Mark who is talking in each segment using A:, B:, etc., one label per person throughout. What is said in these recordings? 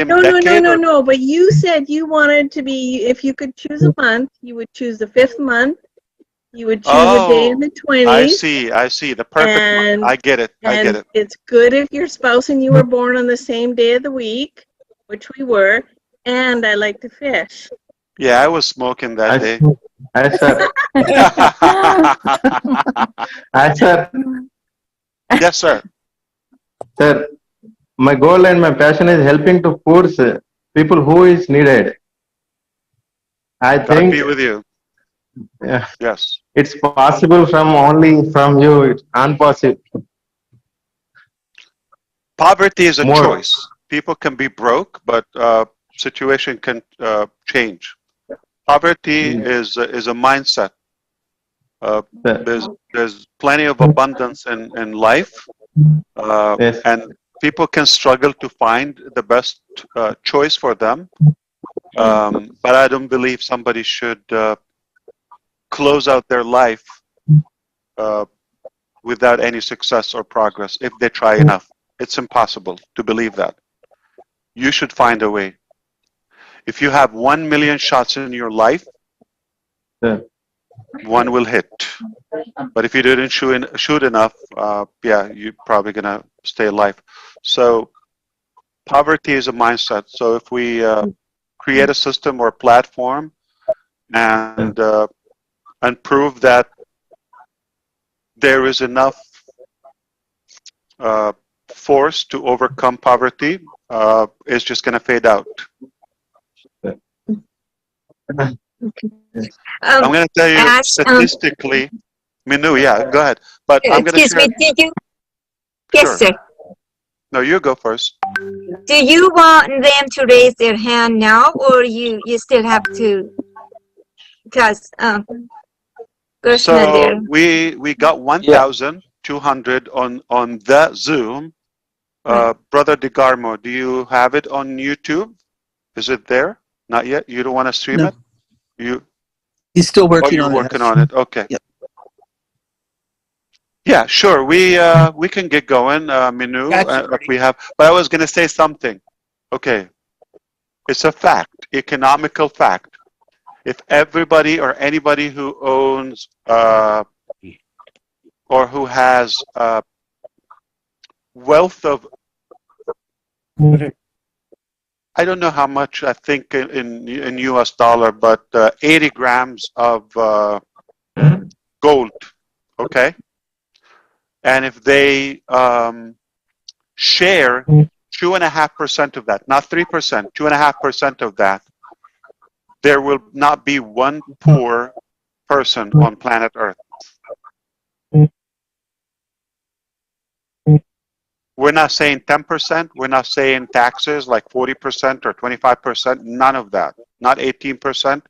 A: decade?
B: No. But you said you wanted to be, if you could choose a month, you would choose the 5th month. You would choose a day in the 20s.
A: I see. The perfect month. I get it.
B: And it's good if your spouse and you were born on the same day of the week, which we were, and I like to fish.
A: Yeah, I was smoking that day.
C: Sir.
A: Yes, sir.
C: Sir, my goal and my passion is helping to force people who is needed. I think
A: be with you.
C: Yeah,
A: yes,
C: it's possible only from you. It's ONPASSIVE.
A: Poverty is a choice. People can be broke, but situation can change. Poverty is a mindset. There's plenty of abundance in life, and people can struggle to find the best choice for them. But I don't believe somebody should close out their life without any success or progress if they try enough. It's impossible to believe that. You should find a way. If you have 1 million shots in your life, one will hit. But if you didn't shoot enough, yeah, you're probably gonna stay alive. So poverty is a mindset. So if we create a system or platform and prove that there is enough force to overcome poverty, it's just going to fade out. I'm going to tell you statistically, Minu, yeah, go ahead. But I'm going to share.
D: Excuse me, did you? Yes,
A: sure.
D: sir.
A: No, you go first.
D: Do you want them to raise their hand now, or you still have to? Because
A: so we got 1,200 on the Zoom. Brother DeGarmo, do you have it on YouTube? Is it there? Not yet. You don't want to stream it?
E: He's still working on it.
A: Working on it. Okay.
E: Yep.
A: Yeah, sure. We can get going, Minu. We have, but I was going to say something. Okay, it's a fact, economical fact. If everybody or anybody who owns or who has wealth of, I don't know how much, I think in US dollar, but 80 grams of gold, okay? And if they share 2.5% of that, not 3%, 2.5% of that, there will not be one poor person on planet Earth. We're not saying 10%, we're not saying taxes like 40% or 25%, none of that, not 18%.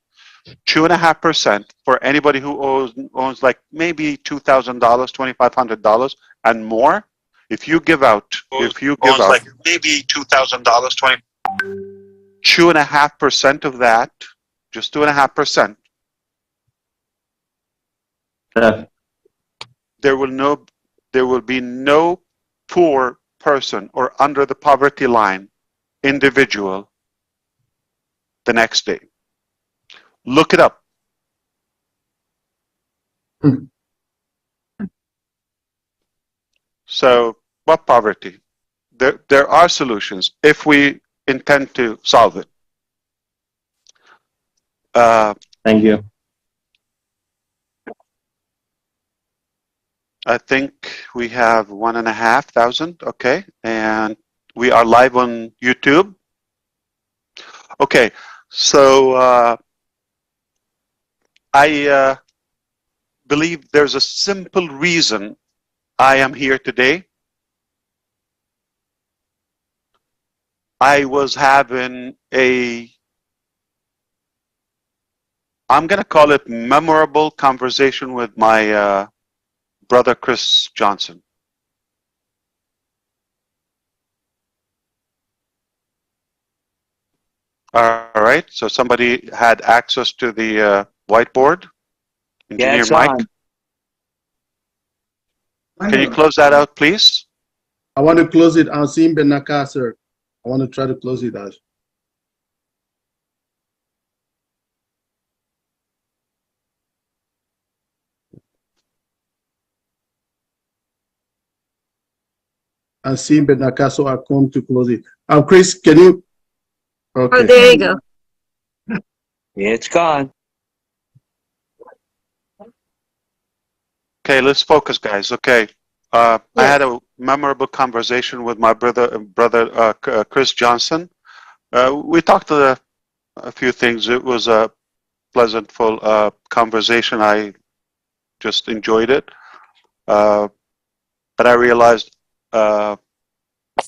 A: 2.5% for anybody who owns like maybe $2,000, $2,500 and more. If you give out, like maybe $2,000, 2.5% of that, just 2.5%. There will be no poor person or under the poverty line individual the next day. Look it up. So, what poverty? There are solutions if we intend to solve it.
C: Thank you.
A: I think we have 1,500. Okay, and we are live on YouTube. Okay, so I believe there's a simple reason I am here today. I was having I'm going to call it memorable conversation with my brother Chris Johnson. All right, so somebody had access to the whiteboard. Engineer Mike. Can you close that out, please?
F: I want to close it. Azim Ben Nakasser. I want to try to close it, Ash. And see, but Nakaso, I come to close it. Chris, can you? Okay.
D: Oh, there you go.
E: It's gone.
A: Okay, let's focus, guys. Okay. I had a memorable conversation with my brother Chris Johnson. We talked a few things. It was a pleasant, full conversation. I just enjoyed it. But I realized I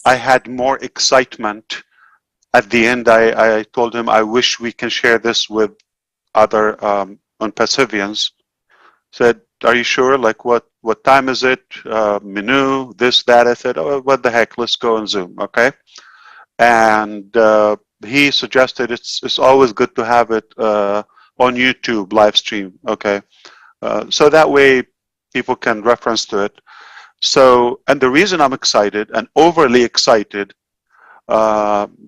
A: had more excitement. At the end, I told him, I wish we can share this with other ONPASSIVians. Said, are you sure? Like, what time is it? Menu, this, that. I said, oh, what the heck? Let's go on Zoom, okay? And he suggested it's always good to have it on YouTube live stream, okay? So that way people can reference to it. So, and the reason I'm excited and overly excited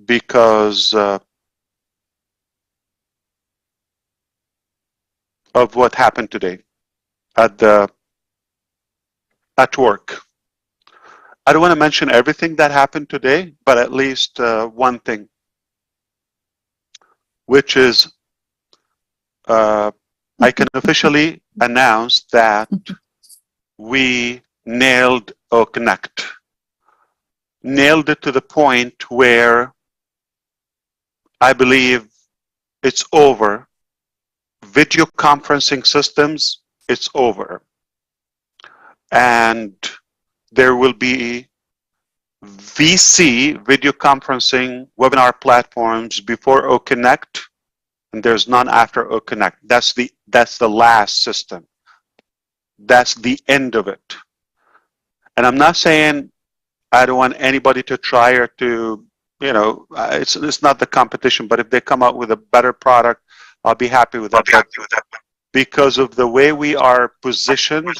A: because of what happened today at work. I don't want to mention everything that happened today, but at least one thing, which is I can officially announce that we nailed OConnect. Nailed it to the point where I believe it's over. Video conferencing systems, it's over. And there will be VC, video conferencing webinar platforms before OConnect, and there's none after OConnect. That's the last system. That's the end of it. And I'm not saying I don't want anybody to try or to, you know, it's not the competition, but if they come out with a better product, I'll be happy with that. Because of the way we are positioned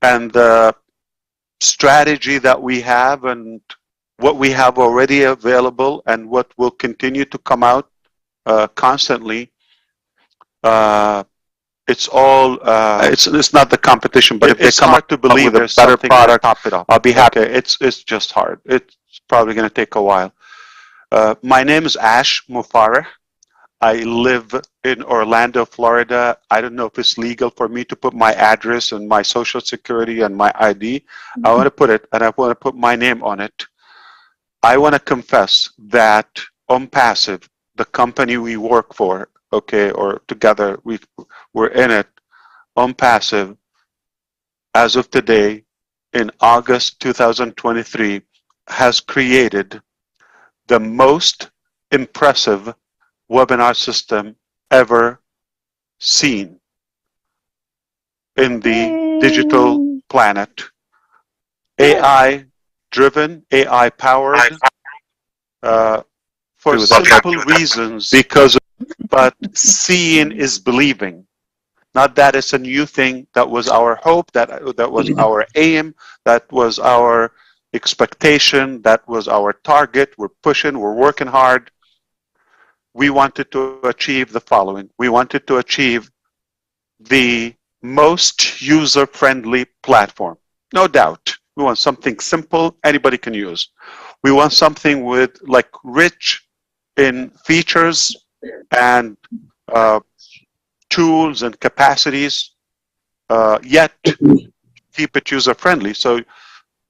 A: and the strategy that we have and what we have already available and what will continue to come out constantly, it's all it's not the competition, but if it's hard to believe there's better product, top it up. I'll be happy. Okay, it's just hard. It's probably going to take a while. My name is Ash Mufareh. I live in Orlando, Florida. I don't know if it's legal for me to put my address and my social security and my ID. I want to put it, and I want to put my name on it. I want to confess that ONPASSIVE, the company we work for, okay, or together we're in it, ONPASSIVE, as of today, in August 2023, has created the most impressive webinar system ever seen in the digital planet. AI driven, AI powered, for simple reasons, but seeing is believing. Not that it's a new thing. That was our hope, that was our aim, that was our expectation, that was our target. We're pushing, we're working hard. We wanted to achieve the following. We wanted to achieve the most user-friendly platform. No doubt. We want something simple, anybody can use. We want something with like rich in features and tools and capacities, yet keep it user-friendly. So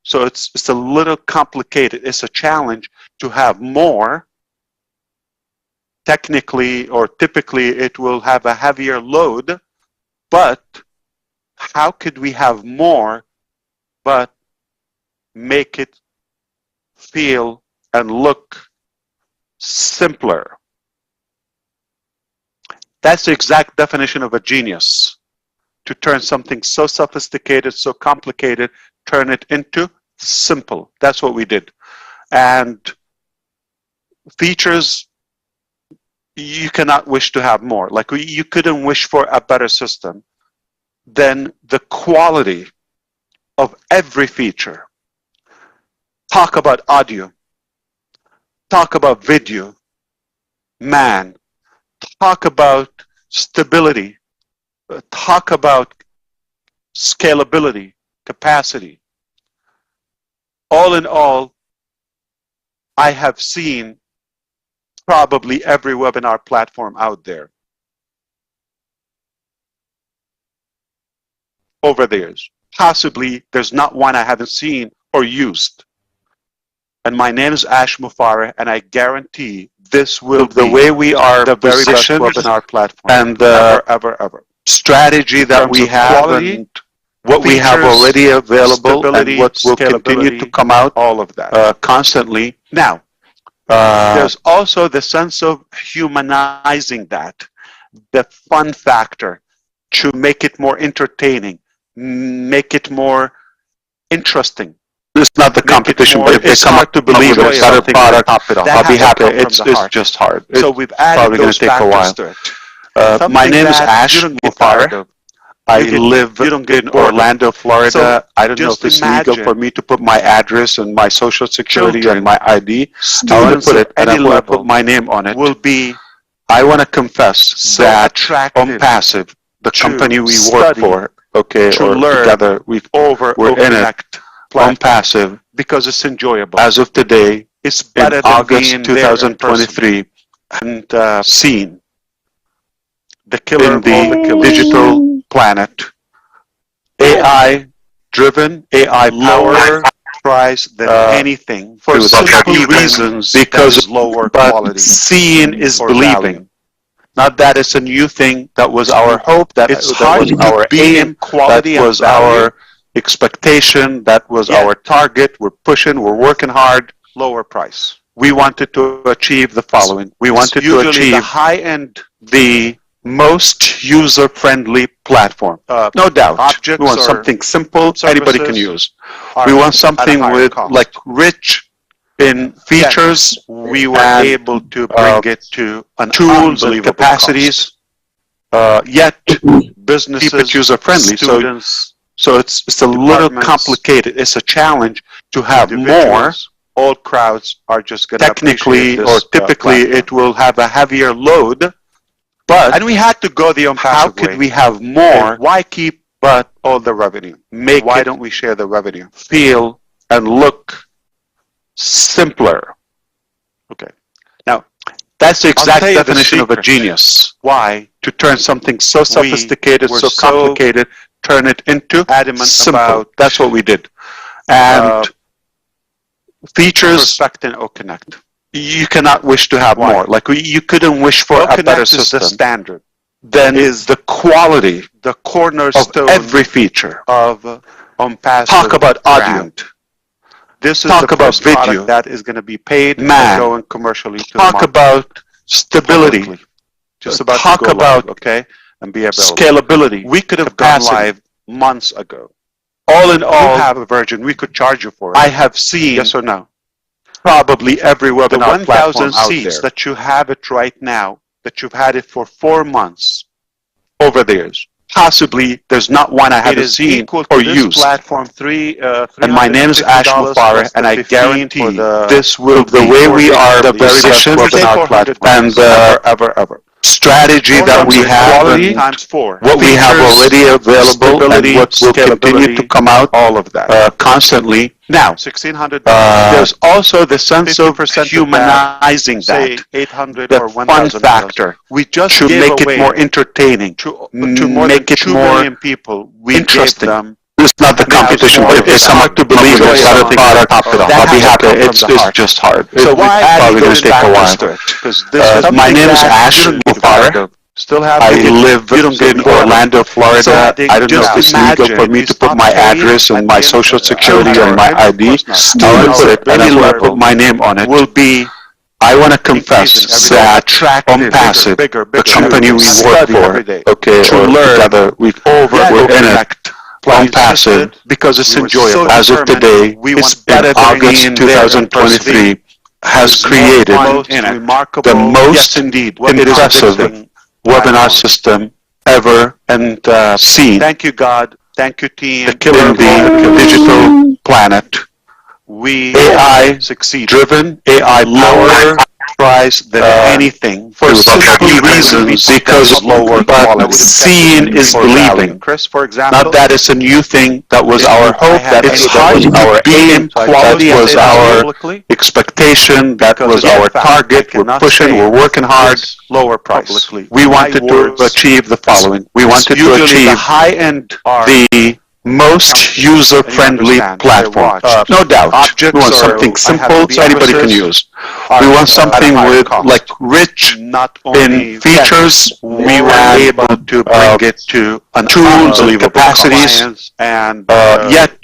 A: it's a little complicated. It's a challenge to have more. Technically or typically it will have a heavier load, but how could we have more but make it feel and look simpler? That's the exact definition of a genius. To turn something so sophisticated, so complicated, turn it into simple. That's what we did. And features, you cannot wish to have more. Like you couldn't wish for a better system. Then the quality of every feature. Talk about audio. talk about video, man, talk about stability, talk about scalability, capacity. All in all, I have seen probably every webinar platform out there over the years. Possibly there's not one I haven't seen or used. And my name is Ash Mufareh, and I guarantee this will be the way we are the very best webinar platform and the ever strategy that we have quality, and what we have already available and what will continue to come out, all of that constantly. Now, there's also the sense of humanizing that, the fun factor, to make it more entertaining, make it more interesting. It's not the competition, but if they come up to believe it's not a product, I'll be happy. It's just hard. So we've added those factors to it. My name is Ash Mufareh. I live in Orlando, Florida. So I don't know if it's legal for me to put my address and my social security and my ID. I want to put it, and I want to put my name on it. I want to confess that ONPASSIVE, the company we work for, okay, or together, we're in it. ONPASSIVE, because it's enjoyable. As of today, it's better in August 2023, and seen the killer in the digital planet. AI driven, AI lower price than anything for simple reasons, because lower quality. Seeing is believing. Not that it's a new thing. That was our hope. That was our aim. Quality. That was our expectation. That was our target. We're pushing. We're working hard. Lower price. We wanted to achieve the following. We wanted to achieve the high end, the most user-friendly platform. No doubt. We want something simple, anybody can use. We want something with like rich in features. We were able to bring it to an tools and capacities. Yet businesses keep it user-friendly. So it's a little complicated. It's a challenge to have more. All crowds are just going to technically or typically it will have a heavier load. And we had to go the ONPASSIVE way. How could we have more? And why keep but all the revenue? Why don't we share the revenue? Feel and look simpler. Okay. Now, that's the exact definition of a genius. Why? To turn something so sophisticated, so complicated, turn it into simple. That's what we did. And features, respect and OConnect. You cannot wish to have more. Like you couldn't wish for a better system. The standard. Then is the quality, the cornerstone of every feature of ONPASSIVE. Talk about audio. This is the first video that is going to be paid and going commercially to the market. Talk about stability. Just about talk to go about live, okay, and be available. Scalability. We could have gone live months ago. All in all, you have a version. We could charge you for it. I have seen. Yes or no? Probably every webinar platform out there. The 1,000 seats that you have it right now, that you've had it for 4 months over the years. Possibly there's not one I haven't seen or used. Platform and my name is Ash Mufareh, and I guarantee this will be the way we are the very best webinar platform and ever. Strategy that we have times 4. What we have already available and what will continue to come out, all of that constantly. Now, there's also the sense of humanizing that, 800 or 1,000 factor. We just should make it more entertaining, to more make it more people. Interesting. It's not the competition, but if they come up to believe it's not a product, I'll be happy. It's just hard. So why probably going to take a while. My name is Ash Mufareh. I live in Orlando, Florida. I don't know if it's legal for me to put my address and my social security and my ID. I want to put it, and I want to put my name on it. I want to confess that ONPASSIVE, the company we work for, okay, or together, we're in it. ONPASSIVE, because it's enjoyable. As of today, it's in August 2023, has created the most impressive webinar system ever and seen. Thank you, God. Thank you, team. The killer in the digital planet. AI succeed-driven, AI lower price than anything for simple reasons because lower quality. Seeing is believing. Chris, for example, not that it's a new thing. That was our hope. That it's hard to our aim. Quality was our expectation. That was our target. We're pushing. We're working hard. Lower price. We wanted to achieve the following. We wanted to achieve the high end, the most user-friendly platform. No doubt. We want something simple so anybody can use. We want something with like rich in features. We were able to bring it to tools and capacities, and yet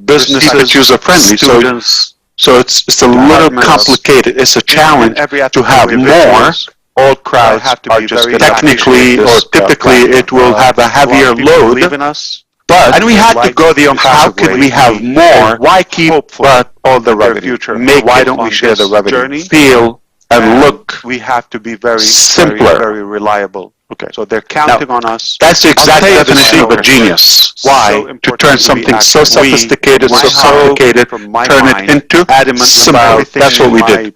A: businesses user-friendly. So it's a little complicated. It's a challenge to have more. All crowds are just technically or typically it will have a heavier load. But, and we had to go the how could we have more? Why keep all the revenue? Why don't we share the revenue? Feel and look. We have to be very simpler, very reliable. Okay. So they're counting on us. That's the exact definition of a genius. Why? To turn something so sophisticated, so complicated, turn it into simple. That's what we did.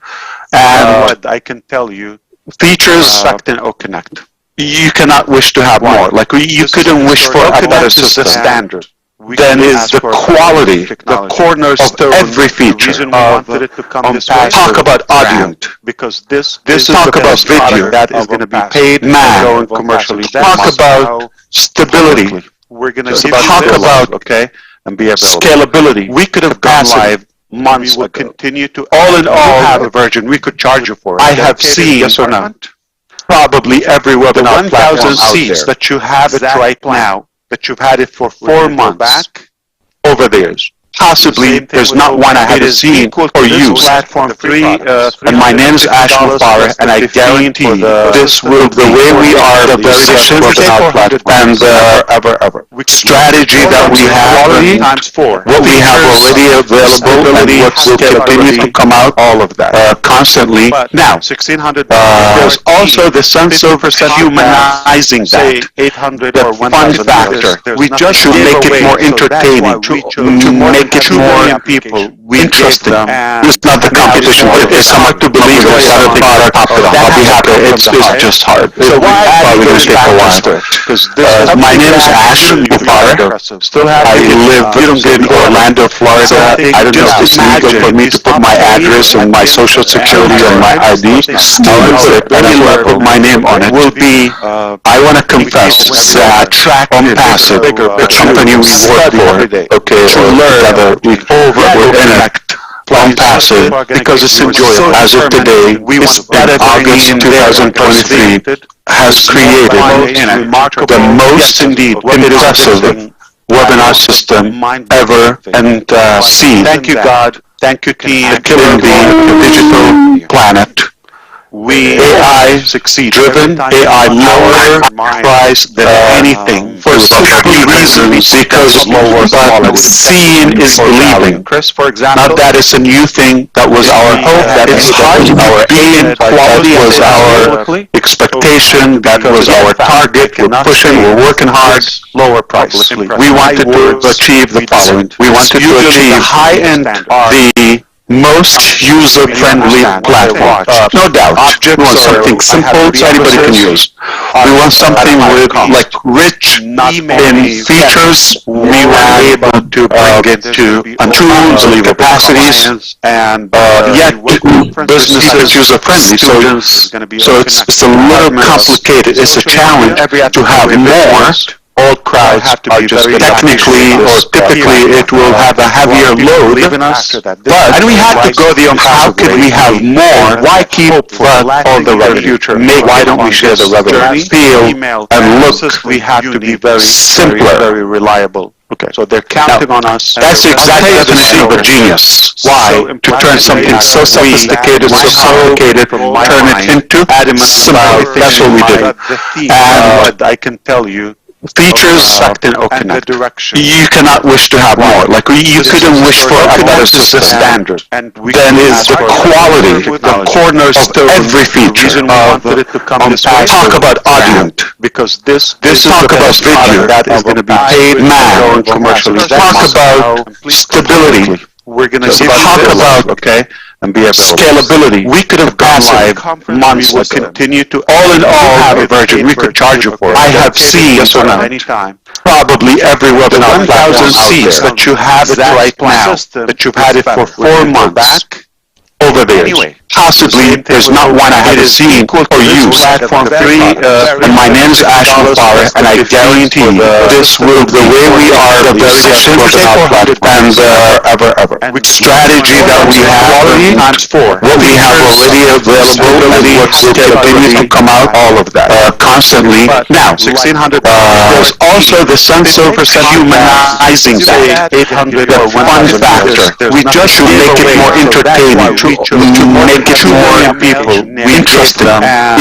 A: And I can tell you, features, or connect. You cannot wish to have more. Like you couldn't wish for a better system. The standard. Then is the quality, the cornerstone of every feature of ONPASSIVE. Talk about audio, because this is talk about video that is going to be paid and commercially. Talk about stability. We're going to talk about and be scalability. We could have gone live months ago. Continue to all in all have a version. We could charge you for it. I have seen, yes or not, probably every webinar platform seats that you have it right now, that you've had it for 4 months over the years. Possibly, there's not one I haven't seen for use. Platform 3, and my name is Mufareh, and I guarantee this will, the way we are positioned webinar platform, and the strategy that we have, times 4, what we have already available, and what will continue to come out, all of that, constantly. Now, 1,600. There's also the sense of humanizing that, 800 or 1,000 factor. We just should make it more entertaining, to make it more people interested. It's not the competition. It's hard to believe it's not a product. I'll be happy. It's just hard. So probably going to take a while. My name is Mufareh. I live in Orlando, Florida. I don't know if it's legal for me to put my address and my social security and my ID. Any where I put my name on it will be, I want to confess that ONPASSIVE, the company we work for, to learn we interact ONPASSIVE because it's enjoyable. As of today, in August 2023, has created the most impressive webinar system ever and seen. Thank you, God. Thank you, team. In the digital planet. AI succeed-driven, AI lower price than anything for simple reasons because lower quality. Seeing is believing. Chris, for example, not that it's a new thing. That was our hope. That it's hard. Our aim, quality was our expectation. That was our target. We're pushing. We're working hard. Lower price. We wanted to achieve the following. We wanted to achieve high end, the most user-friendly platform. No doubt. We want something simple so anybody can use. We want something with like rich in features. We were able to bring it to tools and capacities, and yet businesses user-friendly. So it's a little complicated. It's a challenge to have more. All crowds are just technically or typically it will have a heavier load. But, and we had to go the how could we have more? Why keep all the revenue? Why don't we share the revenue? Feel and look. We have to be very simpler, very reliable. Okay. So they're counting on us. That's the exact definition of a genius. Why? To turn something so sophisticated, turn it into simple. That's what we did. And I can tell you, features and the direction. You cannot wish to have more. Like you couldn't wish for a better system. Standard. And then is the quality, the cornerstone of every feature of ONPASSIVE. Talk about audio, because this is talk about video that is going to be paid and commercially. Talk about stability. We're going to
G: talk about
A: and be
G: scalability. We could have gone live months
A: will
G: ago.
A: continue to
G: All in all, have a version. We could charge you for it. I have seen
A: anytime.
G: probably every webinar platform seats that you have it right now, that you've had it for 4 months over there. Possibly, there's not one I haven't seen or used. And my name is Mufareh, and I guarantee this will, the way we are, the very simple and ever. Strategy that we have, what we have already available, and what will continue to come out, all of that, constantly. Now,
A: 1600.
G: there's also the sense of humanizing that, the fun factor. We just make it more entertaining, to make it more people interested.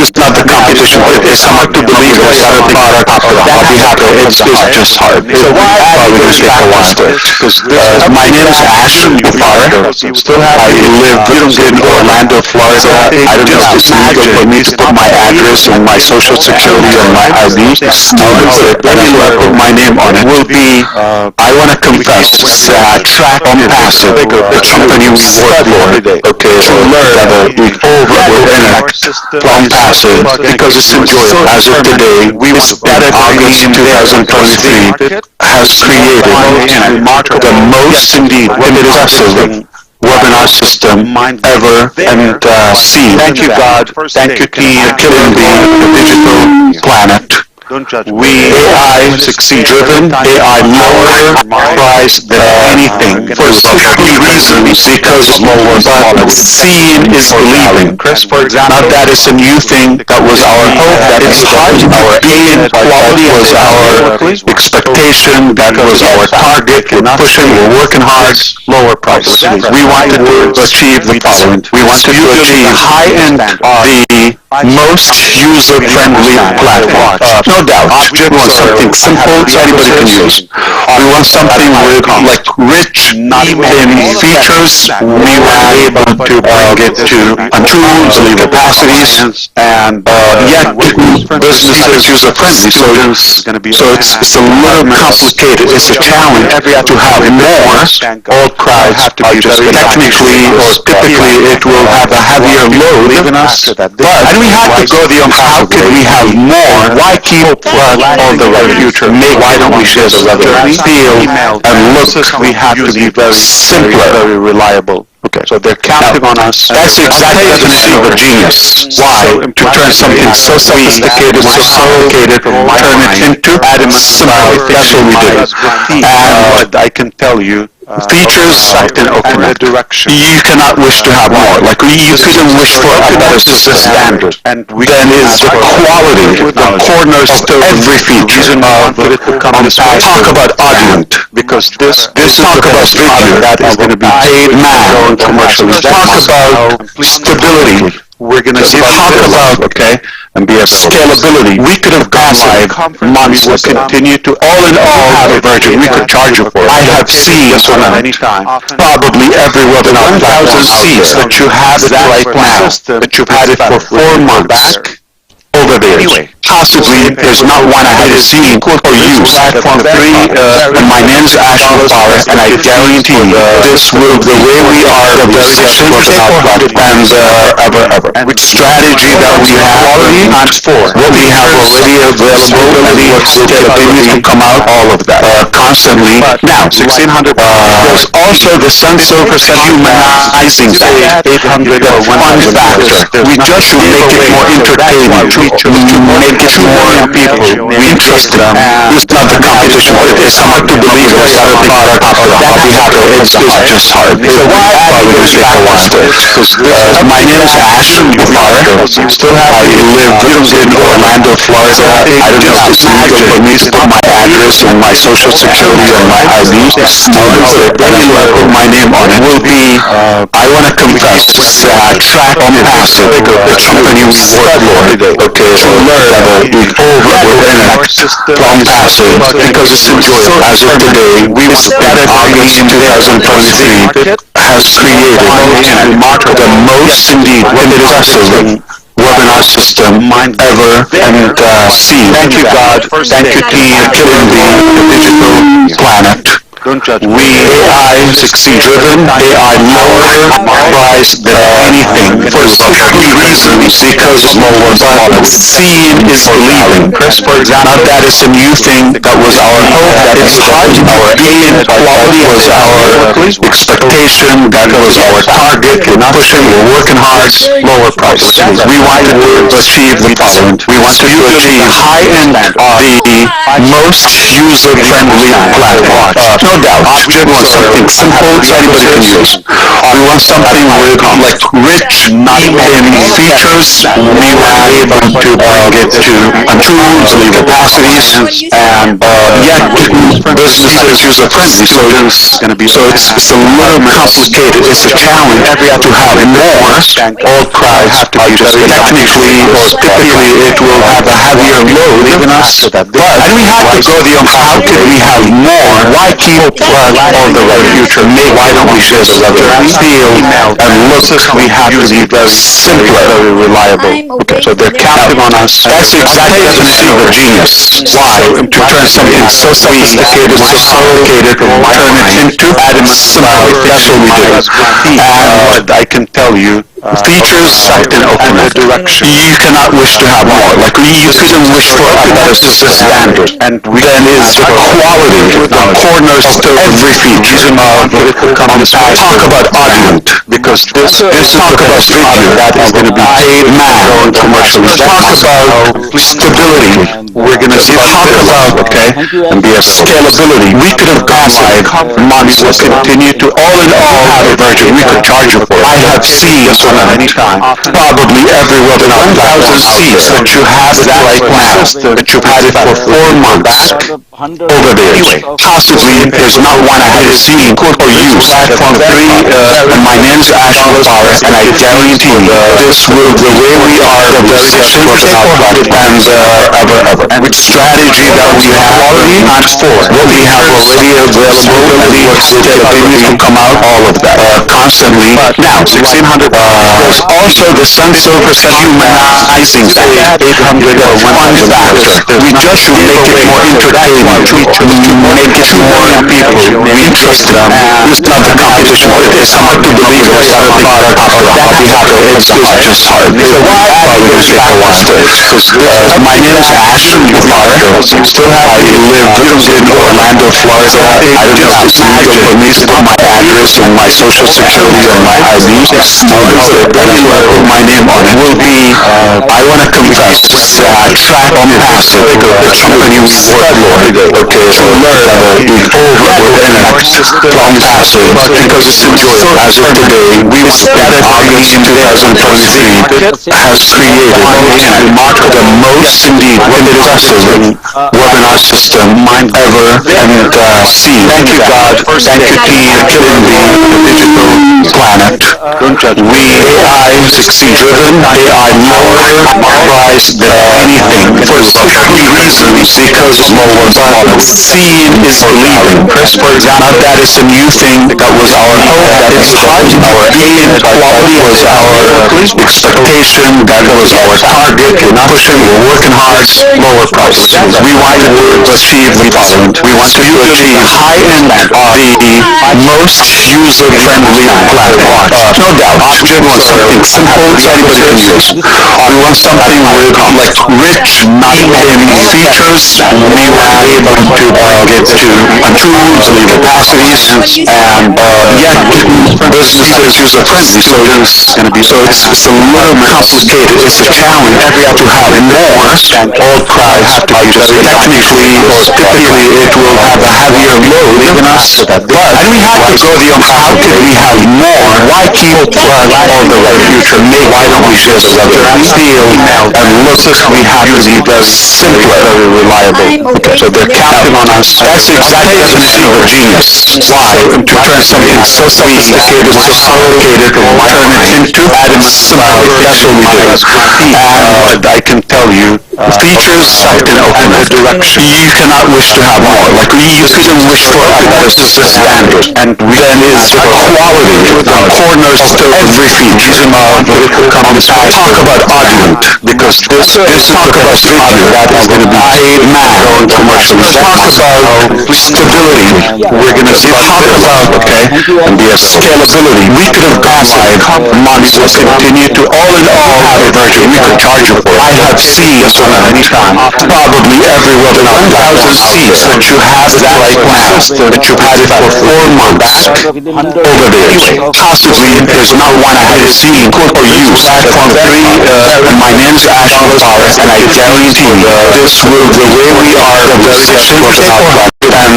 G: It's not the competition, but it's hard to believe that we have a product. I'll be happy. It's just hard. So probably going to take a while. My name is Mufareh. I live in Orlando, Florida. I don't know if it's legal for me to put my address and my social security and my ID. But if I put my name on it, will be, I want to confess that ONPASSIVE, the company we work for, okay, to learn that we're in ONPASSIVE because it's enjoyable. As of today, it's August 2023, has created the most impressive webinar system ever and seen. Thank you, God. Thank you, team, killing the digital planet. AI succeed driven, AI lower price than anything for simply reasons because but seeing is believing. For example, that is a new thing. That was our hope. That is our aim. Quality was our expectation. That was our target. We're pushing. We're working hard. Lower price. We wanted to achieve the following. We wanted to achieve high-end, the most user-friendly platform. No doubt. We want something simple so anybody can use. We want something with like rich in features. We were able to bring it to tools and capacities, and yet business is user-friendly. So it's a little complicated. It's a challenge to have more. All crowds have to be just technically or typically it will have a heavier load. And we have to go how could we have more? Why keep all the future? Why don't we share the revenue? Feel and look, we have to be very simpler, very reliable. Okay. So they're counting on us. That's the exact definition of a genius. Why? To turn something so sophisticated, so complicated, turn it into simple. That's what we did. And I can tell you, features and the direction. You cannot wish to have more. Like you couldn't wish for a better standard. And then is the quality, the cornerstone of every feature. Talk about audience, because this talk about video that is going to be paid man commercially. Talk about stability. We're going to talk about and be scalability. We could have gone live months will continue to all in all have a version. We could charge you for it. I have seen probably every webinar 1,000 seats that you have it right now, that you've had it for 4 months over there. Possibly there's not one I haven't seen or used. And my name is Mufareh, and I guarantee this will, the way we are, the very simple and ever. With strategy that we have times 4, what we have already available, and what will continue to come out, all of that constantly. Now, 1600. There's also the sense of humanizing that, the fun factor. We just make it more entertaining, to make it more people interested. It's not the competition, but it's hard to believe that we have a product. I'll be happy. It's just hard. So why probably going to take a while. My name is Mufareh. I live in Orlando, Florida. I don't know if it's legal for me to put my address and my social security and my ID. But anyway, I put my name on it. Will be, I want to confess that ONPASSIVE, the company we work for, to learn that we're in ONPASSIVE because it's enjoyable. As of today, we started August 2023, has created the most impressive webinar system ever and seen. Thank you, God. Thank you, team, killing the digital planet. We AI succeed driven. They are lower price than anything for simply reasons because lower but seeing is believing. Now that is a new thing. That was our hope. That is our aim. Quality was our expectation. That was our target. We're not pushing. We're working hard. Lower price. We wanted to achieve the following. We wanted to achieve high-end, the most user-friendly platform. No doubt. We want something simple so anybody can use. We want something with like rich, not-in features. We were able to bring it to tools, capacities, and yet business is user-friendly. So it's a little complicated. It's a challenge to have more. All crowds are just technically or typically it will have a heavier load than us. But we had to go the how could we have more? Why keep all the future? Why don't we just feel and look? We have to be very simpler, very reliable. Okay, so they're counting on us. That's the exact definition of a genius. Why? To turn something so sophisticated, so complicated, turn it into simple. That's what we do. And I can tell you, features set in open direction. You cannot wish to have more. Like you couldn't wish for a better standard. And then is the quality, the corners to every feature. Talk about audience, because this talk about video that is going to be paid man commercially. Talk about stability. We're going to talk about and be a scalability. We could have gone live. Money will continue to all in all have a version. We could charge you for it. I have seen any time. Probably every webinar, 1,000 seats that you have it right now, that you've had it for 4 months over there. Possibly there's not one I haven't seen or used. Platform 3, and my name is Mufareh, and I guarantee this will, the way we are positioned and ever. And with strategy that we have already on what we have already available, and what's continuing to come out, all of that constantly. Now, 1,600. There's also the sense of humanizing 800 one factor. We just make it more entertaining, to make it more people interested. It's not the competition. It is hard to believe it's not a product. It's just hard. My name is Mufareh. I live in Orlando, Florida. I don't know if it's legal for me to put my address and my social security and my ID. My name on it will be, I want to confess that Track ONPASSIVE, the company we work for, to learn ONPASSIVE because it's enjoyable. As of today, we spent August 2023 has created the most indeed impressive webinar system ever and seen. Thank you God, thank you team in the digital planet. We AI succeed driven. They are lower price than anything for simply reasons because lower but seeing is believing. Now that is a new thing. That was our hope. That is our aim. Quality was our expectation. That was our target. We're not pushing. We're working hard. Lower price. We wanted to achieve the following. We wanted to achieve high-end, the most user-friendly platform. No doubt. We want something simple so anybody can use. We want something with like rich, not-in features. We were able to bring it to tools, capacities, and yet business is user-friendly. So it's going to be a little complicated. It's a challenge to have more. All crowds have to be just technically or typically it will have a heavier load than us. But we have to go the how could we have more? Why keep all the future? Why don't we just feel and look? We have to be very simpler, very reliable. Okay, so they're counting on us. That's the exact definition of a genius. Why? To turn something so sophisticated, so complicated, turn it into simple. That's what we do. And I can tell you, features and open the direction. You cannot wish to have more. Like you couldn't wish for this is the standard, and then is the quality corners to every feature. Political comments. Talk about audience because this is talk about video that is going to be paid man on commercials. Talk about stability. We're going to talk about and the scalability. We could have gone months will continue to all in all have a version we could charge you for. I have seen probably every webinar 1,000 seats that you have that right now, that you've had it for 4 months over there. Possibly there's not one I haven't seen or used. From my name is Mufareh, and I guarantee this will, the way we are positioned and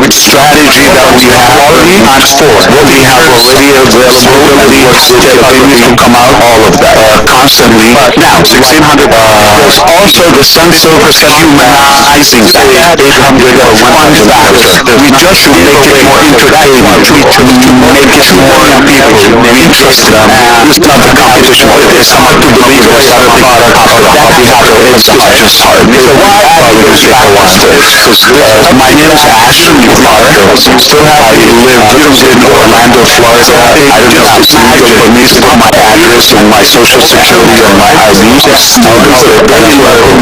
G: with strategy that we have already transformed, what we have already available, and what's continuing to come out, all of that constantly. Now, 1600. There's also the self-service humanizing 800 one factor. We just should make it more entertaining. We should make it more people interested. It's not the competition. It's hard to believe it's not a product. It's just hard. So why probably the people want to? Because my name is Mufareh. You still have to live in Orlando, Florida. I don't know if it's legal for me to put my address and my social security and my ID.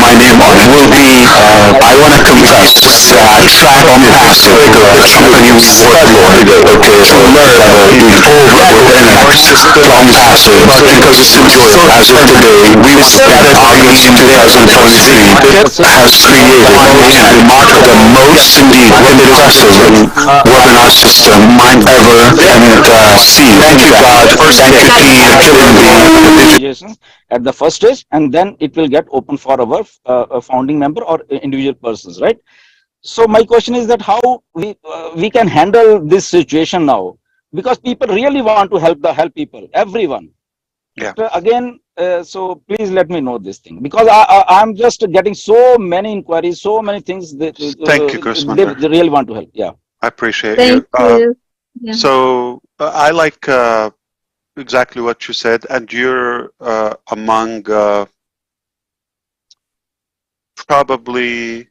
G: My name on it will be, I want to confess, track ONPASSIVE, the company we work for, to learn before we're in an system ONPASSIVE, because it's enjoyable. As of today, we started August 2023, has created the most indeed impressive webinar system I've ever seen. Thank you, God. Thank you, team.
H: At the first stage, and then it will get open for our founding member or individual persons, right? So my question is that how we can handle this situation now, because people really want to help people, everyone.
A: Yeah.
H: But again, so please let me know this thing, because I'm just getting so many inquiries, so many things that
A: Thank you, Chris.
H: they really want to help. Yeah.
A: I appreciate
B: Thank you. Yeah.
A: So I like exactly what you said, and you're among probably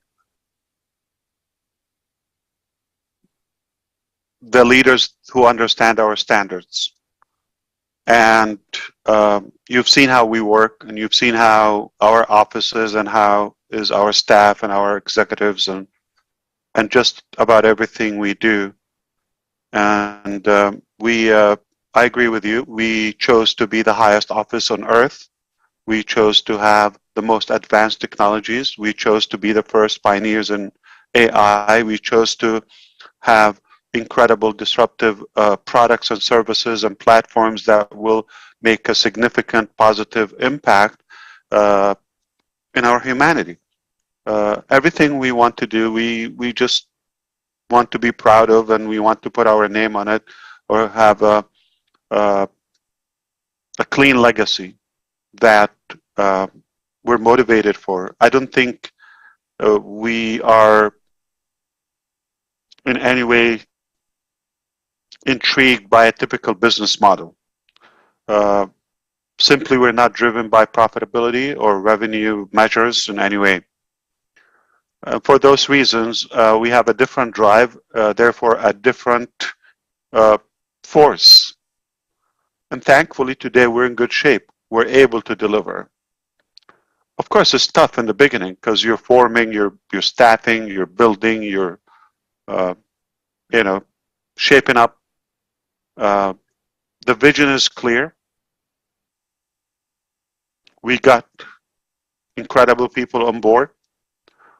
A: the leaders who understand our standards. And you've seen how we work, and you've seen how our offices and how is our staff and our executives and just about everything we do. And I agree with you. We chose to be the highest office on earth. We chose to have the most advanced technologies. We chose to be the first pioneers in AI. We chose to have incredible disruptive products and services and platforms that will make a significant positive impact in our humanity. Everything we want to do, we just want to be proud of, and we want to put our name on it, or have a clean legacy that we're motivated for. I don't think we are in any way intrigued by a typical business model. Simply, we're not driven by profitability or revenue measures in any way. For those reasons, we have a different drive, therefore a different force. And thankfully, today we're in good shape. We're able to deliver. Of course, it's tough in the beginning because you're forming, you're staffing, you're building, you're shaping up. The vision is clear. We got incredible people on board.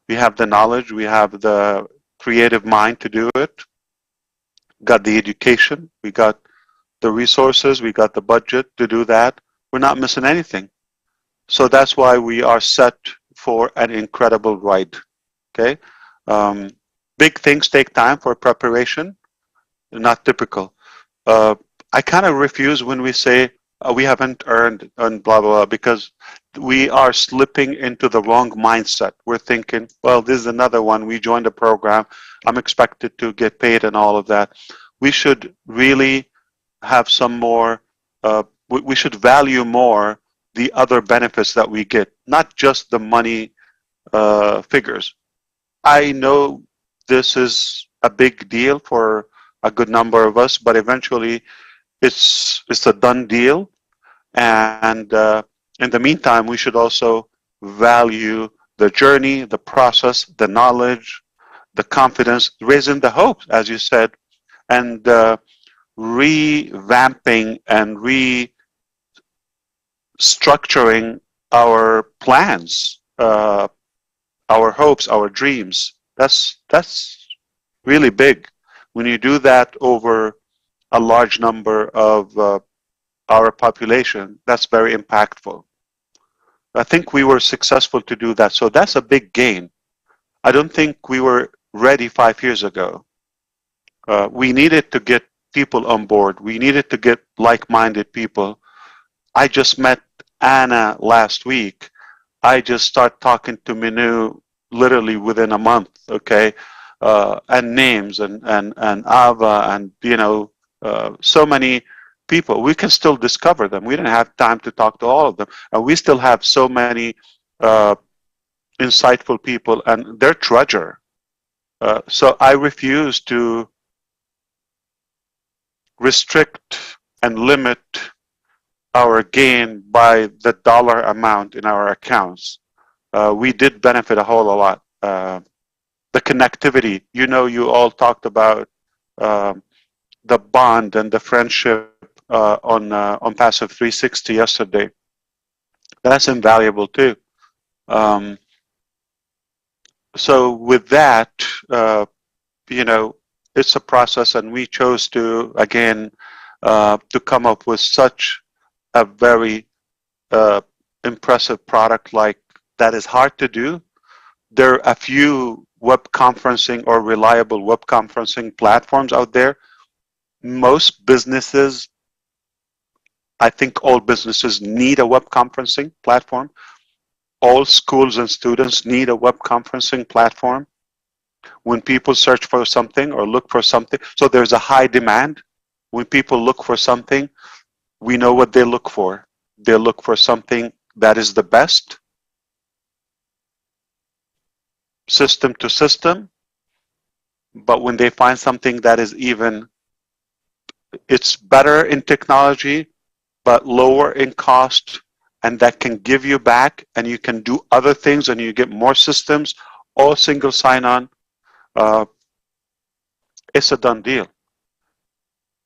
A: We have the knowledge, we have the creative mind to do it. Got the education, we got the resources, we got the budget to do that. We're not missing anything. So that's why we are set for an incredible ride. Okay? Big things take time for preparation. Not typical. I kind of refuse when we say we haven't earned and blah, blah, blah, because we are slipping into the wrong mindset. We're thinking, well, this is another one. We joined a program. I'm expected to get paid and all of that. We should really have some more, we should value more the other benefits that we get, not just the money figures. I know this is a big deal for a good number of us, but eventually it's a done deal. And in the meantime, we should also value the journey, the process, the knowledge, the confidence, raising the hopes, as you said, and revamping and restructuring our plans, our hopes, our dreams. That's really big. When you do that over a large number of our population, that's very impactful. I think we were successful to do that. So that's a big gain. I don't think we were ready 5 years ago. We needed to get people on board. We needed to get like-minded people. I just met Anna last week. I just start talking to Minu literally within a month, okay? And names and Ava and, you know, so many people. We can still discover them. We didn't have time to talk to all of them. And we still have so many insightful people, and they're treasure. So I refuse to restrict and limit our gain by the dollar amount in our accounts. We did benefit a whole lot. The connectivity, you know, you all talked about the bond and the friendship on Passive 360 yesterday. That's invaluable too. So with that, you know, it's a process, and we chose to, again, to come up with such a very impressive product like that is hard to do. There are a few web conferencing or reliable web conferencing platforms out there. Most businesses, I think all businesses need a web conferencing platform. All schools and students need a web conferencing platform. When people search for something or look for something, so there's a high demand. When people look for something, we know what they look for. They look for something that is the best, system to system. But when they find something that is even, it's better in technology, but lower in cost, and that can give you back, and you can do other things, and you get more systems, all single sign-on, it's a done deal.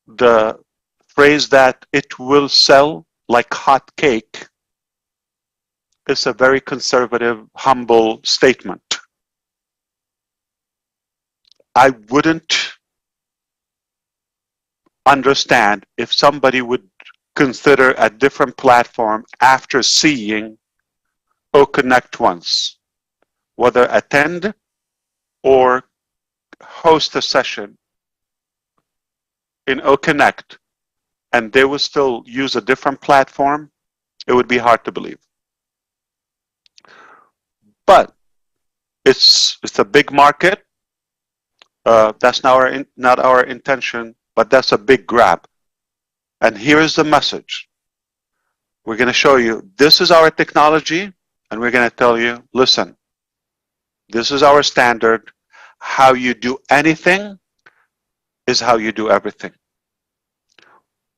A: The phrase that it will sell like hot cake is a very conservative, humble statement. I wouldn't understand if somebody would consider a different platform after seeing OConnect once, whether attend or host a session in OConnect, and they would still use a different platform. It would be hard to believe. But it's a big market. That's not our intention, but that's a big grab. And here is the message. We're going to show you, this is our technology, and we're going to tell you, listen, this is our standard. How you do anything is how you do everything.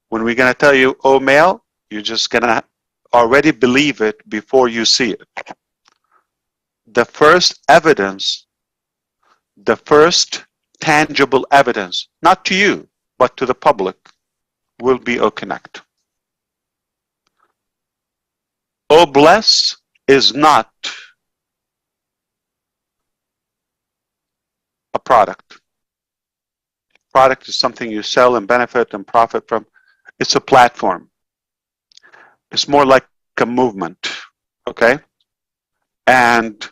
A: When we're going to tell you, oh, mail, you're just going to already believe it before you see it. The first evidence, the first tangible evidence, not to you, but to the public, will be OConnect. OBless is not a product. Product is something you sell and benefit and profit from. It's a platform. It's more like a movement, okay? And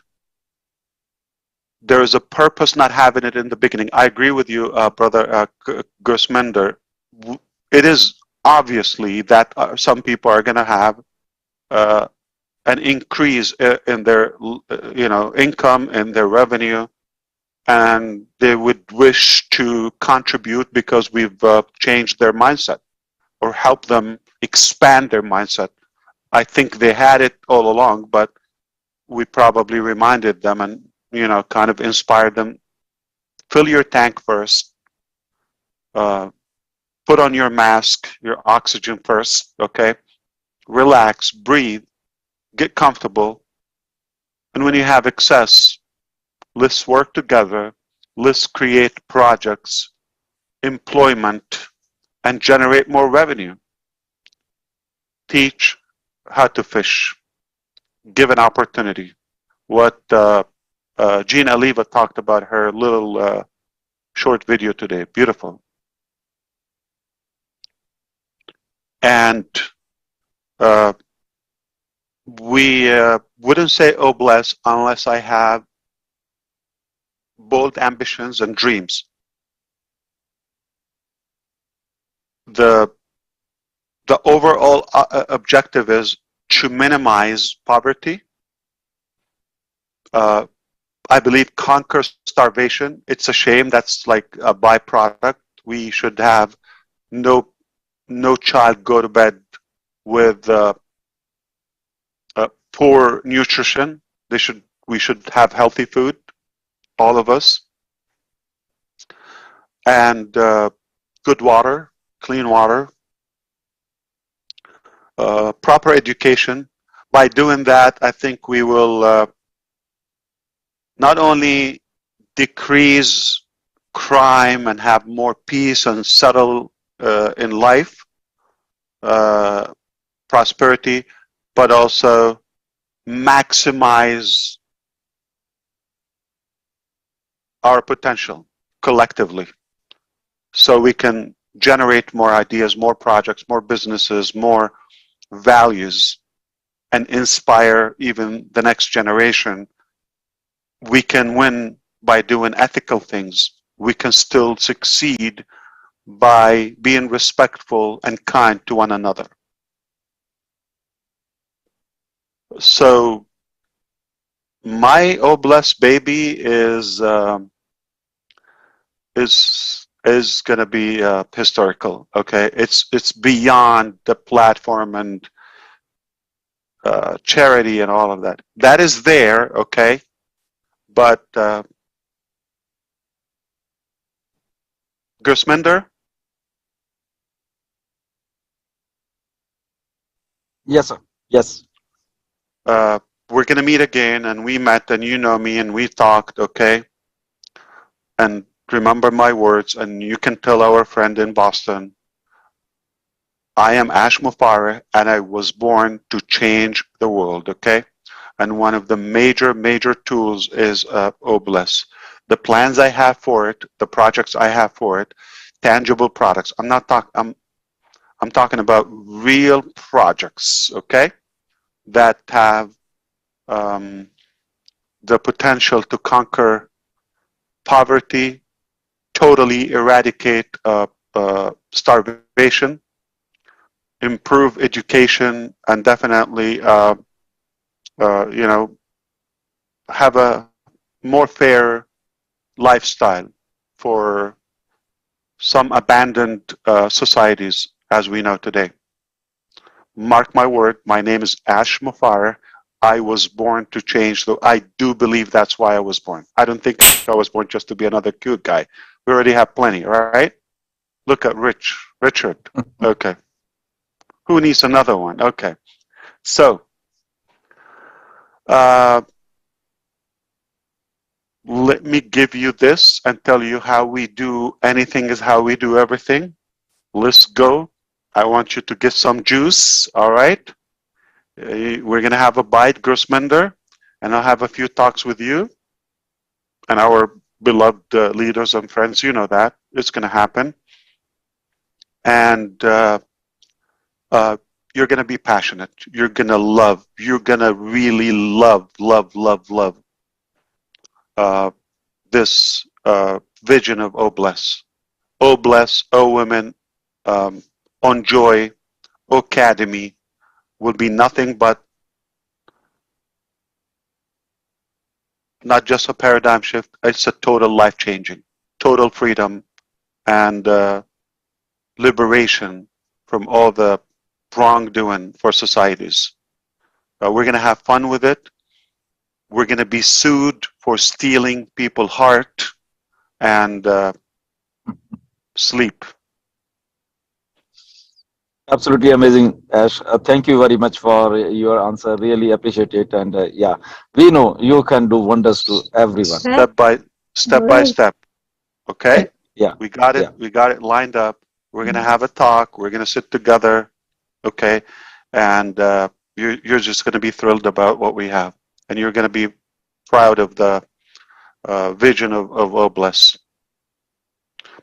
A: there is a purpose not having it in the beginning. I agree with you, brother Gersmender. It is obviously that some people are going to have an increase in their, income and their revenue, and they would wish to contribute because we've changed their mindset or help them expand their mindset. I think they had it all along, but we probably reminded them and, you know, kind of inspired them. Fill your tank first. Put on your mask, your oxygen first, okay? Relax, breathe, get comfortable. And when you have excess, let's work together. Let's create projects, employment, and generate more revenue. Teach how to fish. Give an opportunity. What Gina Aliva talked about her little short video today. Beautiful. And we wouldn't say, oh, bless, unless I have bold ambitions and dreams. The overall objective is to minimize poverty. I believe conquer starvation. It's a shame that's like a byproduct. We should have no child go to bed with poor nutrition. We should have healthy food, all of us, and good water, clean water, proper education. By doing that, I think we will not only decrease crime and have more peace and settle in life, prosperity, but also maximize our potential collectively, so we can generate more ideas, more projects, more businesses, more values, and inspire even the next generation. We can win by doing ethical things. We can still succeed by being respectful and kind to one another. So my oh bless baby is going to be historical. Okay, it's beyond the platform and charity and all of that. That is there, okay, but Gersminder?
H: Yes, sir. Yes.
A: We're going to meet again, and we met, and you know me, and we talked, okay? And remember my words, and you can tell our friend in Boston, I am Ash Mufareh, and I was born to change the world, okay? And one of the major tools is OBLESS. The plans I have for it, the projects I have for it, tangible products. I'm talking about real projects, okay? That have the potential to conquer poverty, totally eradicate starvation, improve education, and definitely, you know, have a more fair lifestyle for some abandoned societies as we know today. Mark my word, my name is Ash Mufareh. I was born to change. I do believe that's why I was born. I don't think I was born just to be another cute guy. We already have plenty, all right? Look at Richard. Okay. Who needs another one? Okay. So, let me give you this and tell you how we do anything is how we do everything. Let's go. I want you to get some juice, all right? We're going to have a bite, Gersminder, and I'll have a few talks with you and our beloved leaders and friends. You know that. It's going to happen. And you're going to be passionate. You're going to love. You're going to really love this vision of Oh Bless. Oh Bless, Oh Women, On Joy, Academy will be nothing but not just a paradigm shift, it's a total life changing, total freedom and liberation from all the wrongdoing for societies. We're going to have fun with it. We're going to be sued for stealing people's heart and sleep.
H: Absolutely amazing, Ash. Thank you very much for your answer. Really appreciate it. And yeah, we know you can do wonders to everyone.
A: Step by step. Okay?
H: Yeah.
A: We got it.
H: Yeah.
A: We got it lined up. We're going to have a talk. We're going to sit together. Okay? And you're just going to be thrilled about what we have. And you're going to be proud of the vision of Obless.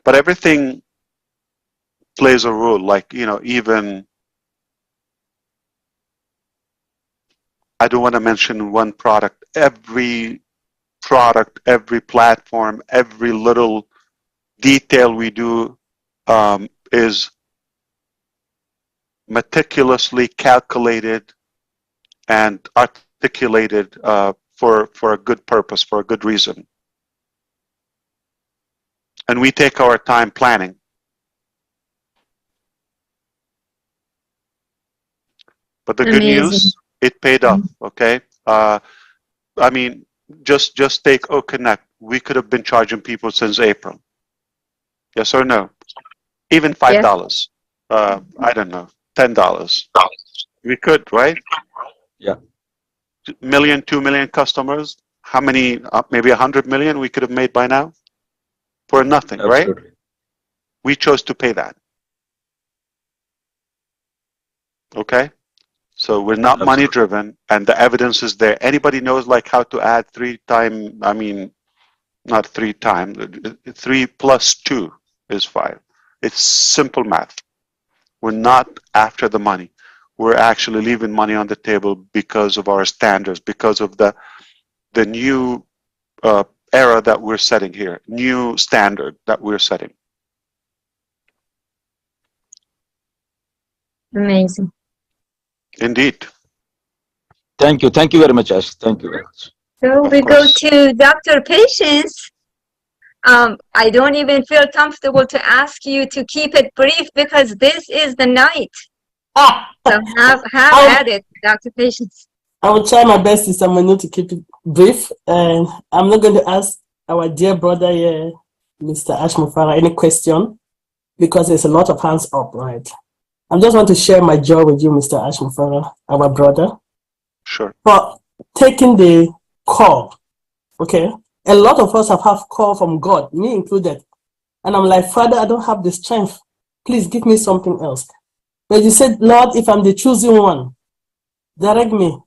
A: But everything plays a role, like, you know, even, I don't want to mention one product, every product, every platform, every little detail we do is meticulously calculated and articulated for a good purpose, for a good reason. And we take our time planning. But the good news, it paid off, okay? I mean, just take OConnect. We could have been charging people since April. Yes or no? Even $5. I don't know, $10. We could, right?
H: Yeah.
A: 2 million customers. How many? Maybe 100 million we could have made by now for nothing,
H: Absolutely.
A: right? We chose to pay that. Okay? So we're not money driven, and the evidence is there. Anybody knows like how to add 3 times, I mean, not 3 times, 3 plus 2 is 5. It's simple math. We're not after the money. We're actually leaving money on the table because of our standards, because of the new era that we're setting here, new standard that we're setting.
D: Amazing.
A: Indeed.
H: Thank you. Thank you very much, Ash. Thank you very much.
D: So we go to Dr. Patience. I don't even feel comfortable to ask you to keep it brief because this is the night. So have at it, Dr. Patience.
I: I will try my best this Manu to keep it brief. And I'm not going to ask our dear brother here, Mr. Ash Mufareh, any question because there's a lot of hands up, right? I just want to share my joy with you, Mr. Ash Mufareh, our brother.
A: Sure.
I: For taking the call, okay? A lot of us have had call from God, me included. And I'm like, Father, I don't have the strength. Please give me something else. But you said, Lord, if I'm the choosing one, direct me.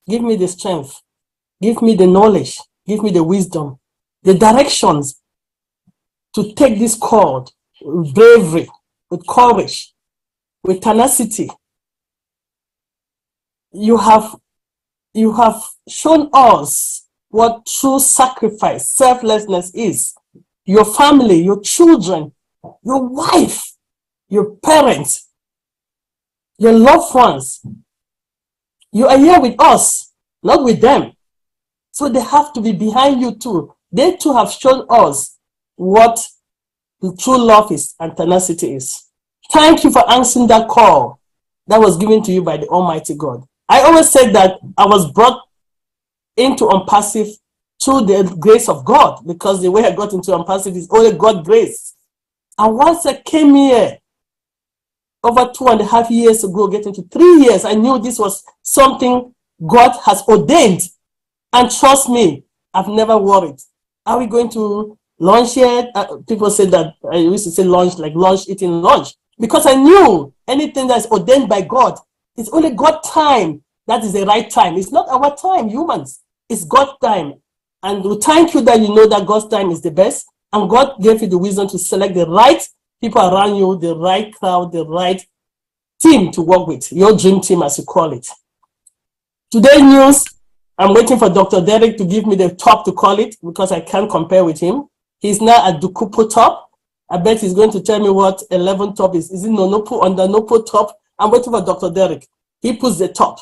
I: Give me the strength. Give me the knowledge. Give me the wisdom. The directions to take this call with bravery, with courage, with tenacity. You have shown us what true sacrifice, selflessness is. Your family, your children, your wife, your parents, your loved ones. You are here with us, not with them. So they have to be behind you too. They too have shown us what the true love is and tenacity is. Thank you for answering that call that was given to you by the Almighty God. I always said that I was brought into ONPASSIVE through the grace of God, because the way I got into ONPASSIVE is only God's grace. And once I came here, over 2.5 years ago, getting to 3 years, I knew this was something God has ordained. And trust me, I've never worried. Are we going to launch yet? People say that, I used to say launch, like launch, eating lunch. Because I knew anything that's ordained by God, it's only God's time that is the right time. It's not our time, humans. It's God's time. And we thank you that you know that God's time is the best. And God gave you the wisdom to select the right people around you, the right crowd, the right team to work with, your dream team as you call it. Today news, I'm waiting for Dr. Derek to give me the top to call it because I can't compare with him. He's now at Dukupo top. I bet he's going to tell me what 11 top is. Is it Nonopo under Nopo top? I'm waiting for Dr. Derek. He puts the top.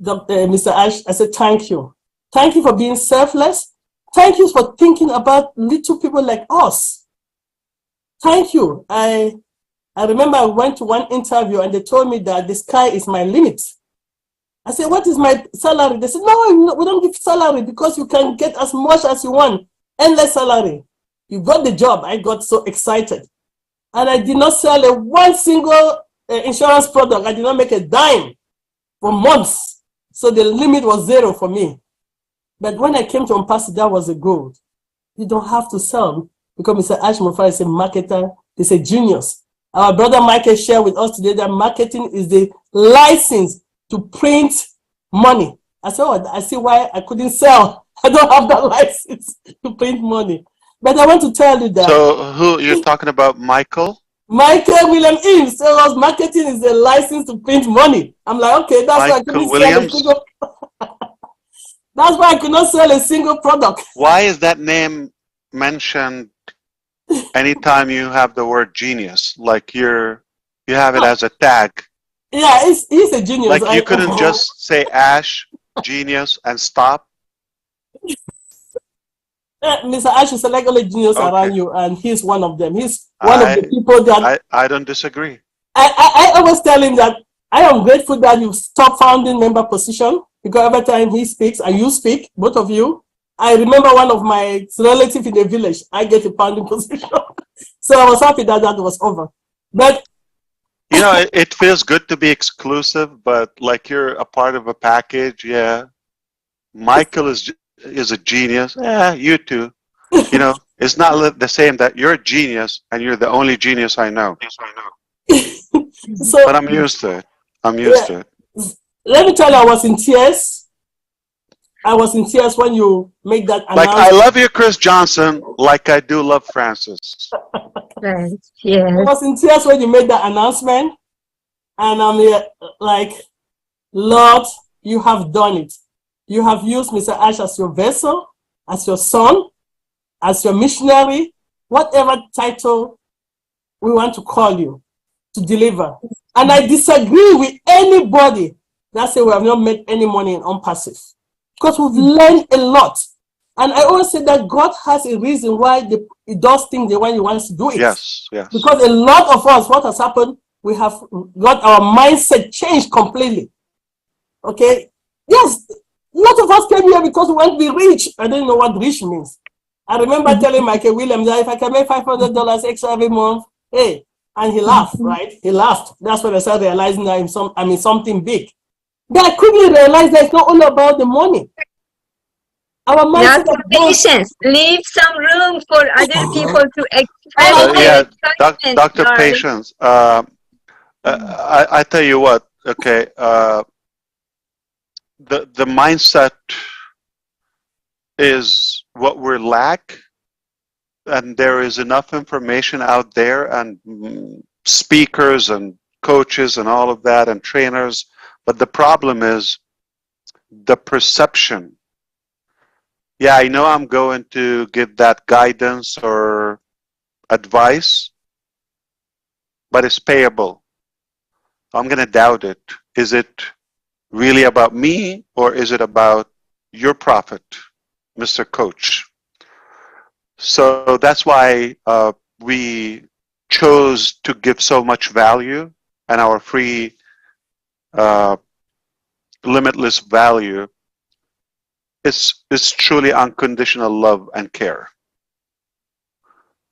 I: Mr. Ash, I said, thank you. Thank you for being selfless. Thank you for thinking about little people like us. Thank you. I remember I went to one interview and they told me that the sky is my limit. I said, what is my salary? They said, no, we don't give salary because you can get as much as you want, endless salary. You got the job. I got so excited. And I did not sell one single insurance product. I did not make a dime for months. So the limit was 0 for me. But when I came to ONPASSIVE, that was a gold. You don't have to sell because Mr. Mufareh is a marketer. He's a genius. Our brother Michael shared with us today that marketing is the license to print money. I said, oh, I see why I couldn't sell. I don't have that license to print money. But I want to tell you that.
A: So who you're talking about, Michael?
I: Michael William Eames tells us marketing is a license to print money. I'm like, okay, that's why I couldn't sell a single. That's why I could not sell a single product.
A: Why is that name mentioned anytime you have the word genius? Like you have it as a tag.
I: Yeah, he's a genius.
A: Like you couldn't just say Ash, genius, and stop?
I: Mr. Ash is like only genius around you, and he's one of them. He's one of the people that...
A: I don't disagree.
I: I always tell him that I am grateful that you stopped founding member position, because every time he speaks, and you speak, both of you, I remember one of my relatives in the village, I get a founding position. So I was happy that that was over. But
A: you know, it feels good to be exclusive, but like you're a part of a package, yeah. Michael is a genius. Yeah, you too. You know, it's not the same that you're a genius and you're the only genius I know.
I: So,
A: but I'm used to it. I'm used to it.
I: Let me tell you, I was in tears. I was in tears when you make that announcement.
A: Like, I love you, Chris Johnson, like I do love Francis.
D: Right. Yeah.
I: I was in tears when you made that announcement. And I'm here like, Lord, you have done it. You have used Mr. Ash as your vessel, as your son, as your missionary, whatever title we want to call you, to deliver. And I disagree with anybody that say we have not made any money in ONPASSIVE, because we've learned a lot. And I always say that God has a reason why he does things the way he wants to do it.
A: Yes, yes.
I: Because a lot of us, what has happened, we have got our mindset changed completely. Okay? Yes, a lot of us came here because we want to be rich. I didn't know what rich means. I remember telling Michael Williams that if I can make $500 extra every month, hey, and he laughed, right? He laughed. That's when I started realizing that I'm in something big. But I quickly realized that it's not all about the money. Our mindset
D: patience. Leave some room for other people to express.
A: Yeah, Dr. Patience. I tell you what. Okay, the mindset is what we lack, and there is enough information out there, and speakers and coaches and all of that, and trainers. But the problem is the perception. Yeah, I know I'm going to get that guidance or advice, but it's payable. I'm going to doubt it. Is it really about me, or is it about your profit, Mr. Coach? So that's why we chose to give so much value, and our free limitless value is truly unconditional love and care.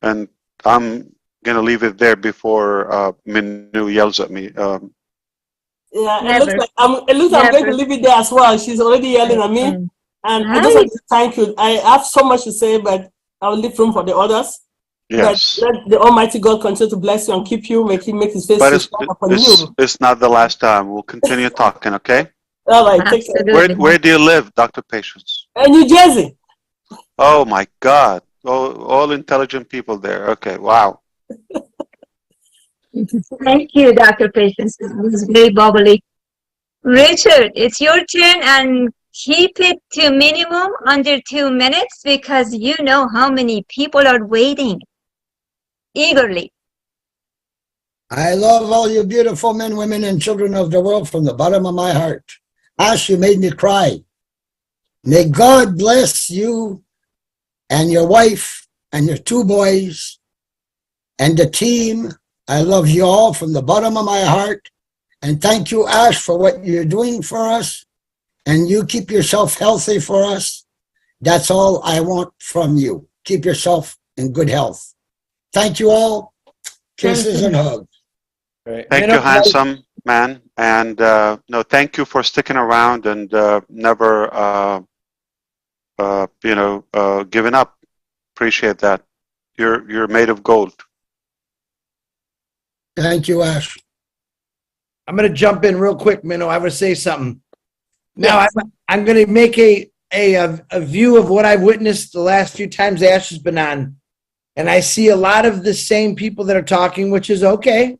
A: And I'm going to leave it there before Minu yells at me.
I: Yeah, it looks like I'm going to leave it there as well. She's already yelling at me. And I just want to thank you. I have so much to say, but I'll leave room for the others.
A: Yes.
I: Let the Almighty God continue to bless you and keep you, make his face to shine upon you.
A: It's not the last time. We'll continue talking, okay?
I: All right, take care.
A: Where do you live, Dr. Patience?
I: New Jersey.
A: Oh my God. All intelligent people there. Okay, wow.
D: Thank you, Dr. Patience. It was very bubbly. Richard, it's your turn, and keep it to minimum under 2 minutes, because you know how many people are waiting eagerly.
J: I love all you beautiful men, women, and children of the world from the bottom of my heart. Ash, you made me cry. May God bless you and your wife and your 2 boys and the team. I love you all from the bottom of my heart. And thank you, Ash, for what you're doing for us. And you keep yourself healthy for us. That's all I want from you. Keep yourself in good health. Thank you all. Kisses and hugs.
K: Right.
A: Thank you, handsome man. And no, thank you for sticking around and never, giving up. Appreciate that. You're made of gold.
J: Thank you, Ash.
K: I'm going to jump in real quick, Minnow. I want to say something. Now, I'm going to make a view of what I've witnessed the last few times Ash has been on. And I see a lot of the same people that are talking, which is okay.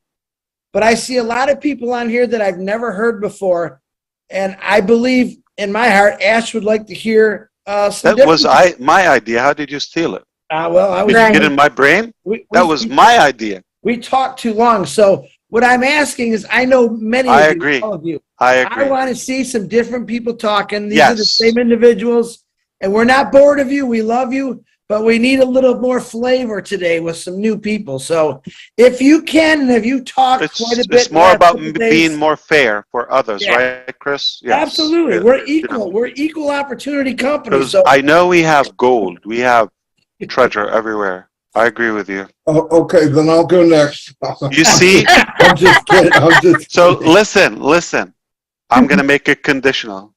K: But I see a lot of people on here that I've never heard before. And I believe in my heart, Ash would like to hear some
A: That was my idea. How did you steal it?
K: Well, I was
A: Did you get in my brain? That was my idea.
K: We talked too long. So what I'm asking is, I know many of
A: I
K: you,
A: agree.
K: all of you.
A: I agree.
K: I want to see some different people talking. These
A: Yes.
K: are the same individuals. And we're not bored of you. We love you. But we need a little more flavor today with some new people. So if you can, and if you talk quite a bit.
A: It's more about being more fair for others, right, Chris? Yes.
K: Absolutely.
A: Yeah.
K: We're equal. We're equal opportunity company.
A: Because
K: So
A: I know we have gold. We have treasure everywhere. I agree with you.
F: Oh, okay, then I'll go next.
A: You see?
F: I'm just kidding.
A: So listen. I'm going to make it conditional.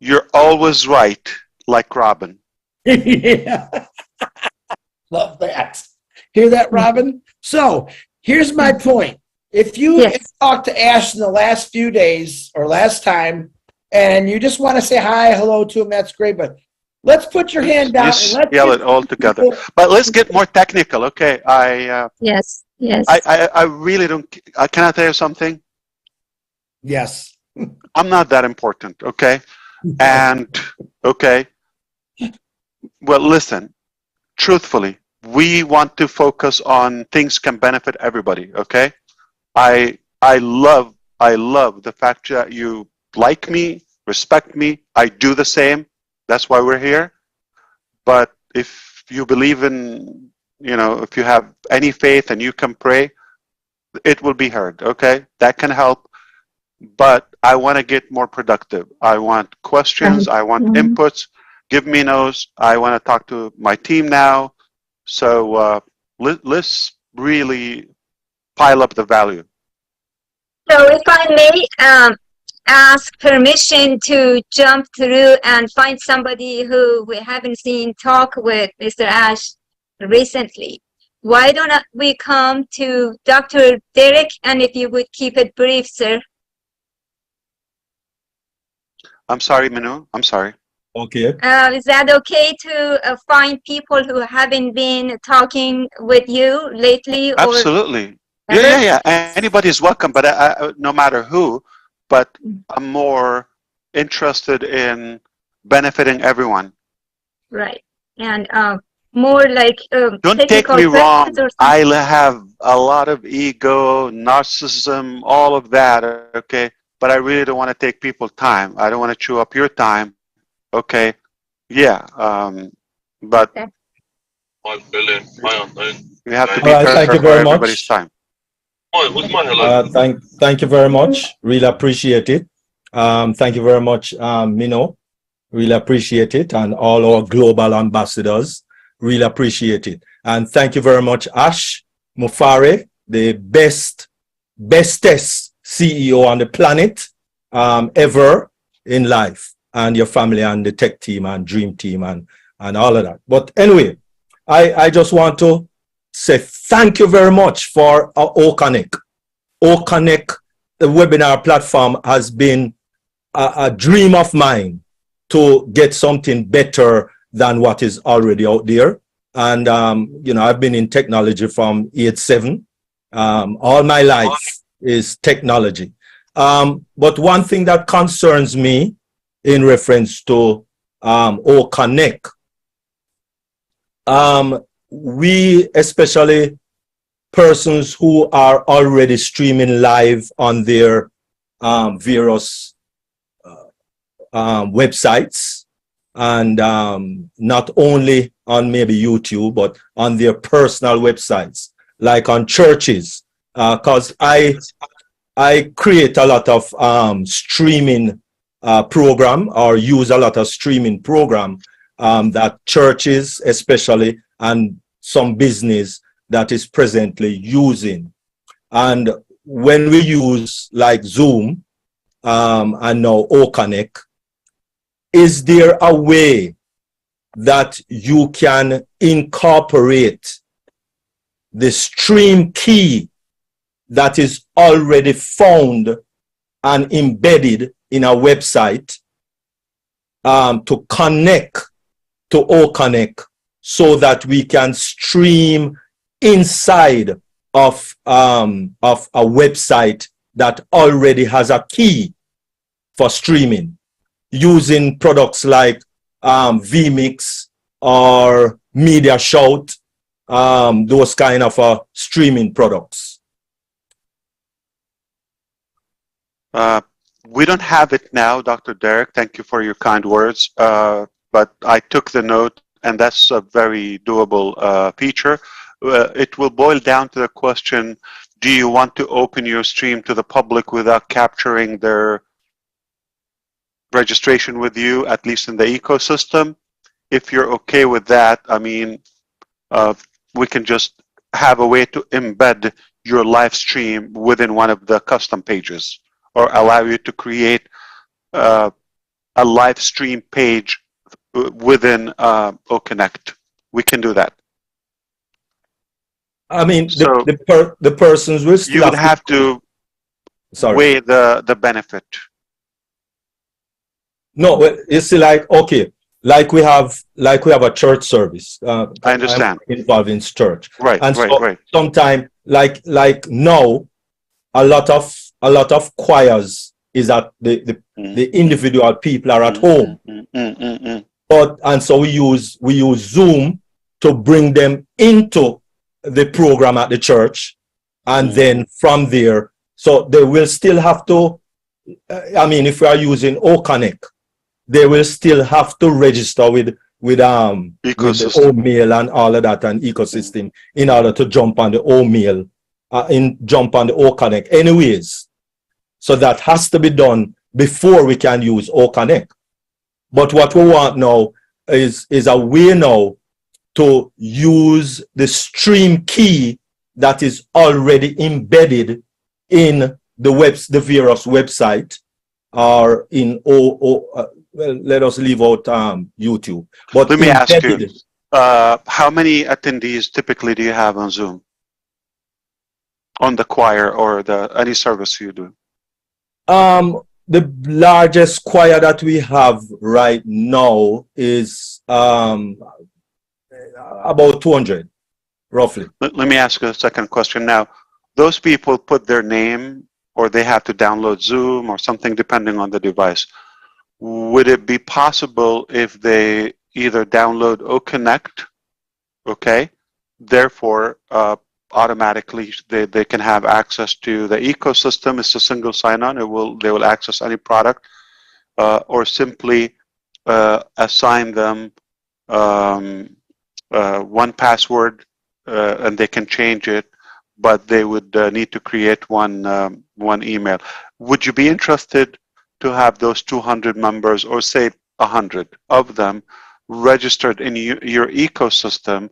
A: You're always right, like Robin.
K: yeah. Love that. Hear that, Robin? So here's my point. If you talked to Ash in the last few days or last time, and you just want to say hi, hello to him, that's great. But let's put your hand down and let's
A: yell it all together. But let's get more technical, okay?
D: Yes.
A: I really don't. Can I tell you something?
K: Yes.
A: I'm not that important, okay? And okay. Well, listen. Truthfully, we want to focus on things can benefit everybody, okay? I love the fact that you like me, respect me. I do the same. That's why we're here. But if you believe in, if you have any faith and you can pray, it will be heard, okay? That can help. But I want to get more productive. I want questions. I want inputs. Give me those. I want to talk to my team now. So let's really pile up the value.
D: So if I may ask permission to jump through and find somebody who we haven't seen talk with Mr. Ash recently, why don't we come to Dr. Derek, and if you would keep it brief, sir.
A: I'm sorry, Minu. I'm sorry.
L: Okay.
D: Is that okay to find people who haven't been talking with you lately?
A: Absolutely. Yeah. Anybody's welcome, but no matter who. But I'm more interested in benefiting everyone.
D: Right. And more like
A: don't take me wrong. I have a lot of ego, narcissism, all of that. Okay. But I really don't want to take people's time. I don't want to chew up your time. Okay. Yeah. But we have to be fair for everybody's time.
L: Thank you very much. Really appreciate it. Thank you very much, Mino. Really appreciate it. And all our global ambassadors. Really appreciate it. And thank you very much, Ash Mufareh, the bestest CEO on the planet ever in life, and your family and the tech team and dream team and all of that. But anyway, I just want to say thank you very much for OConnect. OConnect, the webinar platform, has been a dream of mine to get something better than what is already out there. And, I've been in technology from age 7. All my life is technology. But one thing that concerns me in reference to OConnect, we, especially persons who are already streaming live on their various websites, and not only on maybe YouTube, but on their personal websites, like on churches, because I I create a lot of streaming program, or use a lot of streaming program that churches especially and some business that is presently using. And when we use like Zoom and now OConnect, is there a way that you can incorporate the stream key that is already found and embedded in a website to connect to OConnect so that we can stream inside of a website that already has a key for streaming, using products like vMix or Media Shout, those kind of streaming products?
A: We don't have it now, Dr. Derek. Thank you for your kind words. But I took the note, and that's a very doable feature. It will boil down to the question, do you want to open your stream to the public without capturing their registration with you, at least in the ecosystem? If you're okay with that, I mean, we can just have a way to embed your live stream within one of the custom pages, or allow you to create a live stream page within OConnect. We can do that.
L: I mean,
A: So
L: the persons will still
A: you would have to weigh the benefit.
L: No, well, it's like, okay, like we have a church service.
A: I understand.
L: I'm involved in church.
A: Right,
L: and
A: right,
L: so
A: right.
L: Sometimes, like now, a lot of choirs is that the individual people are at home. And so we use Zoom to bring them into the program at the church, and then from there, so they will still have to, I mean, if we are using OConnect, they will still have to register with the OMail and all of that, and ecosystem, in order to jump on the OMail, jump on the OConnect anyways. So that has to be done before we can use OConnect. But what we want now is a way now to use the stream key that is already embedded in the various website, or in well, let us leave out YouTube. But
A: let me ask you, how many attendees typically do you have on Zoom, on the choir or any service you do?
L: The largest choir that we have right now is about 200, roughly.
A: Let me ask you a second question now. Those people put their name, or they have to download Zoom or something depending on the device. Would it be possible if they either download OConnect, okay, therefore automatically they can have access to the ecosystem? It's a single sign-on. They will access any product, or simply assign them one password, and they can change it, but they would need to create one email. Would you be interested to have those 200 members, or say 100 of them, registered in your ecosystem?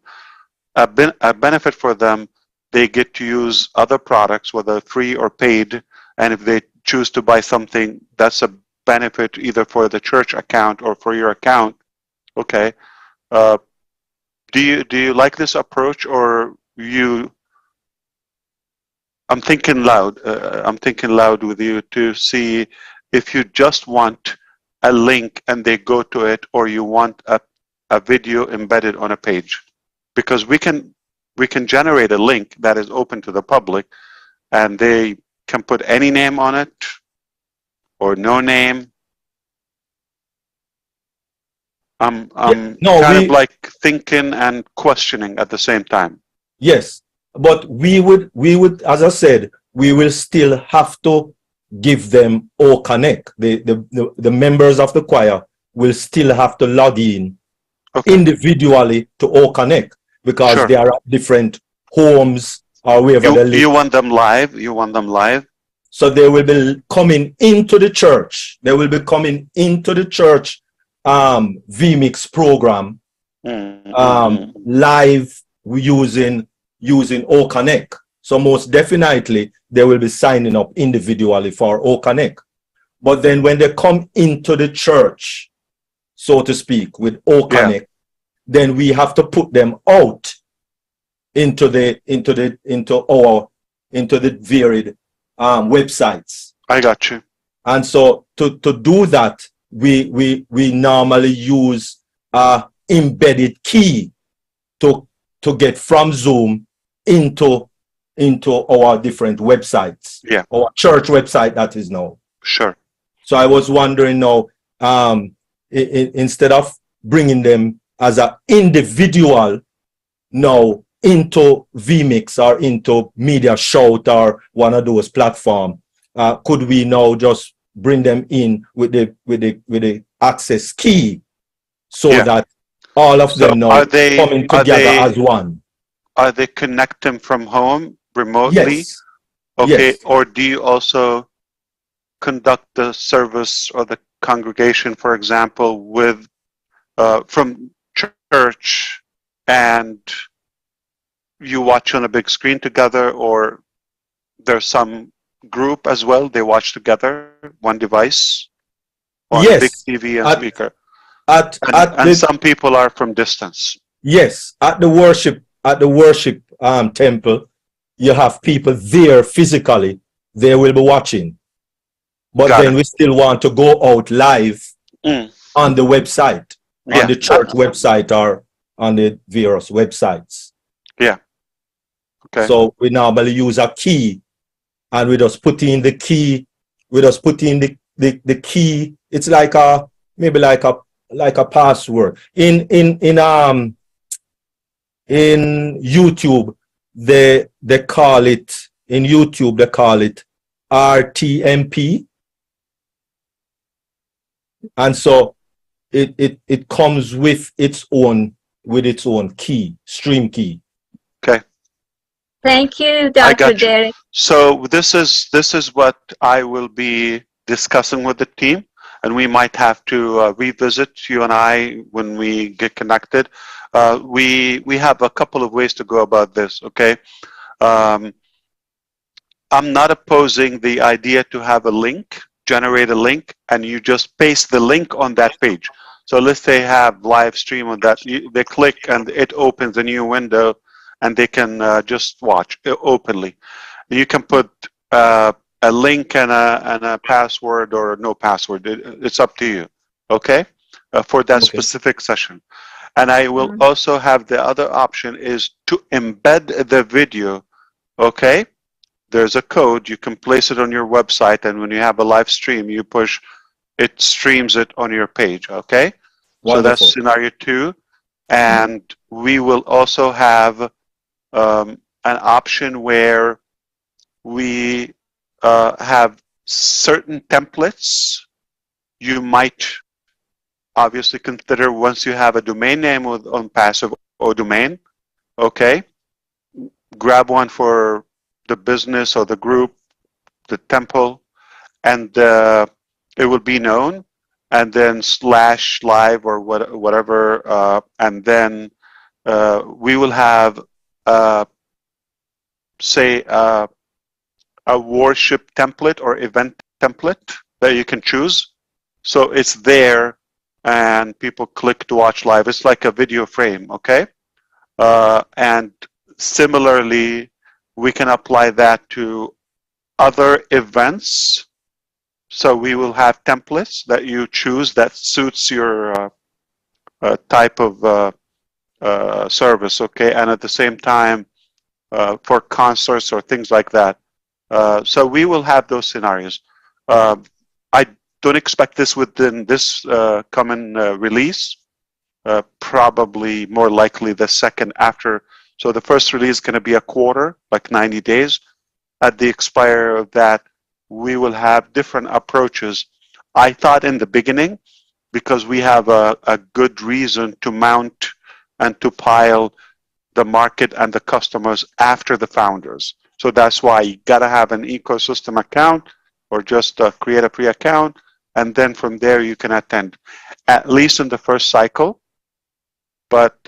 A: A benefit for them, they get to use other products, whether free or paid, and if they choose to buy something, that's a benefit either for the church account or for your account. Okay. Do you like this approach, or you? I'm thinking loud. I'm thinking loud with you to see if you just want a link and they go to it, or you want a video embedded on a page, because we can generate a link that is open to the public, and they can put any name on it or no name. I'm kind of like thinking and questioning at the same time.
L: Yes, but we would, as I said, we will still have to give them OConnect. The members of the choir will still have to log in individually to OConnect, because they are at different homes or wherever they live.
A: You want them live? You want them live?
L: So they will be coming into the church. They will be coming into the church vMix program live using O Connect. So most definitely they will be signing up individually for O Connect. But then when they come into the church, so to speak, with O Connect, then we have to put them out into the varied websites.
A: I got you.
L: And so to do that, we normally use embedded key to get from Zoom into our different websites.
A: Yeah.
L: Our church website, that is now.
A: Sure.
L: So I was wondering now, instead of bringing them as an individual now into vMix or into Media Shout or one of those platforms, could we now just bring them in with the access key so that all of them now coming together as one?
A: Are they connecting from home remotely?
L: Yes.
A: Okay.
L: Yes.
A: Or do you also conduct the service or the congregation, for example, with from church, and you watch on a big screen together, or there's some group as well, they watch together, one device on a big TV and speaker? And some people are from distance.
L: Yes, at the worship temple, you have people there physically, they will be watching. But then we still want to go out live on the website, on the church website or on the various websites.
A: Yeah. Okay.
L: So we normally use a key, and we just put in the key. We just put in the key. It's like maybe like a password. In YouTube, they call it RTMP. And so it comes with its own key, stream key.
A: Okay.
D: Thank you,
A: I
D: Dr.
A: got you.
D: Derek.
A: So this is what I will be discussing with the team, and we might have to revisit, you and I, when we get connected. We have a couple of ways to go about this. Okay. I'm not opposing the idea to have a link, generate a link, and you just paste the link on that page. So let's say have live stream on that. They click and it opens a new window, and they can just watch openly. You can put a link and a password or no password. It's up to you. Okay, for that specific session. And I will also have the other option is to embed the video. Okay. There's a code, you can place it on your website, and when you have a live stream, you push, it streams it on your page, okay?
L: Wonderful.
A: So that's scenario 2. And we will also have an option where we have certain templates you might obviously consider once you have a domain name with ONPASSIVE or domain, okay? Grab one for the business or the group, the temple, and it will be known, and then /live or whatever, and then we will have say a worship template or event template that you can choose. So it's there, and people click to watch live. It's like a video frame, okay? And similarly, we can apply that to other events. So we will have templates that you choose that suits your type of service, okay? And at the same time, for concerts or things like that. So we will have those scenarios. I don't expect this within this coming release. Probably more likely the second after. So the first release is going to be a quarter, like 90 days. At the expire of that, we will have different approaches. I thought in the beginning, because we have a good reason to mount and to pile the market and the customers after the founders. So that's why you gotta have an ecosystem account, or just create a free account, and then from there you can attend, at least in the first cycle. But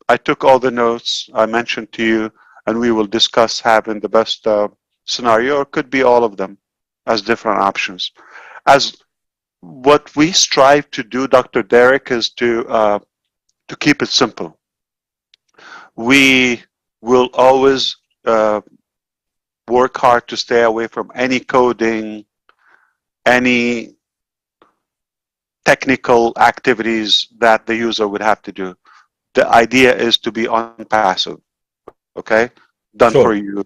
A: I took all the notes I mentioned to you, and we will discuss having the best scenario, or could be all of them as different options. As what we strive to do, Dr. Derek, is to keep it simple. We will always work hard to stay away from any coding, any technical activities that the user would have to do. The idea is to be ONPASSIVE, okay? Done
L: Sure.
A: for you,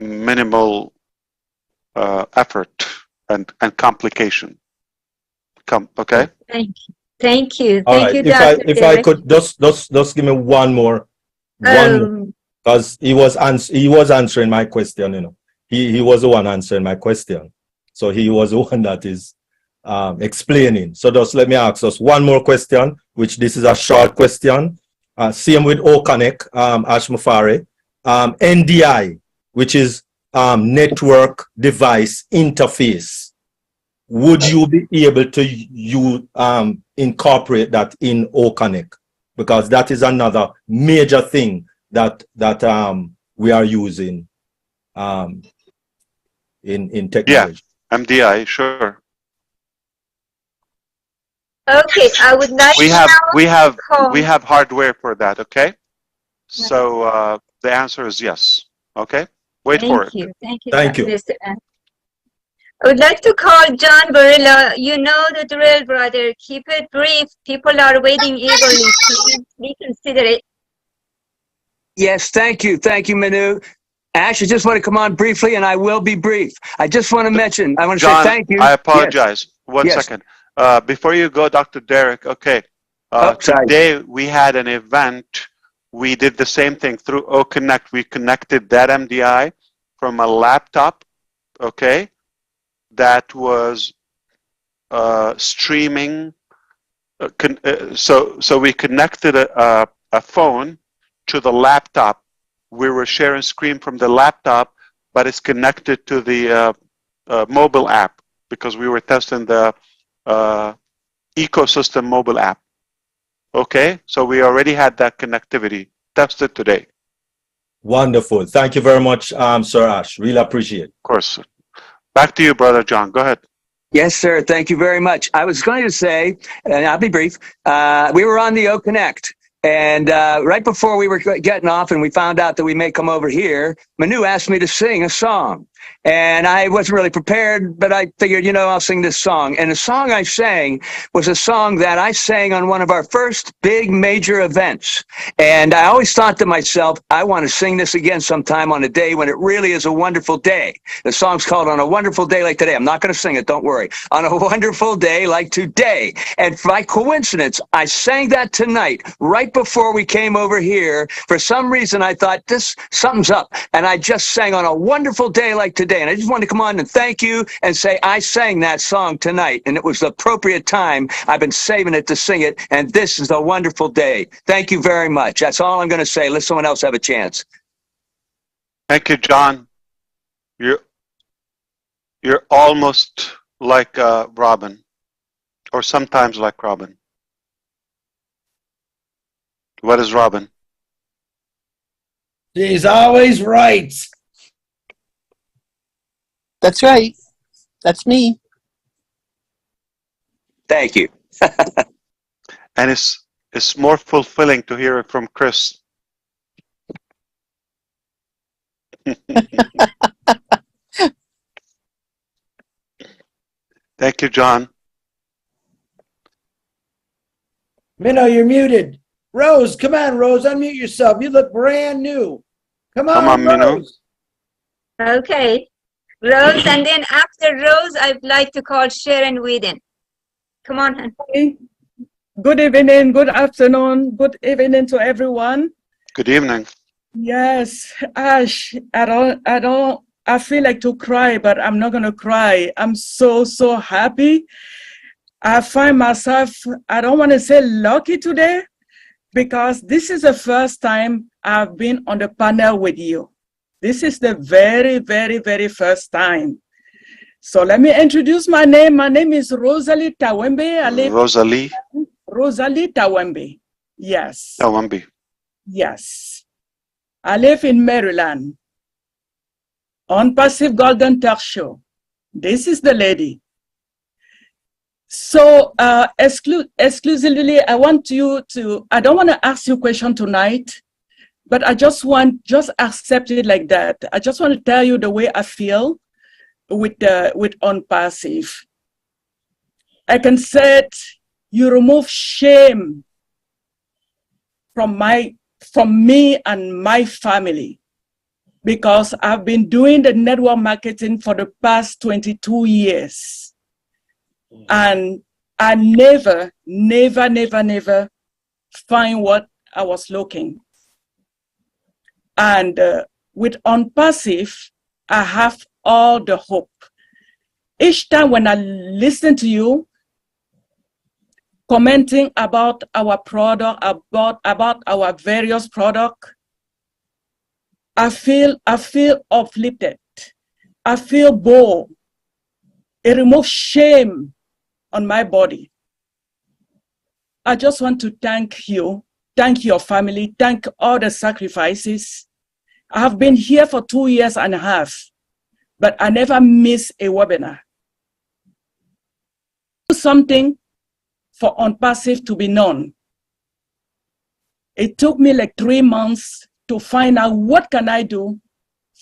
A: minimal effort and complication. Okay?
D: Thank you. Thank you.
L: All
D: Thank
L: right.
D: you,
L: If
D: Dr.
L: I
D: Derek.
L: could just give me one more, because he was answering my question. You know, he was the one answering my question, so he was the one that is explaining. So just let me ask us one more question, which this is a short question. Same with OConnect, Ash Mufareh. NDI, which is network device interface. Would you be able to incorporate that in OConnect? Because that is another major thing that we are using in technology.
A: Yeah, MDI, sure.
D: Okay, I would like
A: We
D: to
A: have hardware for that, okay? So the answer is yes. Okay? Wait for it.
D: Thank you.
L: Thank you.
D: Mr. N. I would like to call John Barilla. You know the drill, brother. Keep it brief. People are waiting eagerly. Please reconsider it.
E: Yes, thank you. Thank you, Manu. Ash, I just want to come on briefly, and I will be brief. I just want to mention, I want to
A: John,
E: say thank you.
A: I apologize. One
E: Yes.
A: second. Before you go, Dr. Derek, okay.
E: Sorry.
A: Today we had an event. We did the same thing through OConnect. We connected that MDI from a laptop, okay, that was streaming. So we connected a phone to the laptop. We were sharing screen from the laptop, but it's connected to the mobile app, because we were testing the ecosystem mobile app. Okay, so we already had that connectivity tested today.
L: Wonderful. Thank you very much, Sir Ash. Really appreciate it.
A: Of course. Back to you, Brother John. Go ahead.
E: Yes, sir. Thank you very much. I was going to say, and I'll be brief, we were on the OConnect. And right before we were getting off and we found out that we may come over here, Manu asked me to sing a song. And I wasn't really prepared, but I figured, you know, I'll sing this song. And the song I sang was a song that I sang on one of our first big major events. And I always thought to myself, I want to sing this again sometime on a day when it really is a wonderful day. The song's called On a Wonderful Day Like Today. I'm not going to sing it, don't worry. On a wonderful day like today. And by coincidence, I sang that tonight, right before we came over here. For some reason, I thought, something's up. And I just sang On a Wonderful Day Like Today. And I just wanted to come on and thank you and say I sang that song tonight. And it was the appropriate time. I've been saving it to sing it. And this is a wonderful day. Thank you very much. That's all I'm going to say. Let someone else have a chance.
A: Thank you, John. You're almost like Robin, or sometimes like Robin. What is Robin?
K: She's always right.
M: That's right. That's me.
E: Thank you.
A: And it's more fulfilling to hear it from Chris. Thank you, John.
K: Minnow, you're muted. Rose, come on, Rose, unmute yourself. You look brand new. Come on,
A: Minnow.
K: Rose.
D: Okay. Rose, and then after Rose, I'd like to call Sharon Whedon. Come on, hon.
N: Okay. Good evening, good afternoon, good evening to everyone.
A: Good evening.
N: Yes, Ash, I feel like to cry, but I'm not gonna cry. I'm so happy. I find myself, I don't want to say lucky today, because this is the first time I've been on the panel with you. This is the very, very, very first time. So let me introduce my name. My name is Rosalie Tawembe. Rosalie Tawembe. Yes.
A: Tawembe.
N: Yes. I live in Maryland. ONPASSIVE Golden Talk Show. This is the lady. So exclusively, I want you to, I don't want to ask you a question tonight, but I just accept it like that. I just want to tell you the way I feel with ONPASSIVE. I can say you remove shame from me and my family, because I've been doing the network marketing for the past 22 years. And I never find what I was looking. And with ONPASSIVE, I have all the hope. Each time when I listen to you commenting about our product, about our various products, I feel uplifted. I feel bold. It removes shame on my body. I just want to thank you, thank your family, thank all the sacrifices. I have been here for 2 years and a half, but I never miss a webinar. Do something for ONPASSIVE to be known. It took me like 3 months to find out what can I do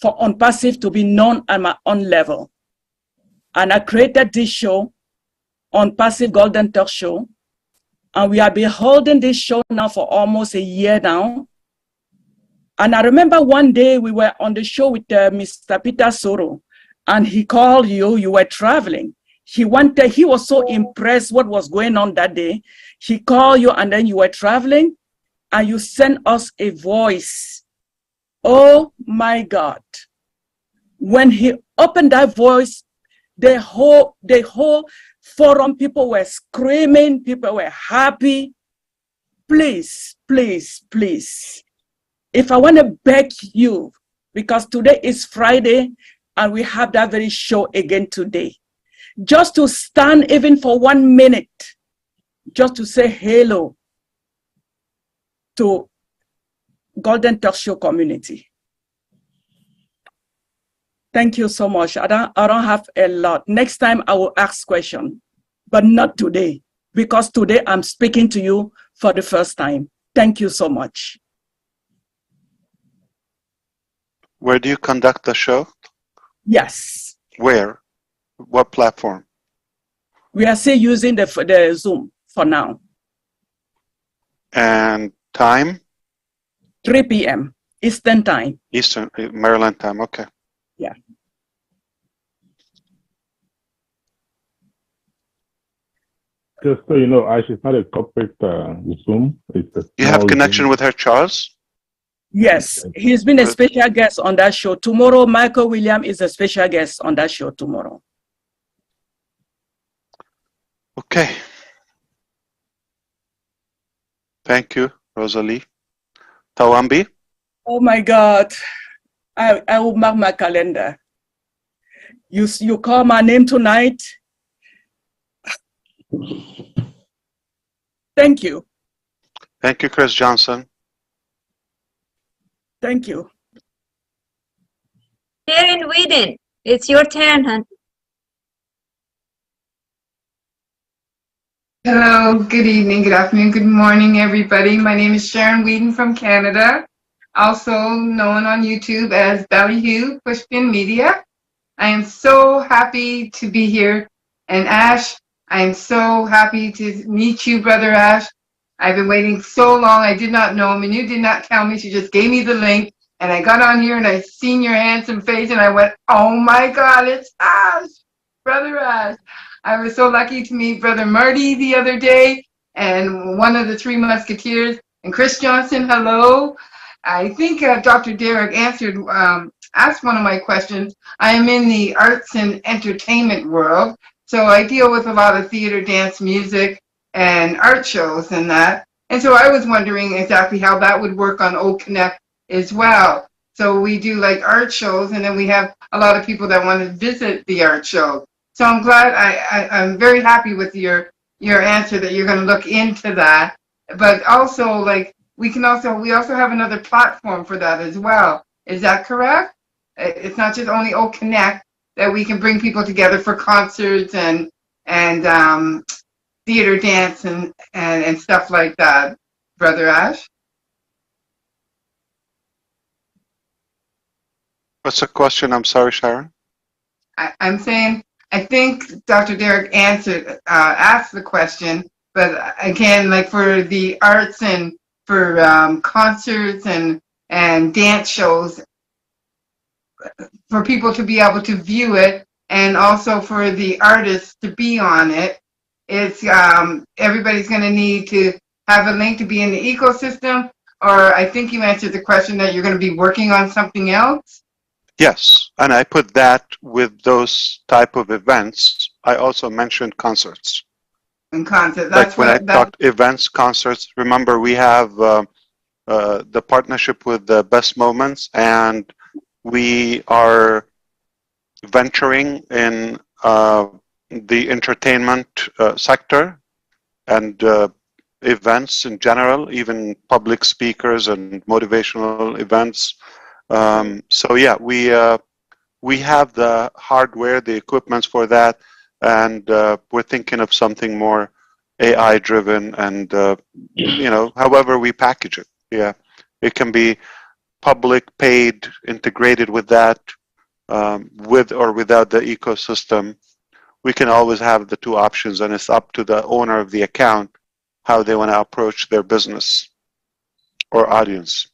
N: for ONPASSIVE to be known at my own level. And I created this show, ONPASSIVE Golden Talk Show, and we have been holding this show now for almost a year now. And I remember one day we were on the show with Mr. Peter Soro, and he called you. You were traveling. He was so impressed what was going on that day. He called you, and then you were traveling, and you sent us a voice. Oh my God! When he opened that voice, the whole forum, people were screaming, people were happy. Please, please, please. If I want to beg you, because today is Friday and we have that very show again today, just to stand even for 1 minute, just to say hello to Golden Talk Show community. Thank you so much. I don't have a lot. Next time I will ask questions, but not today, because today I'm speaking to you for the first time. Thank you so much.
A: Where do you conduct the show?
N: Yes.
A: Where? What platform?
N: We are still using the Zoom for now.
A: And time?
N: 3 p.m. Eastern time.
A: Eastern, Maryland time, okay.
N: Yeah.
O: Just so you know, Ash, it's not a corporate Zoom. It's a
A: you have connection
O: Zoom.
A: with her, Charles?
N: Yes, he's been a special guest on that show. Tomorrow, Michael William is a special guest on that show tomorrow.
A: Okay. Thank you, Rosalie. Tawambi?
N: Oh my God. I will mark my calendar. You call my name tonight. Thank you.
A: Thank you, Chris Johnson.
N: Thank you.
D: Sharon Whedon, it's your turn, hon.
P: Hello, good evening, good afternoon, good morning, everybody. My name is Sharon Whedon from Canada, also known on YouTube as Ballyhoo Pushpin Media. I am so happy to be here. And Ash, I am so happy to meet you, Brother Ash. I've been waiting so long. I did not know. Manu did not tell me. She just gave me the link. And I got on here and I seen your handsome face and I went, oh my God, it's Ash, Brother Ash. I was so lucky to meet Brother Marty the other day and one of the Three Musketeers. And Chris Johnson, hello. I think Dr. Derek asked one of my questions. I am in the arts and entertainment world. So I deal with a lot of theater, dance, music, and art shows and that. And so I was wondering exactly how that would work on OConnect as well. So we do like art shows, and then we have a lot of people that want to visit the art show. So I'm glad, I'm very happy with your answer that you're going to look into that. But also, like, we also have another platform for that as well. Is that correct? It's not just only O Connect that we can bring people together for concerts and theater, dance, and stuff like that, Brother Ash.
A: What's the question? I'm sorry, Sharon.
P: I'm saying, I think Dr. Derek asked the question, but again, like for the arts and for concerts and dance shows, for people to be able to view it, and also for the artists to be on it, it's everybody's going to need to have a link to be in the ecosystem. Or I think you answered the question that you're going to be working on something else.
A: Yes, and I put that with those type of events. I also mentioned concerts.
P: And concerts.
A: Like when I talked events, concerts. Remember, we have the partnership with the Best Moments, and we are venturing in the entertainment sector and events in general, even public speakers and motivational events. So yeah, we have the hardware, the equipments for that, and we're thinking of something more AI driven, and you know, however we package it. Yeah, it can be public, paid, integrated with that, with or without the ecosystem. We can always have the two options, and it's up to the owner of the account how they want to approach their business or audience.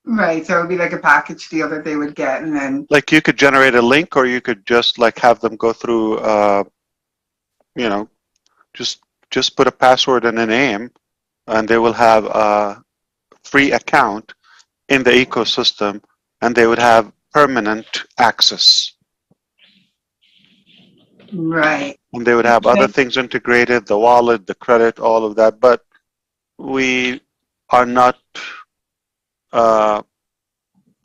P: Right, so it would be like a package deal that they would get, and then
A: like you could generate a link, or you could just like have them go through, you know, just put a password and a name, and they will have a free account in the ecosystem, and they would have permanent access.
P: Right.
A: And they would have other things integrated, the wallet, the credit, all of that. But we are not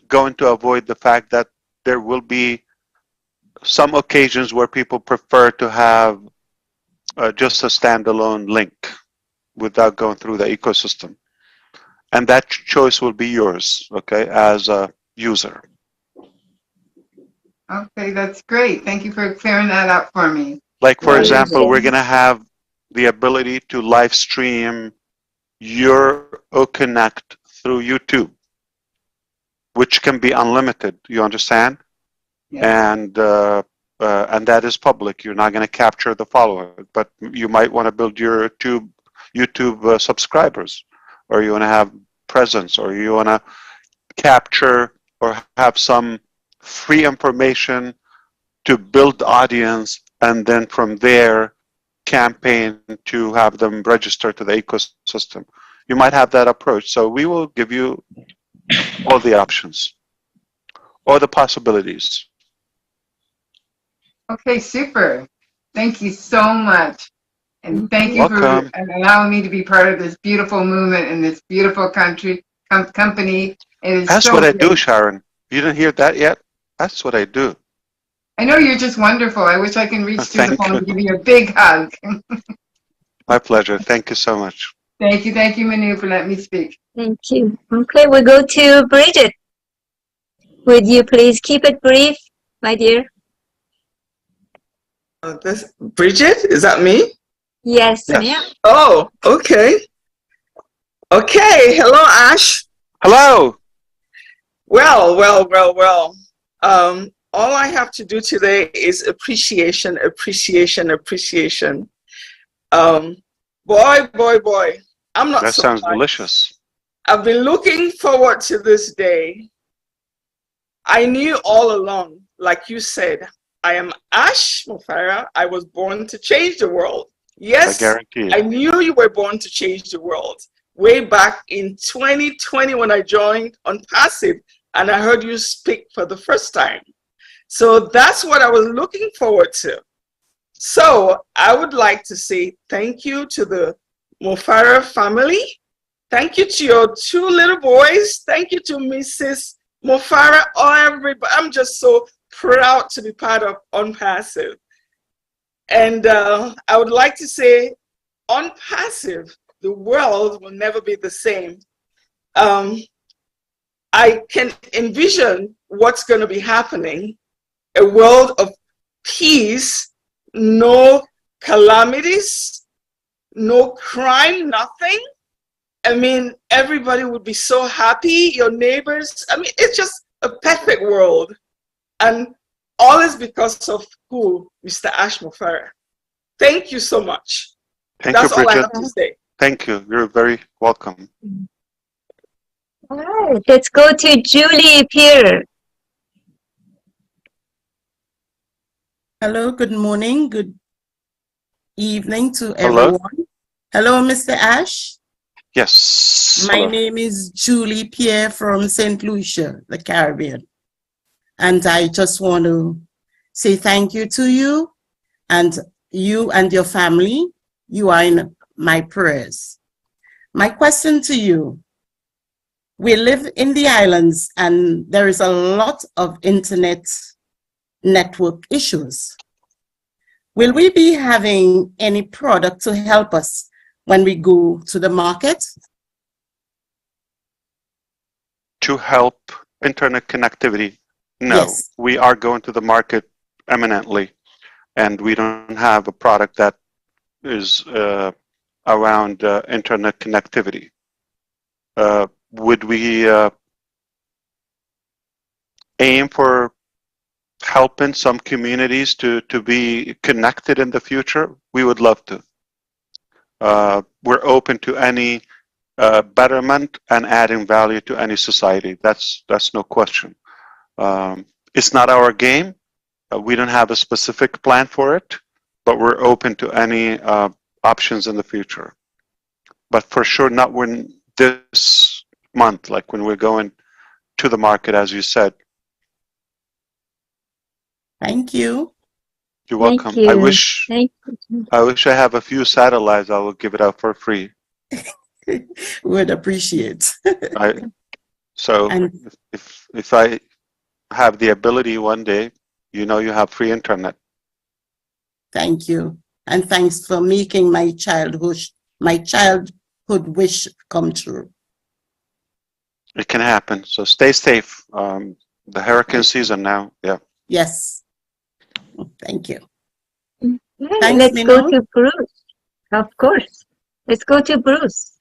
A: going to avoid the fact that there will be some occasions where people prefer to have just a standalone link without going through the ecosystem. And that choice will be yours, okay, as a user.
P: Okay, that's great. Thank you for clearing that up for me.
A: Like, for example, we're going to have the ability to live stream your OConnect through YouTube, which can be unlimited, you understand? Yeah. And that is public. You're not going to capture the follower, but you might want to build your YouTube subscribers, or you want to have presence, or you want to capture or have some free information to build the audience, and then from there campaign to have them register to the ecosystem. You might have that approach. So we will give you all the options or the possibilities.
P: Okay, super. Thank you so much. And thank you for allowing me to be part of this beautiful movement in this beautiful country, company.
A: That's so what I do, Sharon. You didn't hear that yet? That's what I do.
P: I know you're just wonderful. I wish I can reach through the phone and give you a big hug.
A: My pleasure. Thank you so much.
P: Thank you, Manu, for letting me speak.
D: Thank you. Okay, we'll go to Bridget. Would you please keep it brief, my dear?
Q: Bridget, is that me?
D: Yes, ma'am.
Q: Oh, okay. Okay. Hello, Ash.
A: Hello.
Q: Well. All I have to do today is appreciation. Boy. I'm not.
A: That sounds delicious.
Q: I've been looking forward to this day. I knew all along, like you said, I am Ash Mufareh. I was born to change the world. Yes, I knew you were born to change the world. Way back in 2020 when I joined ONPASSIVE and I heard you speak for the first time. So that's what I was looking forward to. So I would like to say thank you to the Mufareh family Thank you to your 2 little boys. Thank you to Mrs. Mufareh, everybody. I'm just so proud to be part of ONPASSIVE. And I would like to say, ONPASSIVE, the world will never be the same. I can envision what's going to be happening, a world of peace, no calamities, no crime, nothing. I mean, everybody would be so happy, your neighbors. I mean, it's just a perfect world. And all is because of who? Mr. Ash Mufareh. Thank you so much. That's all I have to say.
A: Thank you. You're very welcome.
D: All right, let's go to Julie Pierre.
R: Hello, good morning, good evening to everyone. Hello, Mr. Ash.
A: Yes.
R: My name is Julie Pierre from St. Lucia, the Caribbean. And I just want to say thank you to you and your family. You are in my prayers. My question to you, we live in the islands and there is a lot of internet network issues. Will we be having any product to help us when we go to the market?
A: To help internet connectivity? No,
R: yes.
A: We are going to the market eminently, and we don't have a product that is around internet connectivity. Would we aim for helping some communities to be connected in the future? We would love to. We're open to any betterment and adding value to any society. That's no question. It's not our game. We don't have a specific plan for it, but we're open to any options in the future. But for sure, not when this month, like when we're going to the market, as you said.
R: Thank you.
A: You're welcome.
D: Thank you.
A: I wish I have a few satellites. I will give it out for free.
R: Would appreciate.
A: If I have the ability one day, you know, you have free internet.
R: Thank you, and thanks for making my childhood wish come true.
A: It can happen. So stay safe. The hurricane season now. Yeah.
R: Yes. Thank you.
D: Okay, let's go to Bruce. Of course. Let's go to Bruce.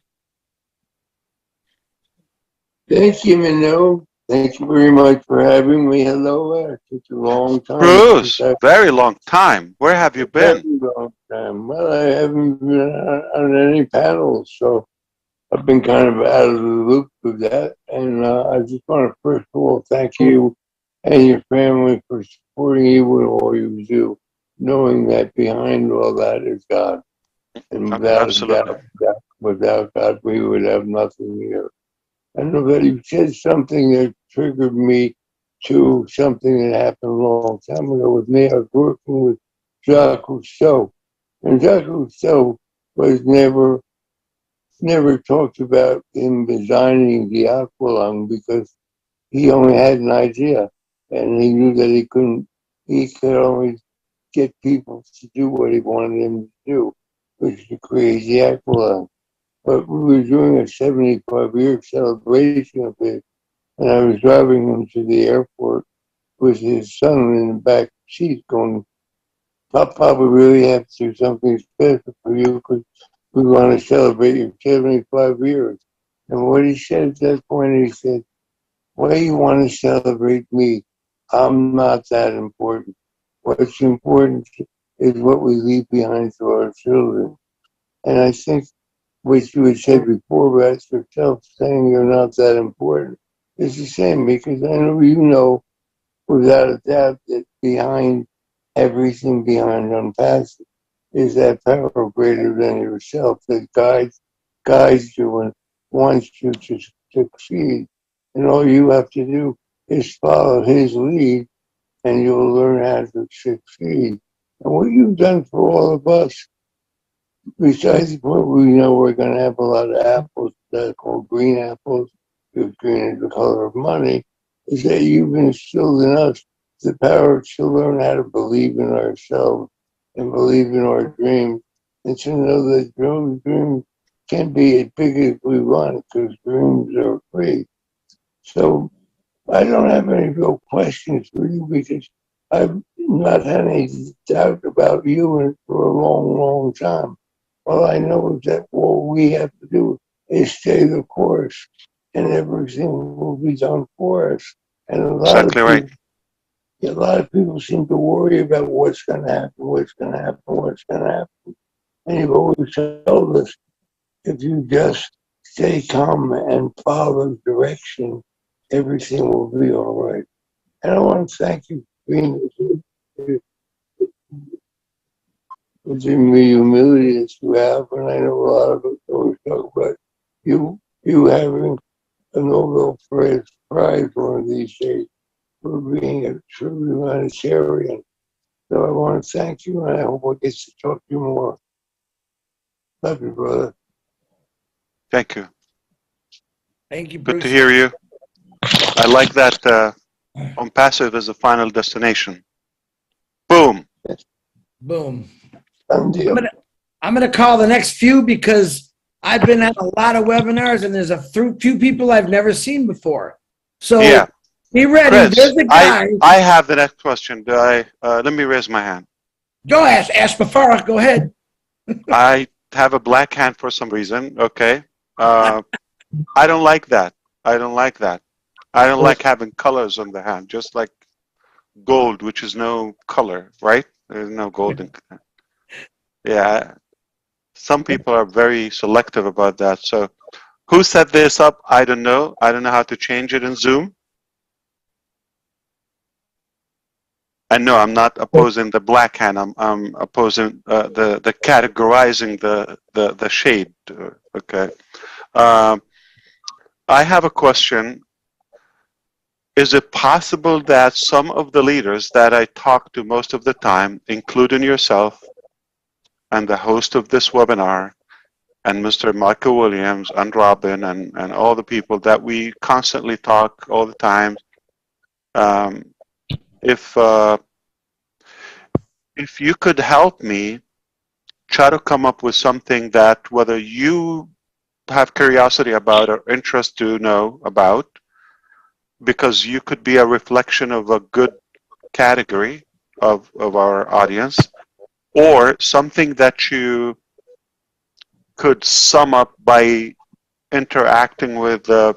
S: Thank you, Minnow. Thank you very much for having me. Hello, such a long time.
A: Bruce, very long time. Where have you been?
S: Very long time. Well, I haven't been on any panels, so I've been kind of out of the loop with that. And I just want to first of all thank you and your family for supporting you in all you do, knowing that behind all that is God. And without God, we would have nothing here. I know that you said something that triggered me to something that happened a long time ago with me. I was working with Jacques Rousseau, and Jacques Rousseau was never talked about in designing the aqualung because he only had an idea, and he knew that he could only get people to do what he wanted them to do, which is to create the aqualung. But we were doing a 75-year celebration of it, and I was driving him to the airport with his son in the back seat going, Papa, we really have to do something special for you because we want to celebrate your 75 years. And what he said at that point, he said, why do you want to celebrate me? I'm not that important. What's important is what we leave behind to our children. And I think what you had said before about yourself saying you're not that important is the same, because I know you know without a doubt that behind everything behind ONPASSIVE is that power greater than yourself that guides you and wants you to succeed. And all you have to do is follow his lead and you'll learn how to succeed. And what you've done for all of us, besides what we know we're going to have a lot of apples that's called green apples, because green is the color of money, is that you've instilled in us the power to learn how to believe in ourselves and believe in our dreams, and to know that those dreams can be as big as we want, because dreams are free. So I don't have any real questions for you, because I've not had any doubt about you for a long, long time. All I know is that what we have to do is stay the course, and everything will be done for us. And a lot of people seem to worry about what's going to happen, what's going to happen, what's going to happen. And you've always told us, if you just stay calm and follow direction, everything will be all right. And I want to thank you for being with the humility that you have, and I know a lot of us always talk about you having a Nobel Prize one of these days for being a true humanitarian. So I want to thank you, and I hope I get to talk to you more. Love you, brother.
A: Thank you.
K: Thank you, Bruce.
A: Good to hear you. I like that ONPASSIVE is the final destination. Boom.
K: Boom. I'm gonna call the next few, because I've been at a lot of webinars and there's a few people I've never seen before. So
A: yeah.
K: Be ready.
A: Chris,
K: there's a guy.
A: I have the next question. Let me raise my hand.
K: Go ask Mufareh. Go ahead.
A: I have a black hand for some reason. Okay. I don't like that. I don't like that. I don't like having colors on the hand, just like gold, which is no color, right? There's no golden. Yeah. Some people are very selective about that. So who set this up? I don't know. I don't know how to change it in Zoom. And no, I'm not opposing the black hand. I'm opposing the categorizing the shade. Okay. I have a question. Is it possible that some of the leaders that I talk to most of the time, including yourself and the host of this webinar, and Mr. Michael Williams and Robin and all the people that we constantly talk all the time, if you could help me try to come up with something that whether you have curiosity about or interest to know about, because you could be a reflection of a good category of our audience, or something that you could sum up by interacting with our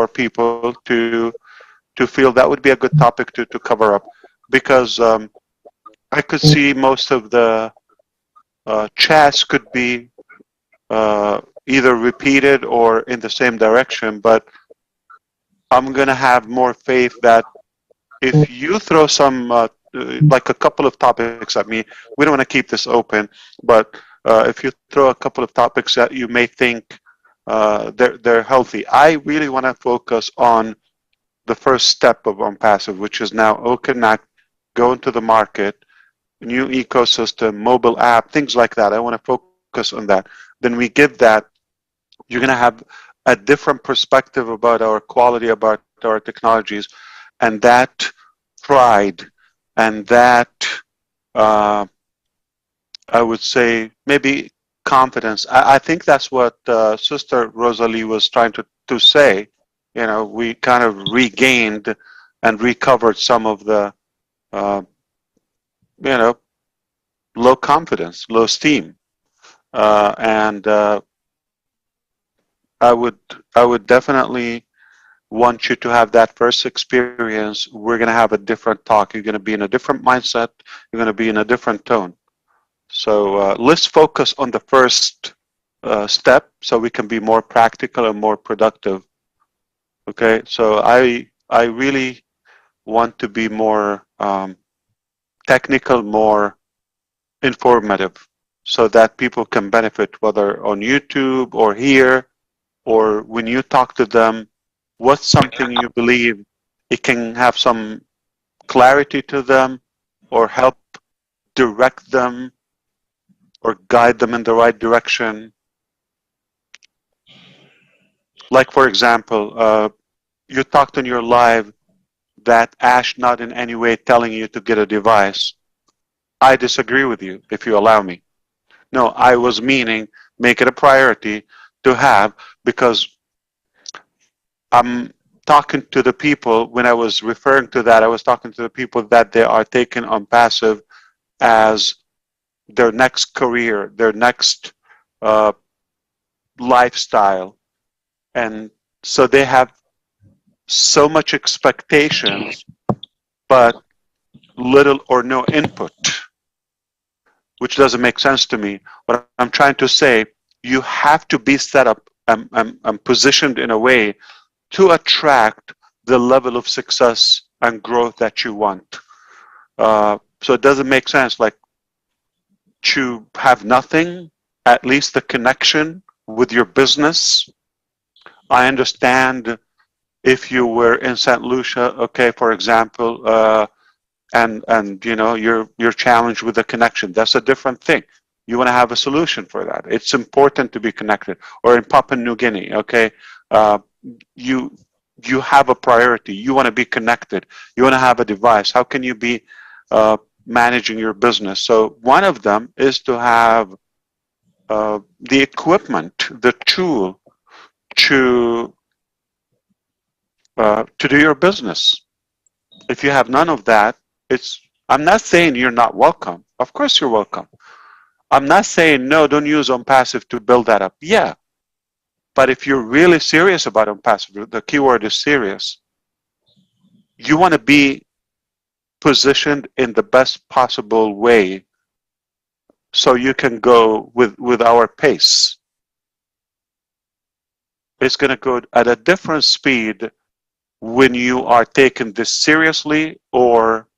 A: people to feel that would be a good topic to cover up, because I could see most of the chats could be either repeated or in the same direction, but I'm gonna have more faith that if you throw some like a couple of topics at me, we don't want to keep this open, but if you throw a couple of topics that you may think they're healthy. I really want to focus on the first step of ONPASSIVE, which is now OConnect, go into the market, new ecosystem, mobile app, things like that. I want to focus on that. Then we give that, you're going to have a different perspective about our quality, about our technologies, and that pride and that, I would say, maybe confidence. I think that's what Sister Rosalie was trying to say. We kind of regained and recovered some of the, low confidence, low esteem. And I would definitely want you to have that first experience. We're going to have a different talk. You're going to be in a different mindset. You're going to be in a different tone. So let's focus on the first step so we can be more practical and more productive. Okay, so I really want to be more technical, more informative, so that people can benefit, whether on YouTube or here, or when you talk to them, what's something you believe it can have some clarity to them or help direct them or guide them in the right direction. Like, for example, you talked on your live that Ash not in any way telling you to get a device. I disagree with you, if you allow me. No, I was meaning make it a priority to have, because I'm talking to the people, when I was referring to that, I was talking to the people that they are taking ONPASSIVE as their next career, their next lifestyle. And so they have so much expectations, but little or no input, which doesn't make sense to me. What I'm trying to say, you have to be set up and positioned in a way to attract the level of success and growth that you want. So it doesn't make sense like to have nothing, at least the connection with your business. I understand if you were in St. Lucia, okay, for example, and you know you're challenged with a connection. That's a different thing. You want to have a solution for that. It's important to be connected. Or in Papua New Guinea, okay, you have a priority. You want to be connected. You want to have a device. How can you be managing your business? So one of them is to have the equipment, the tool to do your business. If you have none of that, I'm not saying you're not welcome. Of course you're welcome. I'm not saying, no, don't use ONPASSIVE to build that up. Yeah. But if you're really serious about ONPASSIVE, the keyword is serious, you want to be positioned in the best possible way so you can go with our pace. It's going to go at a different speed when you are taking this seriously, or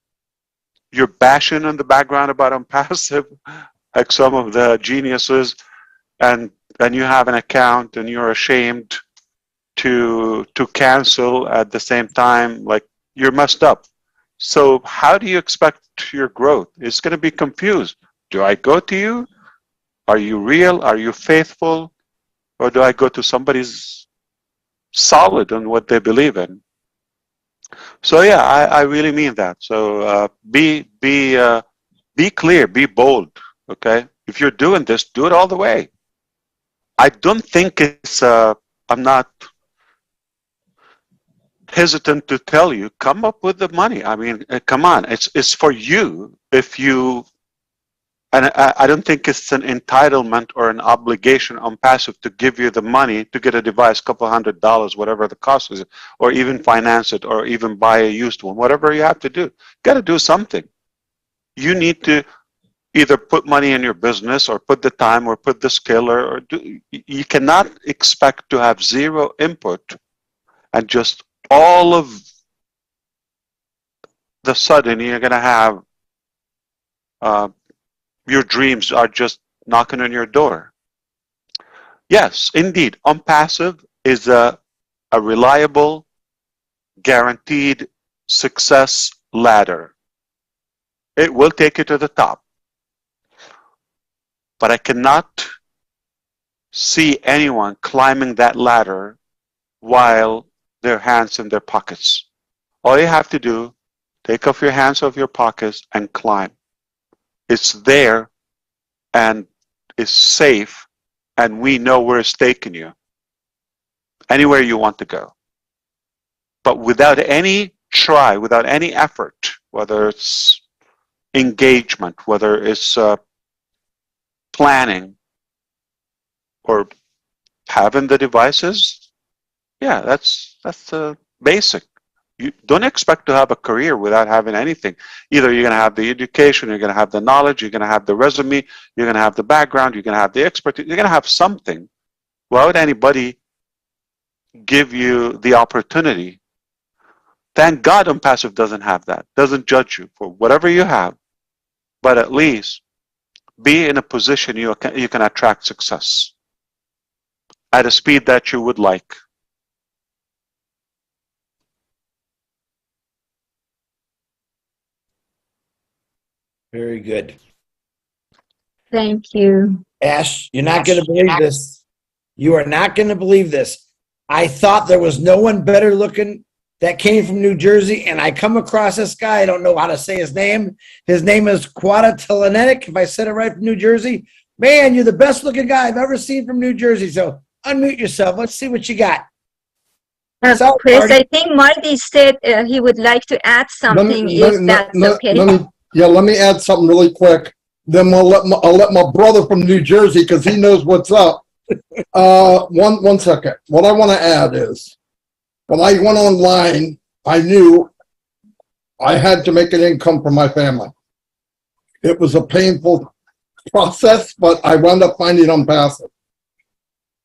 A: you're bashing in the background about ONPASSIVE, like some of the geniuses, and you have an account and you're ashamed to cancel at the same time. Like, you're messed up. So how do you expect your growth? It's going to be confused. Do I go to you? Are you real? Are you faithful? Or do I go to somebody's solid on what they believe in? So yeah, I really mean that. So be clear, be bold. Okay, if you're doing this, do it all the way. I don't think it's. I'm not hesitant to tell you, come up with the money. I mean, come on, it's for you. If you, and I don't think it's an entitlement or an obligation on ONPASSIVE to give you the money to get a device, couple $100, whatever the cost is, or even finance it, or even buy a used one, whatever you have to do. Got to do something. You need to either put money in your business, or put the time, or put the skill, or do. You cannot expect to have zero input and just all of the sudden you're going to have your dreams are just knocking on your door. Yes, indeed, ONPASSIVE is a reliable, guaranteed success ladder. It will take you to the top. But I cannot see anyone climbing that ladder while their hands in their pockets. All you have to do, take off your hands off your pockets and climb. It's there and it's safe, and we know where it's taking you. Anywhere you want to go. But without any try, without any effort, whether it's engagement, whether it's planning, or having the devices, yeah, that's basic. You don't expect to have a career without having anything. Either you're going to have the education, you're going to have the knowledge, you're going to have the resume, you're going to have the background, you're going to have the expertise, you're going to have something. Why would anybody give you the opportunity? Thank God ONPASSIVE doesn't have that, doesn't judge you for whatever you have, but at least be in a position you can attract success at a speed that you would like.
K: Very good.
D: Thank you.
K: Ash, you're not going to believe this. You are not going to believe this. I thought there was no one better looking that came from New Jersey, and I come across this guy. I don't know how to say his name. His name is Quada Telenetic, if I said it right, from New Jersey. Man, you're the best looking guy I've ever seen from New Jersey. So unmute yourself. Let's see what you got. So,
D: Chris,
K: Marty.
D: I think Marty said he would like to add something if that's okay.
T: Let me add something really quick. Then I'll let my brother from New Jersey, because he knows what's up. One second. What I want to add is, when I went online, I knew I had to make an income for my family. It was a painful process, but I wound up finding ONPASSIVE.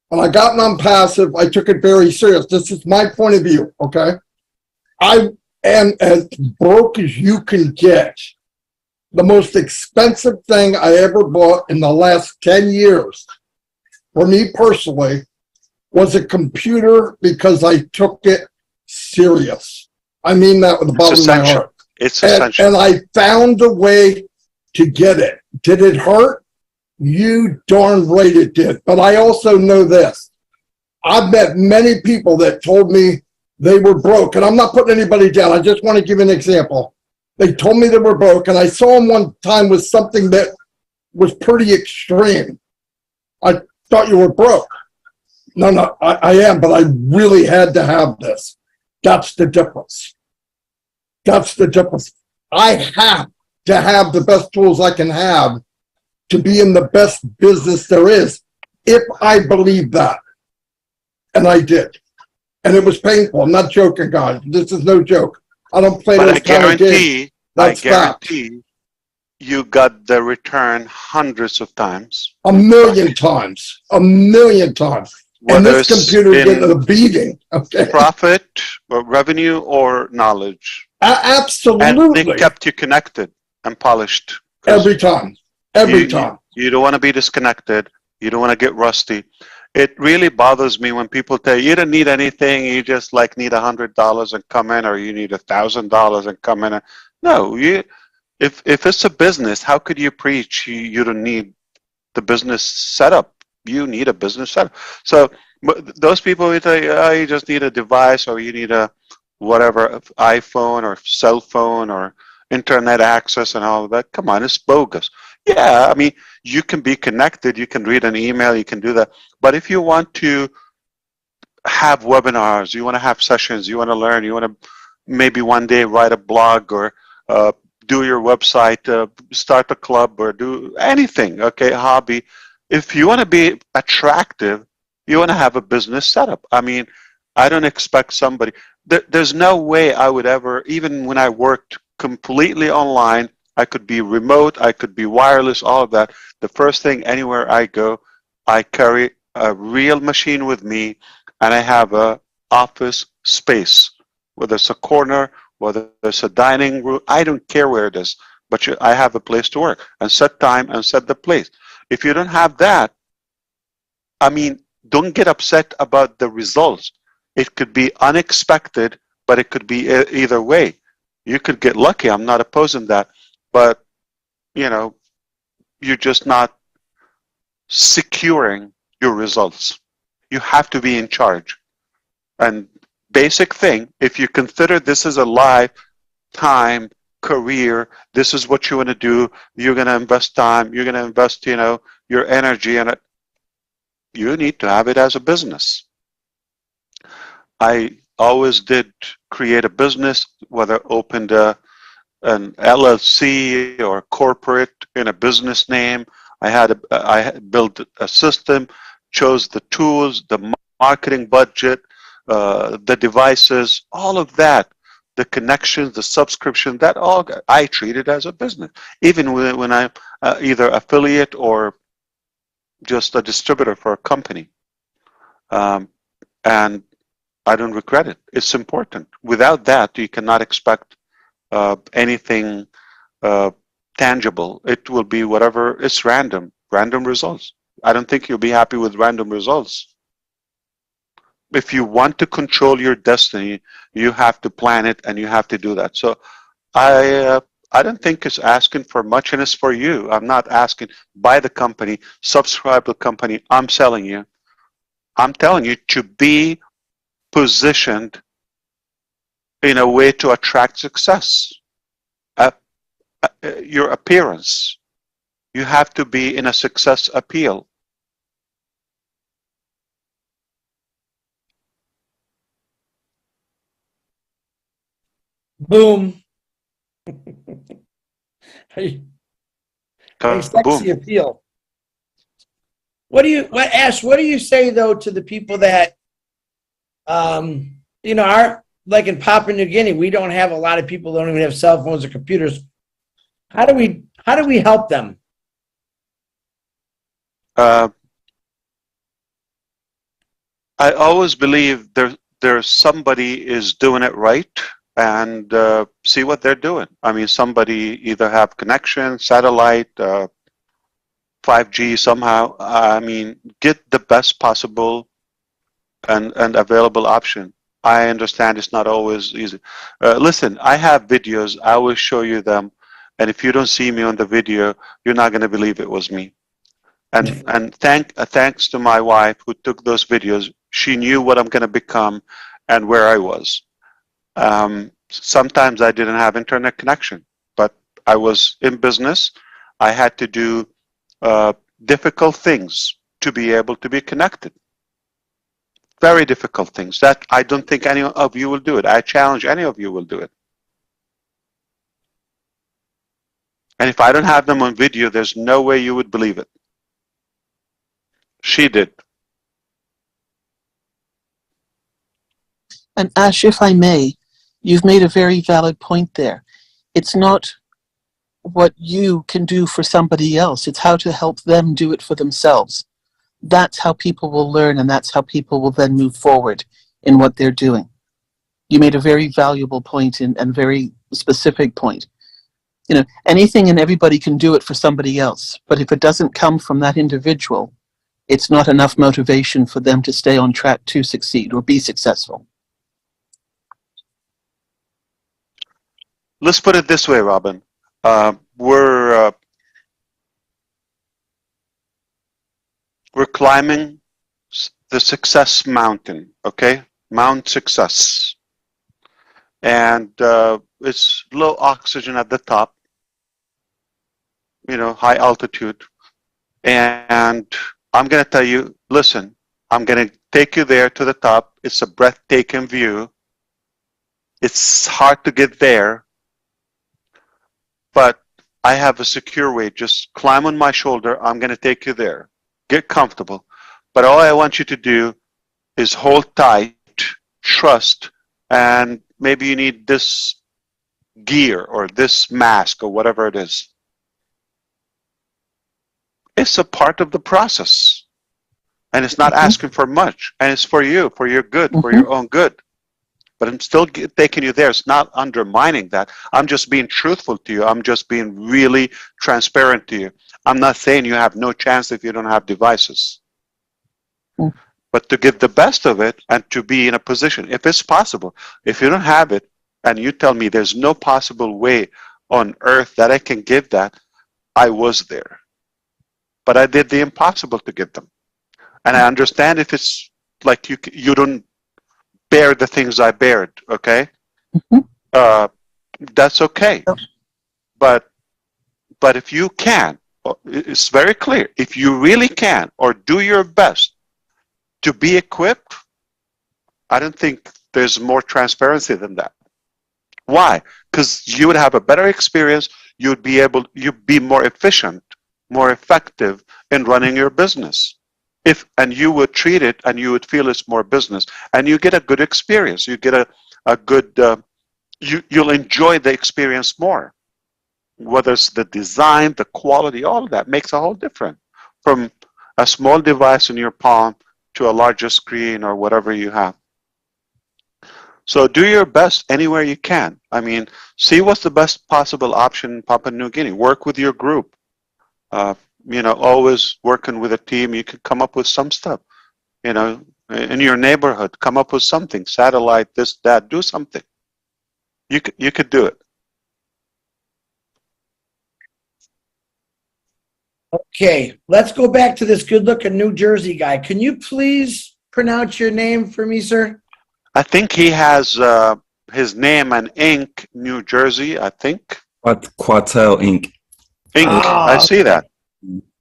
T: When I got ONPASSIVE, I took it very serious. This is my point of view, okay? I am as broke as you can get. The most expensive thing I ever bought in the last 10 years, for me personally, was a computer, because I took it serious. I mean that with the bottom of my heart.
A: It's essential.
T: And I found a way to get it. Did it hurt? You darn right it did. But I also know this. I've met many people that told me they were broke. And I'm not putting anybody down. I just want to give an example. They told me they were broke. And I saw them one time with something that was pretty extreme. I thought you were broke. No, I am, but I really had to have this. That's the difference. That's the difference. I have to have the best tools I can have to be in the best business there is, if I believe that. And I did. And it was painful. I'm not joking, guys. This is no joke. I don't play those kind of games.
A: I guarantee you got the return hundreds of times.
T: A million times. A million times. And
A: Whether
T: this computer is getting a beating. Okay.
A: Profit, or revenue, or knowledge.
T: Absolutely.
A: And they kept you connected and polished.
T: Every time. Every time.
A: You don't want to be disconnected. You don't want to get rusty. It really bothers me when people tell you don't need anything. You just like need $100 and come in, or you need $1,000 and come in. No, if it's a business, how could you preach you don't need the business setup? You need a business setup. So those people who tell you, oh, you just need a device, or you need a whatever, iPhone or cell phone or internet access and all of that. Come on, it's bogus. Yeah, I mean, you can be connected, you can read an email, you can do that. But if you want to have webinars, you want to have sessions, you want to learn, you want to maybe one day write a blog, or do your website, start a club, or do anything, okay, hobby. If you want to be attractive, you want to have a business setup. I mean, I don't expect somebody, there's no way I would ever, even when I worked completely online, I could be remote, I could be wireless, all of that. The first thing, anywhere I go, I carry a real machine with me, and I have a office space, whether it's a corner, whether it's a dining room, I don't care where it is, but I have a place to work, and set time and set the place. If you don't have that, I mean, don't get upset about the results. It could be unexpected, but it could be either way. You could get lucky, I'm not opposing that, but, you know, you're just not securing your results. You have to be in charge. And basic thing, if you consider this is a lifetime career, this is what you want to do, you're going to invest time, you're going to invest, you know, your energy in it, you need to have it as a business. I always did create a business, whether opened an LLC or corporate in a business name. I built a system, chose the tools, the marketing budget, the devices, all of that, the connections, the subscription, that all I treat it as a business. Even when I'm either affiliate or just a distributor for a company. And I don't regret it. It's important. Without that, you cannot expect anything tangible. It will be whatever, it's random results. I don't think you'll be happy with random results. If you want to control your destiny, you have to plan it, and you have to do that. So I don't think it's asking for much, and it's for you. I'm not asking, buy the company, subscribe to the company. I'm selling you. I'm telling you to be positioned in a way to attract success. Your appearance. You have to be in a success appeal.
K: Boom. Hey, sexy
A: Boom.
K: appeal. Ash, what do you say though to the people that, you know, are like in Papua New Guinea, we don't have a lot of people that don't even have cell phones or computers. How do we help them?
A: I always believe there's somebody is doing it right, and see what they're doing. I mean, somebody either have connection, satellite, 5G somehow. I mean, get the best possible and available option. I understand it's not always easy. Listen, I have videos. I will show you them, and if you don't see me on the video, you're not going to believe it was me. And thanks to my wife who took those videos. She knew what I'm going to become and where I was. Sometimes I didn't have internet connection, but I was in business. I had to do difficult things to be able to be connected. Very difficult things that I don't think any of you will do it. I challenge any of you will do it. And if I don't have them on video, there's no way you would believe it. She did.
M: And Ash, if I may, you've made a very valid point there. It's not what you can do for somebody else. It's how to help them do it for themselves. That's how people will learn, and that's how people will then move forward in what they're doing. You made a very valuable point and very specific point. You know, anything and everybody can do it for somebody else, but if it doesn't come from that individual, it's not enough motivation for them to stay on track to succeed or be successful.
A: Let's put it this way, Robin. We're climbing the success mountain, okay? Mount Success. And it's low oxygen at the top, you know, high altitude. And I'm going to tell you, listen, I'm going to take you there to the top. It's a breathtaking view. It's hard to get there, but I have a secure way. Just climb on my shoulder. I'm going to take you there. Get comfortable. But all I want you to do is hold tight, trust, and maybe you need this gear or this mask or whatever it is. It's a part of the process. And it's not asking for much. And it's for you, for your good, for your own good. But I'm still taking you there. It's not undermining that. I'm just being truthful to you. I'm just being really transparent to you. I'm not saying you have no chance if you don't have devices. But to give the best of it and to be in a position, if it's possible, if you don't have it and you tell me there's no possible way on earth that I can give that, I was there. But I did the impossible to get them. And I understand if it's like you don't bear the things I bared, okay? That's okay. But if you can, it's very clear, if you really can or do your best to be equipped, I don't think there's more transparency than that. Why? Because you would have a better experience, you'd be more efficient, more effective in running your business. And you would treat it and you would feel it's more business. And you get a good experience. You get a good, you'll enjoy the experience more. Whether it's the design, the quality, all of that makes a whole difference. From a small device in your palm to a larger screen or whatever you have. So do your best anywhere you can. I mean, see what's the best possible option in Papua New Guinea. Work with your group. You know, always working with a team, you could come up with some stuff. You know, in your neighborhood, come up with something. Satellite, this, that, do something. You could do it.
K: Okay, let's go back to this good-looking New Jersey guy. Can you please pronounce your name for me, sir?
A: I think he has his name and ink, New Jersey, I think.
U: Quatel Inc.
A: Ink, I see that.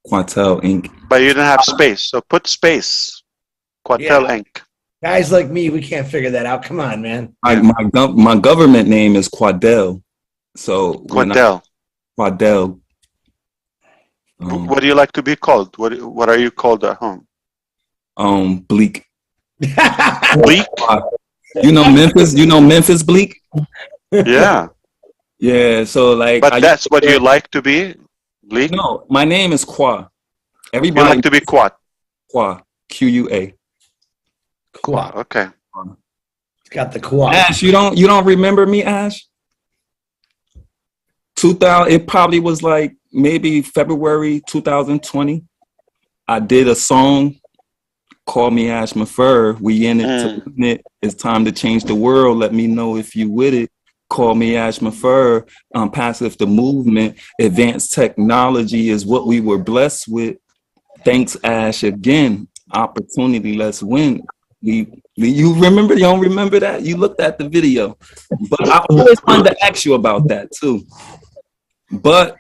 U: Quatel Inc.
A: But you didn't have space, so put space. Quatel
K: Yeah.
A: Inc.
K: Guys like me, we can't figure that out. Come on, man.
U: My government name is Quadell. So
A: Quadell.
U: Quadell.
A: What do you like to be called? What are you called at home?
U: Bleak.
A: Bleak?
U: You know Memphis? You know Memphis Bleak?
A: Yeah.
U: Yeah, so like.
A: But that's what you like to be? Bleak?
U: No, my name is Qua. Everybody.
A: You like to be Qua?
U: Qua. Q-U-A.
K: Qua.
A: Okay.
K: Got the Qua.
U: Ash, you don't remember me, Ash? 2000, it probably was like maybe February 2020. I did a song, Call Me Ash Mufareh. We in it to win it. It's time to change the world. Let me know if you with it. Call me Ash Mufareh. Passive the movement. Advanced technology is what we were blessed with. Thanks, Ash, again. Opportunity, let's win. You remember? You don't remember that? You looked at the video. But I always wanted to ask you about that too. But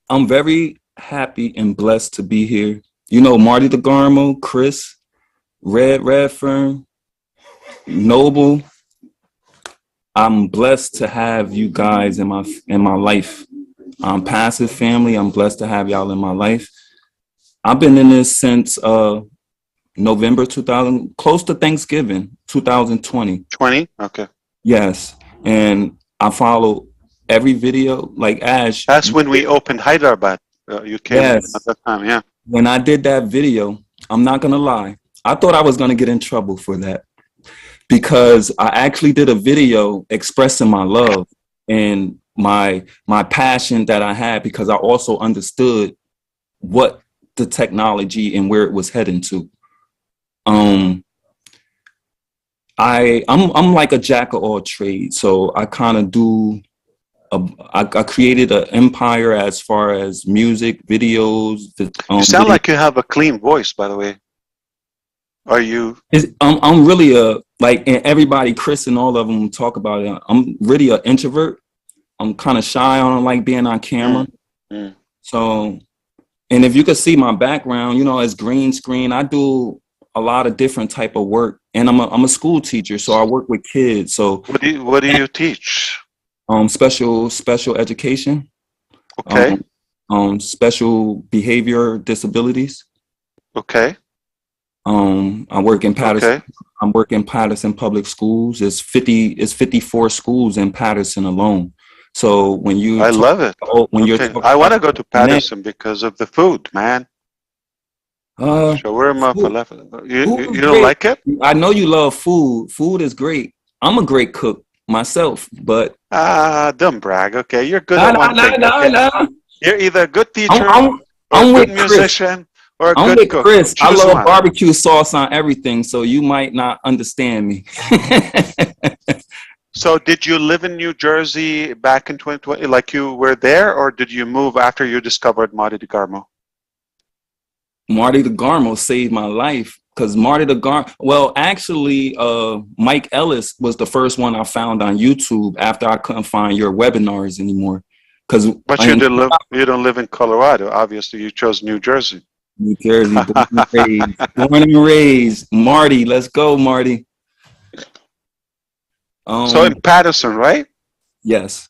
U: I'm very happy and blessed to be here. You know, Marty DeGarmo, Chris, Redfern, Noble. I'm blessed to have you guys in my life. Passive family. I'm blessed to have y'all in my life. I've been in this since November 2000, close to Thanksgiving 2020.
A: 20? Okay.
U: Yes, and I follow every video like Ash.
A: That's when we opened Hyderabad. You came at that time, yeah.
U: When I did that video, I'm not gonna lie, I thought I was gonna get in trouble for that because I actually did a video expressing my love and my passion that I had because I also understood what the technology and where it was heading to. I'm like a jack of all trades, so I kind of do. I created an empire as far as music, videos.
A: You sound like you have a clean voice, by the way. Are you?
U: I'm really like, and everybody, Chris and all of them talk about it. I'm really an introvert. I'm kind of shy. I don't like being on camera. So, and if you could see my background, you know, as green screen, I do a lot of different type of work, and I'm a school teacher, so I work with kids. So
A: what do you teach?
U: Special education.
A: Okay.
U: Special behavior disabilities.
A: Okay.
U: I work in Patterson.
A: Okay.
U: I'm working Patterson Public Schools. It's 54 schools in Patterson alone. So when you
A: I love it.
U: When
A: okay. I want to go to Patterson because of the food, man. Shawarma, falafel. You don't like it?
U: I know you love food. Food is great. I'm a great cook myself, but
A: don't brag. Okay, you're good at one thing.
U: No.
A: You're either a good teacher,
U: I'm
A: or a
U: with
A: good musician, or a
U: I'm
A: good
U: with
A: cook.
U: Chris. I
A: Choose
U: love
A: one.
U: barbecue sauce on everything, so you might not understand me.
A: So did you live in New Jersey back in 2020, like you were there, or did you move after you discovered Marty DeGarmo?
U: Marty DeGarmo saved my life because Marty DeGarmo, well, actually, Mike Ellis was the first one I found on YouTube after I couldn't find your webinars anymore. But
A: you don't live in Colorado. Obviously, you chose New Jersey.
U: New Jersey, born and raised. Marty, let's go, Marty.
A: So in Patterson, right?
U: Yes.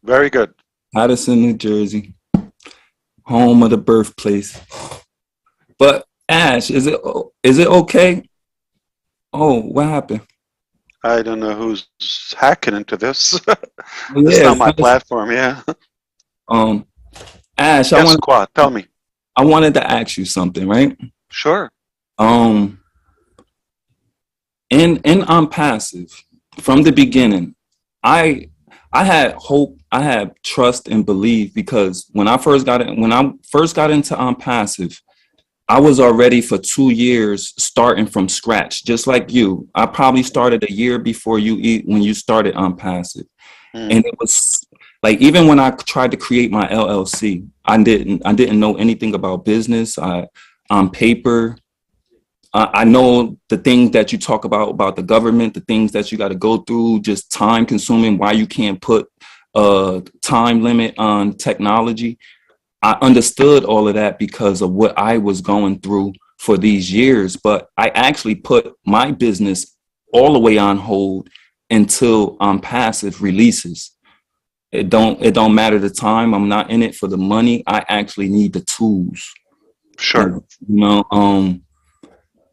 A: Very good.
U: Patterson, New Jersey, home of the birthplace. But Ash, is it okay? Oh, what happened?
A: I don't know who's hacking into this.
U: Yeah,
A: It's not my platform. Yeah.
U: Ash,
A: yes, tell me.
U: I wanted to ask you something, right?
A: Sure.
U: In ONPASSIVE, from the beginning, I had hope, I had trust and belief because when I first got into ONPASSIVE, I was already for 2 years starting from scratch, just like you. I probably started a year before when you started ONPASSIVE. And it was like, even when I tried to create my LLC, I didn't know anything about business. On paper, I know the things that you talk about the government, the things that you got to go through, just time consuming, why you can't put a time limit on technology. I understood all of that because of what I was going through for these years, but I actually put my business all the way on hold until ONPASSIVE releases. It don't matter the time. I'm not in it for the money. I actually need the tools.
A: Sure.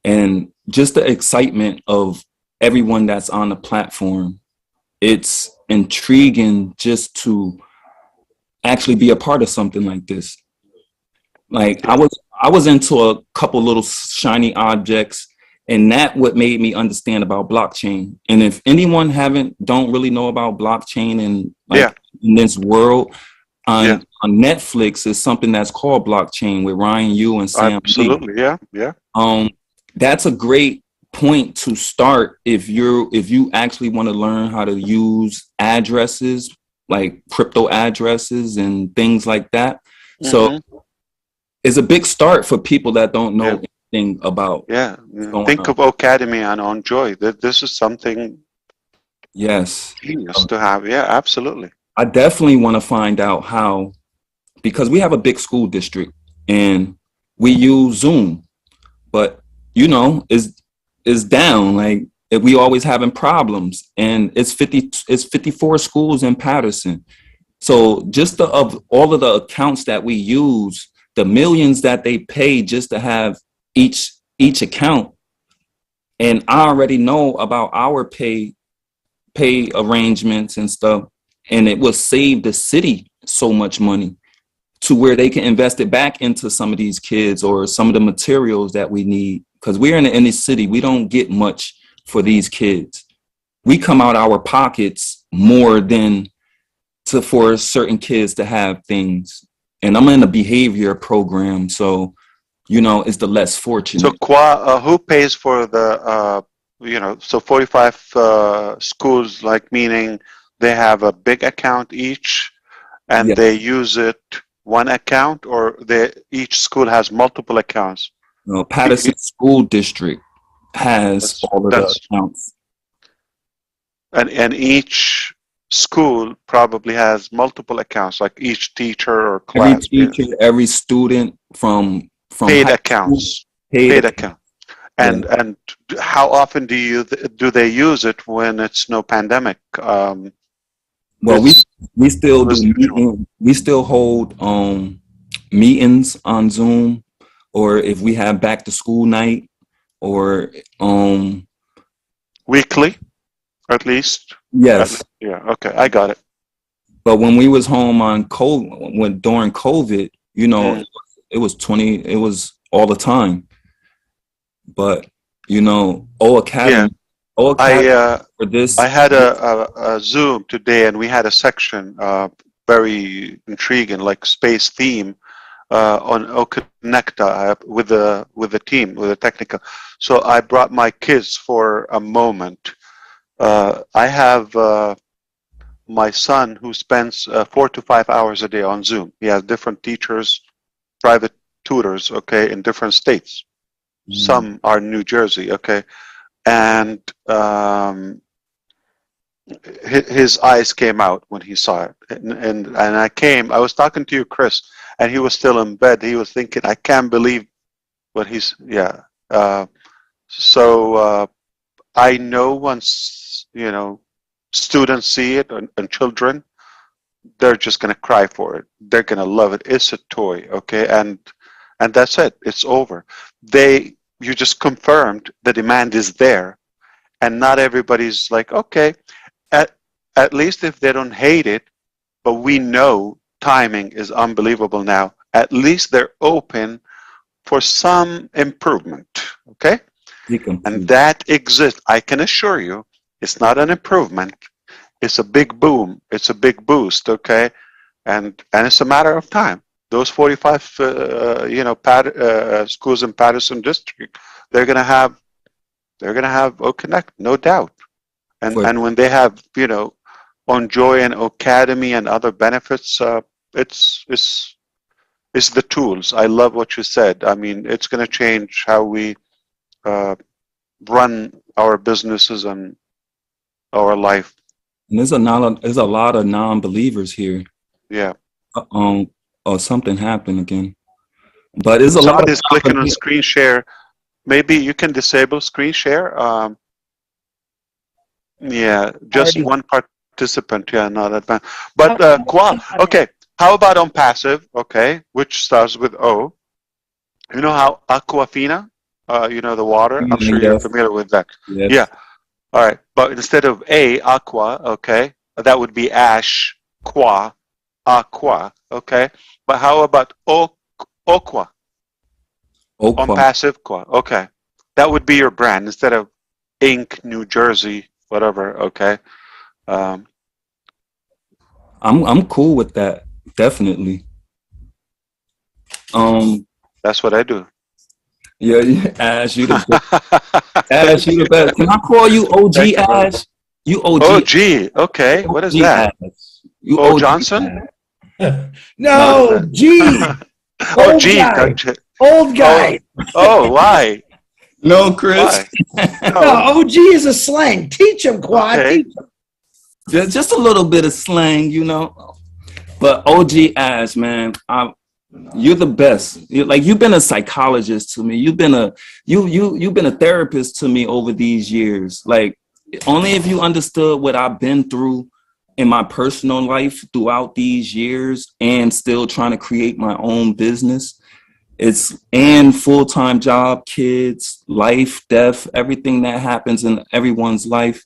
U: And just the excitement of everyone that's on the platform. It's intriguing just to actually be a part of something like this. Like I was into a couple little shiny objects, and that what made me understand about blockchain. And if anyone don't really know about blockchain and in this world, on Netflix is something that's called Blockchain with Ryan Yu and Sam.
A: Absolutely, yeah.
U: That's a great point to start if you actually want to learn how to use addresses, like crypto addresses and things like that. So it's a big start for people that don't know anything about.
A: Think of Academy and Enjoy. This is something genius to have. Yeah, absolutely.
U: I definitely want to find out how, because we have a big school district and we use Zoom, but is down. Like we always having problems, and it's 54 schools in Patterson. So just of all of the accounts that we use, the millions that they pay just to have each account, and I already know about our pay arrangements and stuff, and it will save the city so much money to where they can invest it back into some of these kids or some of the materials that we need. Because we're in the inner city, we don't get much for these kids. We come out our pockets more than for certain kids to have things. And I'm in a behavior program, so it's the less fortunate.
A: So who pays for the so 45 schools, like meaning they have a big account each, and they use it one account, or each school has multiple accounts?
U: No, Patterson School District has all of the accounts.
A: And each school probably has multiple accounts, like each teacher or class.
U: Every teacher, every student from
A: paid accounts. Paid account. And how often do they use it when it's no pandemic?
U: Well, we still do we still hold meetings on Zoom, or if we have back to school night, or
A: weekly, at least.
U: Yes.
A: Yeah. Okay, I got it.
U: But when we was home during COVID, it was all the time. But Academy.
A: For this, I had a Zoom today, and we had a section very intriguing, like space theme on Connecta with the team, with the technical. So I brought my kids for a moment. I have my son who spends 4 to 5 hours a day on Zoom. He has different teachers, private tutors, in different states. Some are in New Jersey, and his eyes came out when he saw it, and I was talking to you, Chris, and he was still in bed. He was thinking, I can't believe what he's so I know once students see it, and children, they're just gonna cry for it. They're gonna love it. It's a toy, and that's it. It's over. You just confirmed the demand is there, and not everybody's like, at least if they don't hate it, but we know timing is unbelievable now. At least they're open for some improvement, and that exists. I can assure you, it's not an improvement. It's a big boom. It's a big boost, and it's a matter of time. Those 45, schools in Patterson District, they're gonna have OConnect, no doubt. And when they have, Enjoy and Academy and other benefits, it's the tools. I love what you said. I mean, it's gonna change how we run our businesses and our life.
U: And there's a lot of non-believers here.
A: Yeah.
U: Or something happened again. But there's a lot of
A: somebody's clicking on screen share. Maybe you can disable screen share. Yeah, just one participant. Yeah, not that bad. But okay. How about ONPASSIVE? Okay, which starts with O. You know how Aquafina? You know the water. I'm sure you're familiar with that.
U: Yes.
A: Yeah. All right. But instead of A, aqua. Okay, that would be ash. Qua. Aqua. Okay. But how about Oqua? ONPASSIVE Qua. Okay. That would be your brand instead of Inc. New Jersey, whatever. Okay.
U: I'm cool with that. Definitely.
A: That's what I do.
U: Yeah, Ash, you the best. Ash, you the best. Can I call you OG Ash? You OG.
A: OG. Okay. What is that?
U: You
A: O Johnson?
K: No, G.
A: Oh,
K: Old
A: G.
K: guy. Old guy.
A: Oh, why?
U: No, Chris.
K: No, OG is a slang. Teach him, Quad.
A: Okay.
K: Teach him.
U: Just a little bit of slang, you know. But OG Ash, man, you're the best. You've been a psychologist to me. You've been a therapist to me over these years. Like, only if you understood what I've been through in my personal life throughout these years and still trying to create my own business. And full-time job, kids, life, death, everything that happens in everyone's life.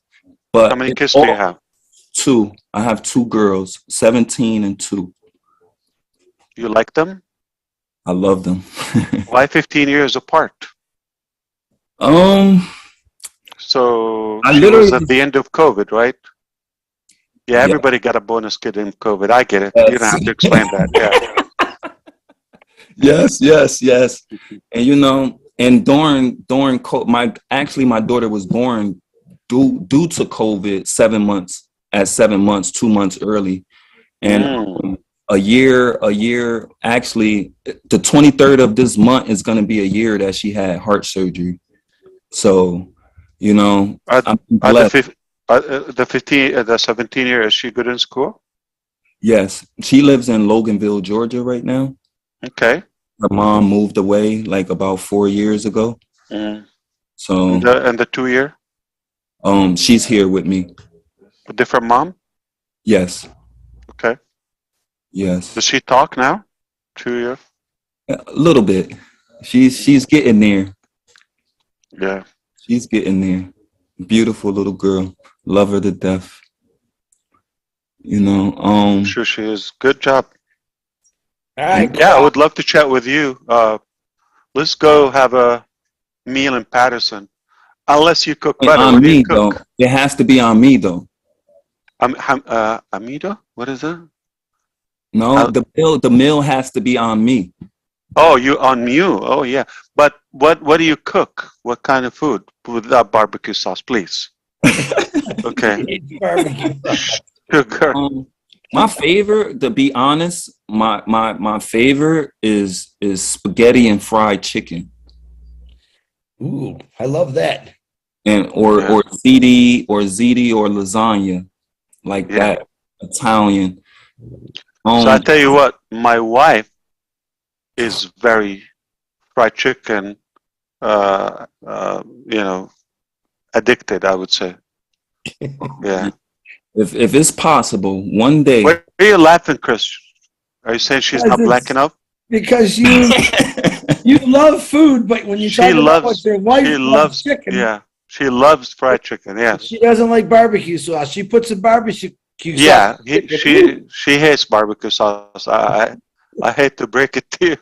U: But
A: how many kids do you have?
U: 2. I have 2 girls, 17 and 2.
A: You like them?
U: I love them.
A: Why 15 years apart? So
U: I
A: she
U: literally
A: was at the end of COVID, right? Yeah, everybody got a bonus kid in COVID. I get it.
U: Yes.
A: You don't have to explain that. Yeah.
U: Yes. And you know, and during COVID, my daughter was born due to COVID 7 months, 2 months early. And a year, actually, the 23rd of this month is going to be a year that she had heart surgery. So, you know,
A: the 17 year, is she good in school?
U: Yes, she lives in Loganville, Georgia right now.
A: Okay.
U: Her mom moved away like about 4 years ago. So
A: and the 2 year?
U: She's here with me.
A: A different mom?
U: Yes.
A: Okay.
U: Yes.
A: Does she talk now? 2 year?
U: A little bit. She's getting there.
A: Yeah.
U: She's getting there. Beautiful little girl. Love her to death. You know,
A: I'm sure she is. Good job.
K: All right.
A: Yeah, I would love to chat with you. Let's go have a meal in Patterson. Unless you cook better.
U: On
A: What do
U: me
A: you cook?
U: though. It has to be on me though.
A: Amido? What is that?
U: No, the meal has to be on me.
A: Oh, you on you. Oh, yeah. But what do you cook? What kind of food? Without barbecue sauce, please. Okay.
U: My favorite, to be honest, my favorite is spaghetti and fried chicken.
K: Ooh, I love that.
U: And or ziti or lasagna, like that, Italian.
A: So I tell you what, my wife is very fried chicken, addicted, I would say. Yeah.
U: If it's possible, one day.
A: Why are you laughing, Chris? Are you saying she's not black enough?
K: Because you love food, but when you talk about what your wife loves chicken.
A: Yeah, she loves fried chicken. Yes.
K: She doesn't like barbecue sauce. She puts a barbecue sauce.
A: Yeah, she hates barbecue sauce. I hate to break it to you.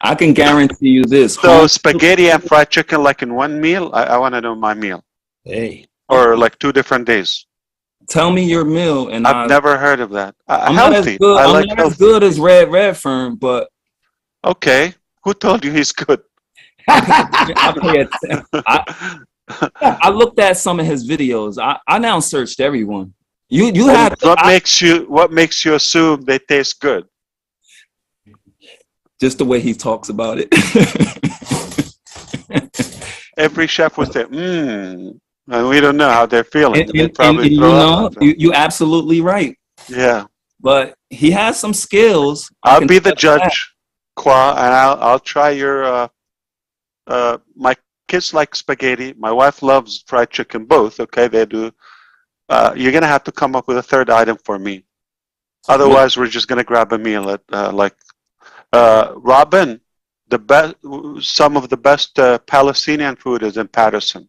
U: I can guarantee you this.
A: So spaghetti and fried chicken, like in one meal. I want to know my meal.
K: Hey.
A: Or like 2 different days.
U: Tell me your meal, and
A: I've never heard of that.
U: I'm
A: Healthy.
U: not as good as Redfern, but
A: okay. Who told you he's good?
U: I looked at some of his videos. I now searched everyone. You had
A: what makes you assume they taste good?
U: Just the way he talks about it.
A: every chef would say, and we don't know how they're feeling. They
U: And
A: probably
U: you
A: throw
U: know,
A: up.
U: you're absolutely right.
A: Yeah.
U: But he has some skills.
A: I'll be the judge, Kwa, and I'll try your. My kids like spaghetti. My wife loves fried chicken. Both, okay, they do. You're gonna have to come up with a third item for me. Otherwise, we're just gonna grab a meal at Robin. Some of the best Palestinian food is in Patterson,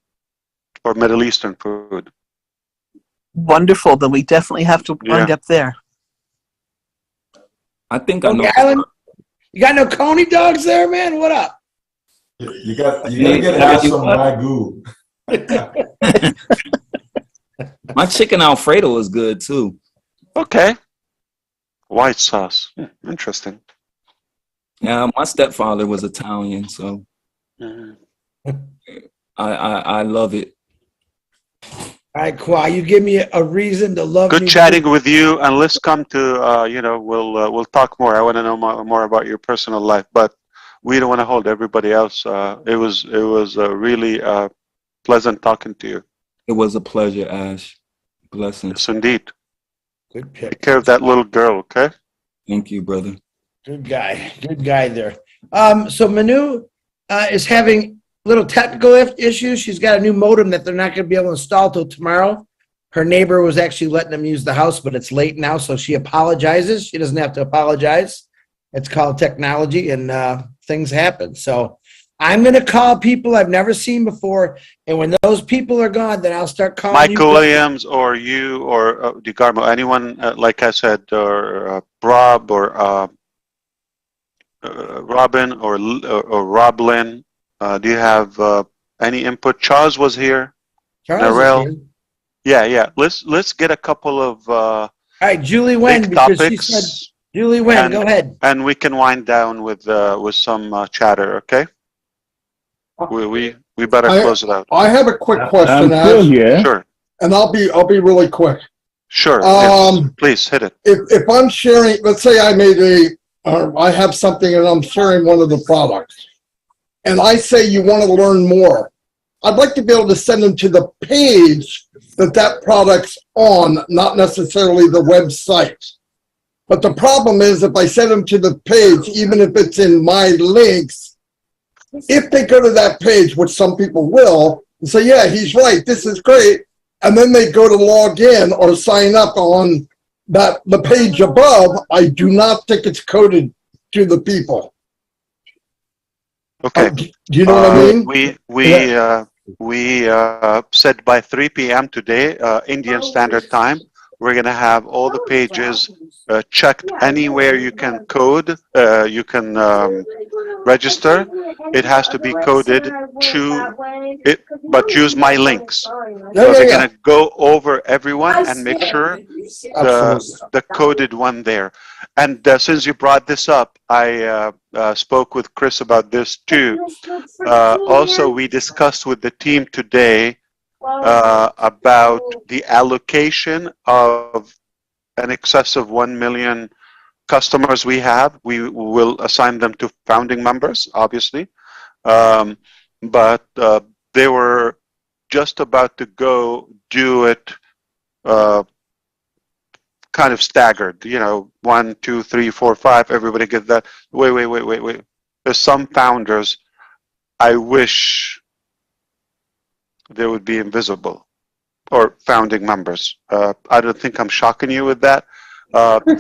A: or Middle Eastern food.
M: Wonderful. Then we definitely have to wind up there.
U: I think I know.
K: Alan, you got no Coney dogs there, man? What up?
L: You gotta get some Wagyu.
U: My chicken Alfredo is good too.
A: Okay. White sauce. Interesting.
U: Yeah, my stepfather was Italian, so I love it.
K: All right, Kwa, you give me a reason to love
A: Good
K: me.
A: chatting with you, and let's come to we'll talk more. I want to know more about your personal life, but we don't want to hold everybody else. It was really pleasant talking to you.
U: It was a pleasure, Ash. Blessings.
A: Yes, indeed.
K: Good pick.
A: Take care of that little girl, okay?
U: Thank you, brother.
K: Good guy there. So Manu is having little technical issues. She's got a new modem that they're not going to be able to install till tomorrow. Her neighbor was actually letting them use the house, but it's late now, so she apologizes. She doesn't have to apologize. It's called technology, and things happen. So I'm going to call people I've never seen before, and when those people are gone, then I'll start calling
A: Michael Williams, or you, or DeGarmo, anyone, like I said, or Rob, or Robin, or Roblin. Do you have any input? Charles was here.
K: Charles is here.
A: Yeah. Let's get a couple of
K: all right, Julie Wen, because she said Julie Wen, go ahead.
A: And we can wind down with some chatter, okay? We better close it out.
T: I have a quick question.
O: I'm still here.
A: Sure.
T: And I'll be really quick.
A: Sure. Yes. Please hit it.
T: If I'm sharing, let's say I have something and I'm sharing one of the products, and I say you want to learn more, I'd like to be able to send them to the page that product's on, not necessarily the website. But the problem is if I send them to the page, even if it's in my links, if they go to that page, which some people will, and say, yeah, he's right, this is great, and then they go to log in or sign up on the page above, I do not think it's coded to the people.
A: Okay.
T: Do you know what I mean?
A: We said by 3 p.m. today, Indian Standard Time, we're going to have all the pages checked anywhere you can code, you can register. It has to be coded to it, but use my links. So they're going to go over everyone and make sure the coded one there. And since you brought this up, I spoke with Chris about this too. Also, we discussed with the team today about the allocation of an excess of 1 million customers we have. We will assign them to founding members, obviously. But they were just about to go do it kind of staggered, 1, 2, 3, 4, 5, everybody get that. Wait. There's some founders, I wish they would be invisible, or founding members. I don't think I'm shocking you with that,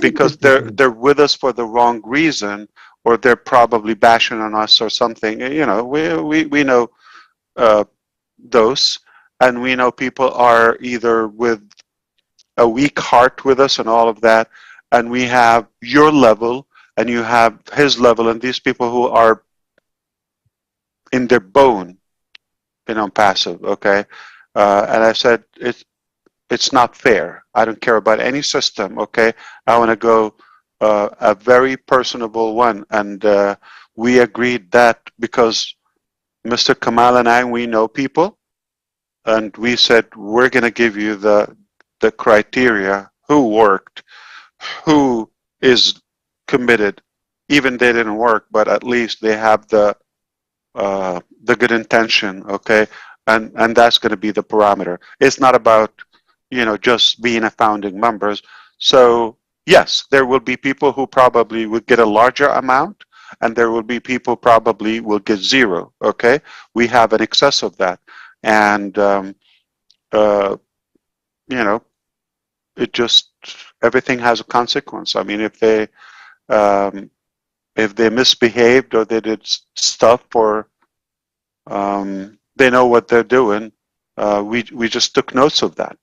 A: because they're with us for the wrong reason, or they're probably bashing on us or something. We know those, and we know people are either with a weak heart with us and all of that, and we have your level and you have his level, and these people who are in their bone in ONPASSIVE, okay? And I said, it's not fair. I don't care about any system, okay? I want to go a very personable one, and we agreed that because Mr. Kamal and I, we know people, and we said, we're going to give you the criteria, who worked, who is committed. Even they didn't work, but at least they have the the good intention, okay, and that's going to be the parameter. It's not about, you know, just being a founding members. So yes, there will be people who probably would get a larger amount, and there will be people probably will get zero. Okay, we have an excess of that, and you know, it just, everything has a consequence. I mean, if they misbehaved or they did stuff, or they know what they're doing, we just took notes of that,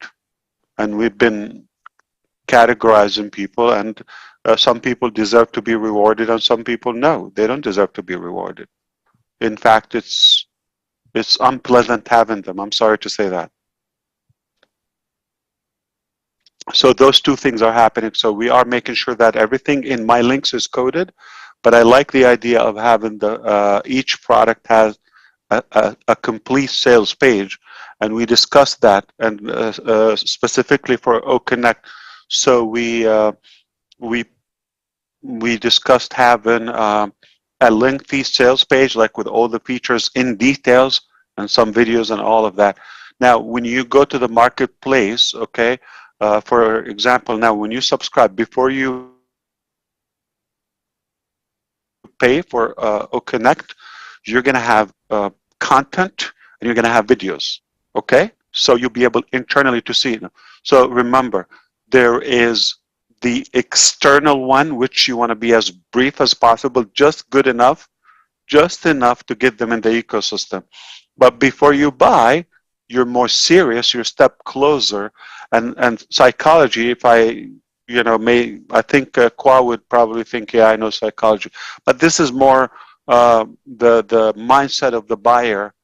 A: and we've been categorizing people, and some people deserve to be rewarded, and some people, no, they don't deserve to be rewarded. In fact, it's unpleasant having them. I'm sorry to say that. So those two things are happening. So we are making sure that everything in my links is coded, but I like the idea of having the each product has a complete sales page, and we discussed that, and specifically for OConnect. So we discussed having a lengthy sales page, like with all the features in details and some videos and all of that. Now, when you go to the marketplace, okay, for example, now when you subscribe, before you pay for OConnect, you're going to have content, and you're going to have videos, okay? So you'll be able internally to see it. So remember, there is the external one, which you want to be as brief as possible, just good enough, just enough to get them in the ecosystem. But before you buy, you're more serious, you're a step closer. And psychology, if I, you know, I think Kwa would probably think, yeah, I know psychology. But this is more the mindset of the buyer.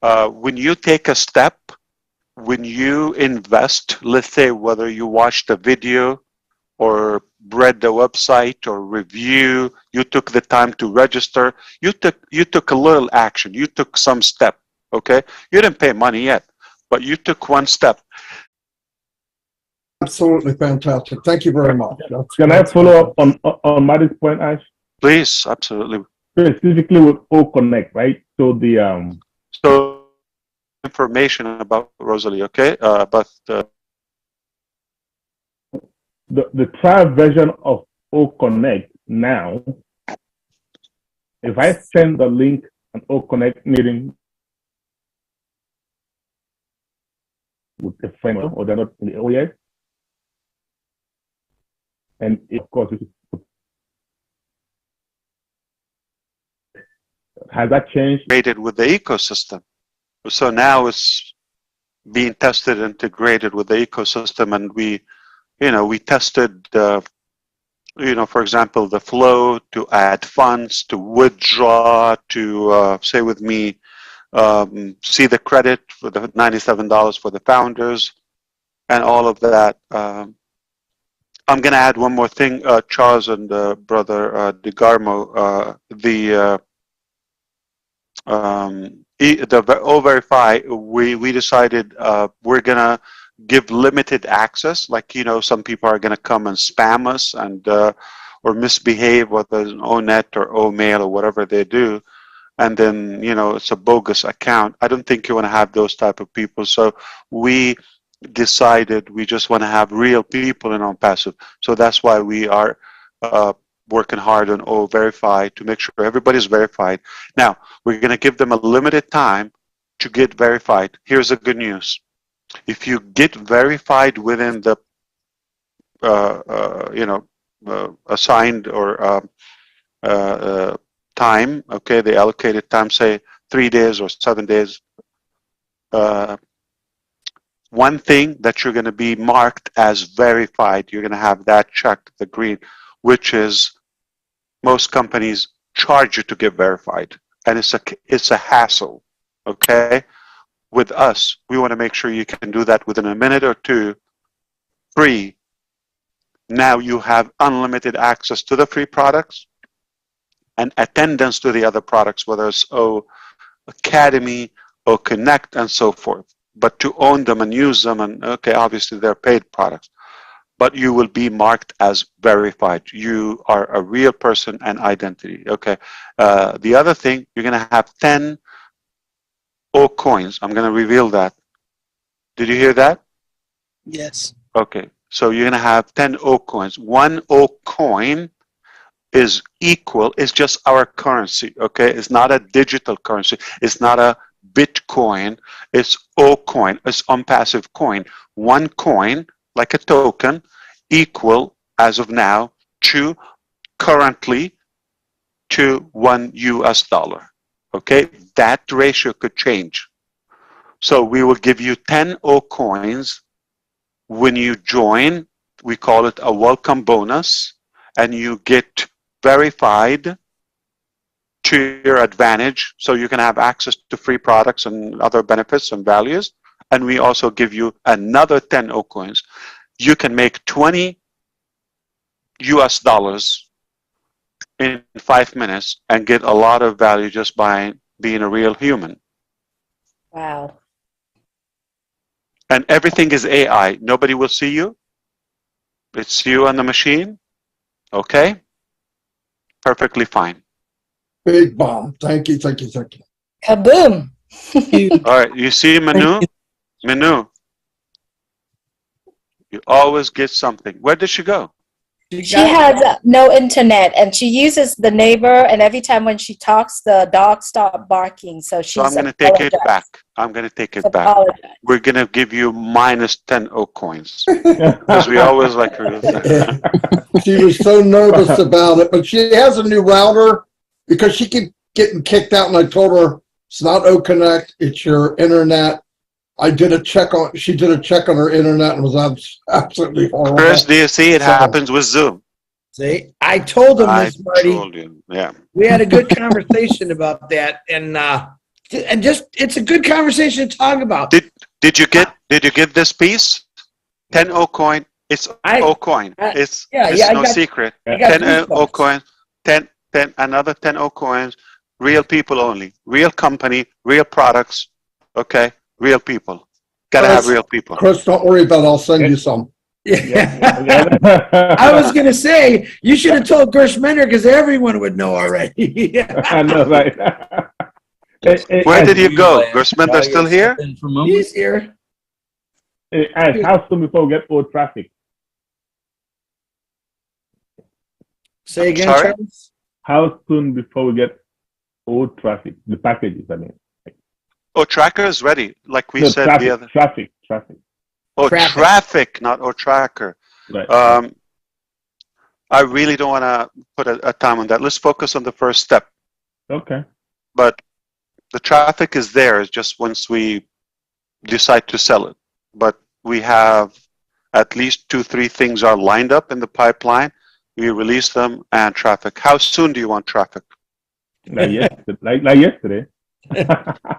A: When you take a step, when you invest, let's say whether you watched a video or read the website or review, you took the time to register, you took a little action, you took some step, okay? You didn't pay money yet, but you took one step.
T: Absolutely fantastic. Thank you very much.
O: Can I follow up on Maddie's point, Ash?
A: Please, absolutely.
O: Specifically with OConnect, right? So the
A: so information about Rosalie, okay? But
O: the trial version of OConnect now, if I send the link an OConnect meeting with a friend, or they're not in the OES, and of course, has that changed?
A: Integrated with the ecosystem. So now it's being tested, integrated with the ecosystem, and we tested, you know, for example, the flow to add funds, to withdraw, to say with me, see the credit for the $97 for the founders, and all of that. I'm going to add one more thing, Charles and Brother DeGarmo, the O-Verify, we decided we're going to give limited access. Like, you know, some people are going to come and spam us and or misbehave, whether it's an O-Net or O-Mail or whatever they do, and then, you know, it's a bogus account. I don't think you want to have those type of people. So we decided we just want to have real people in ONPASSIVE. So that's why we are working hard on O-Verify to make sure everybody's verified. Now, we're going to give them a limited time to get verified. Here's the good news. If you get verified within the you know, assigned or time, okay, the allocated time, say 3 days or 7 days, one thing that you're going to be marked as verified, you're going to have that checked, the green, which is most companies charge you to get verified, and it's a hassle, okay? With us, we want to make sure you can do that within a minute or two, free. Now you have unlimited access to the free products and attendance to the other products, whether it's O Academy, O Connect, and so forth. But to own them and use them, and okay, obviously they're paid products. but you will be marked as verified. You are a real person and identity. Okay. The other thing, you're going to have 10 O coins. I'm going to reveal that. Did you hear that?
M: Yes.
A: Okay. So you're going to have 10 O coins. One O coin is equal, it's just our currency. Okay. It's not a digital currency. It's not a Bitcoin. It's O coin. It's ONPASSIVE coin. One coin, like a token, equal as of now to currently to $1. Okay, that ratio could change. So we will give you 10 O coins when you join. We call it a welcome bonus, and you get verified to your advantage, so you can have access to free products and other benefits and values. And we also give you another 10 O coins. You can make $20 in 5 minutes and get a lot of value just by being a real human.
C: Wow.
A: And everything is AI. Nobody will see you. It's you and the machine. Okay? Perfectly fine.
T: Big bomb. Thank you, thank you, thank you.
C: Kaboom.
A: All right, you see Manu? Manu. You always get something. Where did she go?
C: She has no internet, and she uses the neighbor, and every time when she talks, the dog stop barking. So she's
A: So I'm going to take it back. I'm going to take it back. We're going to give you minus 10 O coins. Because we always like her.
T: She was so nervous about it, but she has a new router because she kept getting kicked out, and I told her it's not O Connect, it's your internet. I did a check on, she did a check on her internet and was absolutely horrible.
A: Chris, do you see it happens with Zoom?
K: See, I told him this, Marty.
A: I told you, yeah.
K: We had a good conversation about that, and just it's a good conversation to talk about.
A: Did you get this piece? 10 O coin. It's O coin. It's no secret. 10 O coin. 10 another 10 O coins. Real people only. Real company. Real products. Okay. Real people. Gotta have real people.
T: Chris, don't worry about it. I'll send you some.
K: I was going to say, you should have told Gershmender because everyone would know already.
O: I know, right?
A: Where did you go? Gershmender still here?
K: He's here.
O: How soon before we get old traffic?
K: Say again,
A: Sorry?
K: Charles?
O: How soon before we get old traffic? The packages, I mean.
A: Oh, tracker is ready, like we said
O: traffic,
A: the other.
O: Traffic.
A: Oh, traffic, not tracker.
O: Right.
A: I really don't want to put a time on that. Let's focus on the first step.
O: Okay.
A: But the traffic is there. It's just once we decide to sell it. But we have at least 2-3 things are lined up in the pipeline. We release them and traffic. How soon do you want traffic?
O: Like yesterday.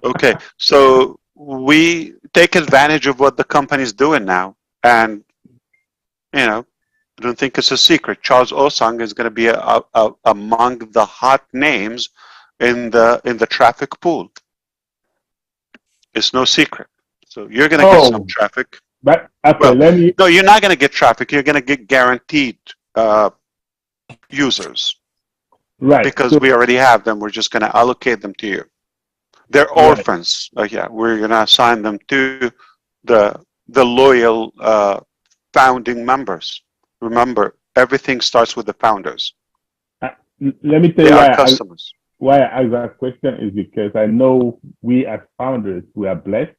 A: Okay, so we take advantage of what the company's doing now, and I don't think it's a secret. Charles Osang is going to be among the hot names in the traffic pool. It's no secret. So you're going to get some traffic.
O: But okay,
A: no, you're not going to get traffic. You're going to get guaranteed users,
O: right?
A: Because we already have them. We're just going to allocate them to you. They're orphans. Yeah, we're going to assign them to the loyal founding members. Remember, everything starts with the founders.
O: Let me tell
A: they
O: you
A: are customers.
O: Why I ask that question is because I know we as founders, we are blessed.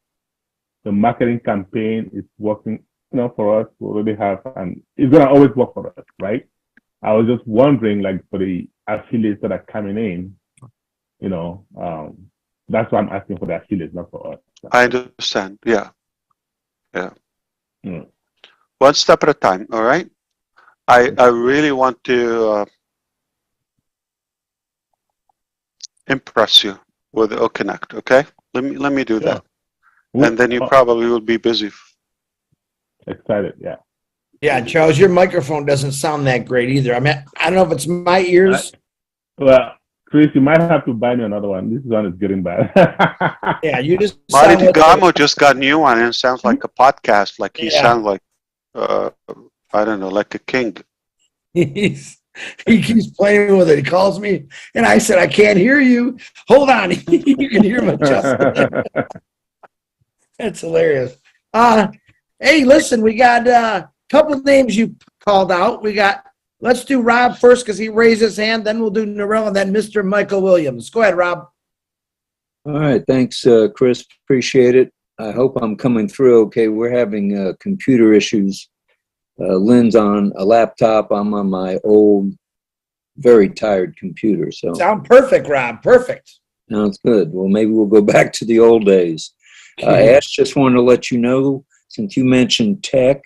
O: The marketing campaign is working, for us. We already have, and it's going to always work for us, right? I was just wondering, like, for the affiliates that are coming in, that's why I'm asking for the affiliates, not for us.
A: I understand. Yeah. One step at a time. All right. I really want to impress you with O Connect. Okay. Let me do that, and then you probably will be busy.
O: Excited. Yeah.
K: Yeah, Charles, your microphone doesn't sound that great either. I mean, I don't know if it's my ears.
O: Well, Chris, you might have to buy me another one. This one is getting bad.
K: Yeah, you just.
A: Marty DeGamo just got a new one, and it sounds like a podcast. Like he sounds like I don't know, like a king.
K: He keeps playing with it. He calls me, and I said, I can't hear you. Hold on. You can hear him adjusting. That's hilarious. Hey, listen, we got a couple of names you called out. Let's do Rob first because he raised his hand. Then we'll do Narelle and then Mr. Michael Williams. Go ahead, Rob.
G: All right. Thanks, Chris. Appreciate it. I hope I'm coming through okay. We're having computer issues. Lynn's on a laptop. I'm on my old, very tired computer. So
K: sound perfect, Rob. Perfect.
G: Sounds good. Well, maybe we'll go back to the old days. Ash, just wanted to let you know, since you mentioned tech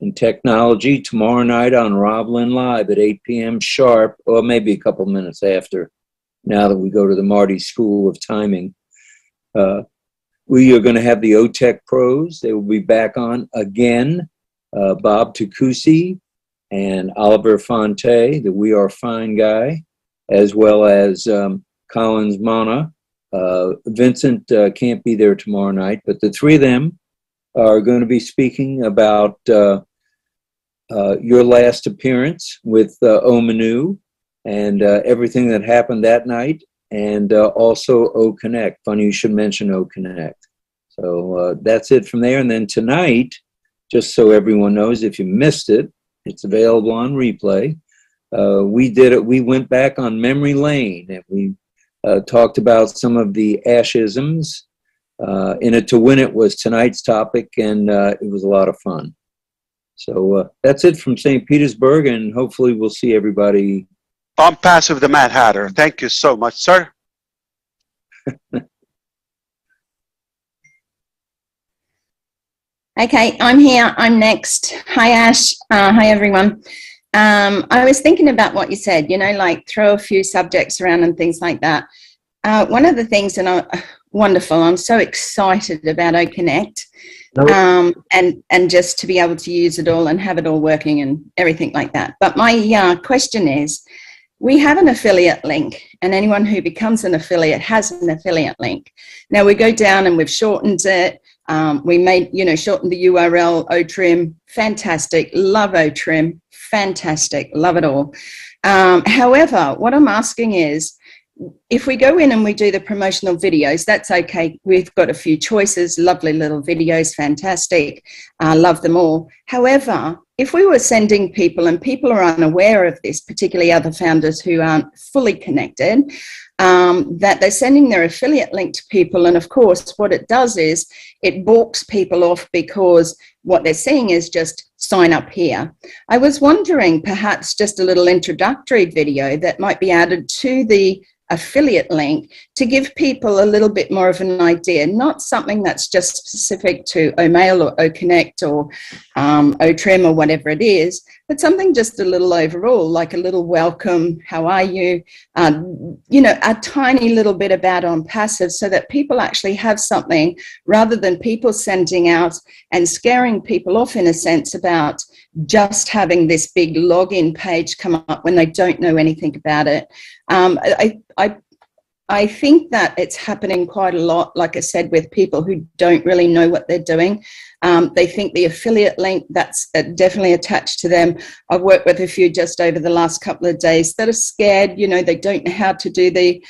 G: and technology, tomorrow night on Rob Lynn Live at 8 p.m. sharp, or maybe a couple minutes after, now that we go to the Marty School of Timing. We are going to have the OTech pros. They will be back on again. Bob Takusi and Oliver Fonte, the We Are Fine guy, as well as Collins Mana. Vincent can't be there tomorrow night, but the three of them are going to be speaking about your last appearance with Omanu and everything that happened that night, and also O Connect. Funny you should mention O Connect. So that's it from there. And then tonight, just so everyone knows, if you missed it, it's available on replay. We went back on memory lane, and we talked about some of the Ashisms. In it to Win It was tonight's topic, and it was a lot of fun. So that's it from St. Petersburg, and hopefully we'll see everybody.
A: ONPASSIVE, the Mad Hatter. Thank you so much, sir.
V: Okay, I'm here. I'm next. Hi, Ash. Hi, everyone. I was thinking about what you said, like throw a few subjects around and things like that. One of the things, and wonderful, I'm so excited about OConnect, and just to be able to use it all and have it all working and everything like that. But my question is, we have an affiliate link, and anyone who becomes an affiliate has an affiliate link. Now we go down and we've shortened it. We made, shortened the URL, OTrim, fantastic, love OTrim, fantastic, love it all. However, what I'm asking is, if we go in and we do the promotional videos, that's okay. We've got a few choices, lovely little videos, fantastic, love them all. However, if we were sending people, and people are unaware of this, particularly other founders who aren't fully connected, that they're sending their affiliate link to people, and of course what it does is it balks people off because what they're seeing is just sign up here. I was wondering perhaps just a little introductory video that might be added to the affiliate link to give people a little bit more of an idea, not something that's just specific to OMail or OConnect or OTrim or whatever it is, but something just a little overall, like a little welcome, how are you, a tiny little bit about ONPASSIVE, so that people actually have something rather than people sending out and scaring people off in a sense about just having this big login page come up when they don't know anything about it. I think that it's happening quite a lot, like I said, with people who don't really know what they're doing. They think the affiliate link, that's definitely attached to them. I've worked with a few just over the last couple of days that are scared, they don't know how to do the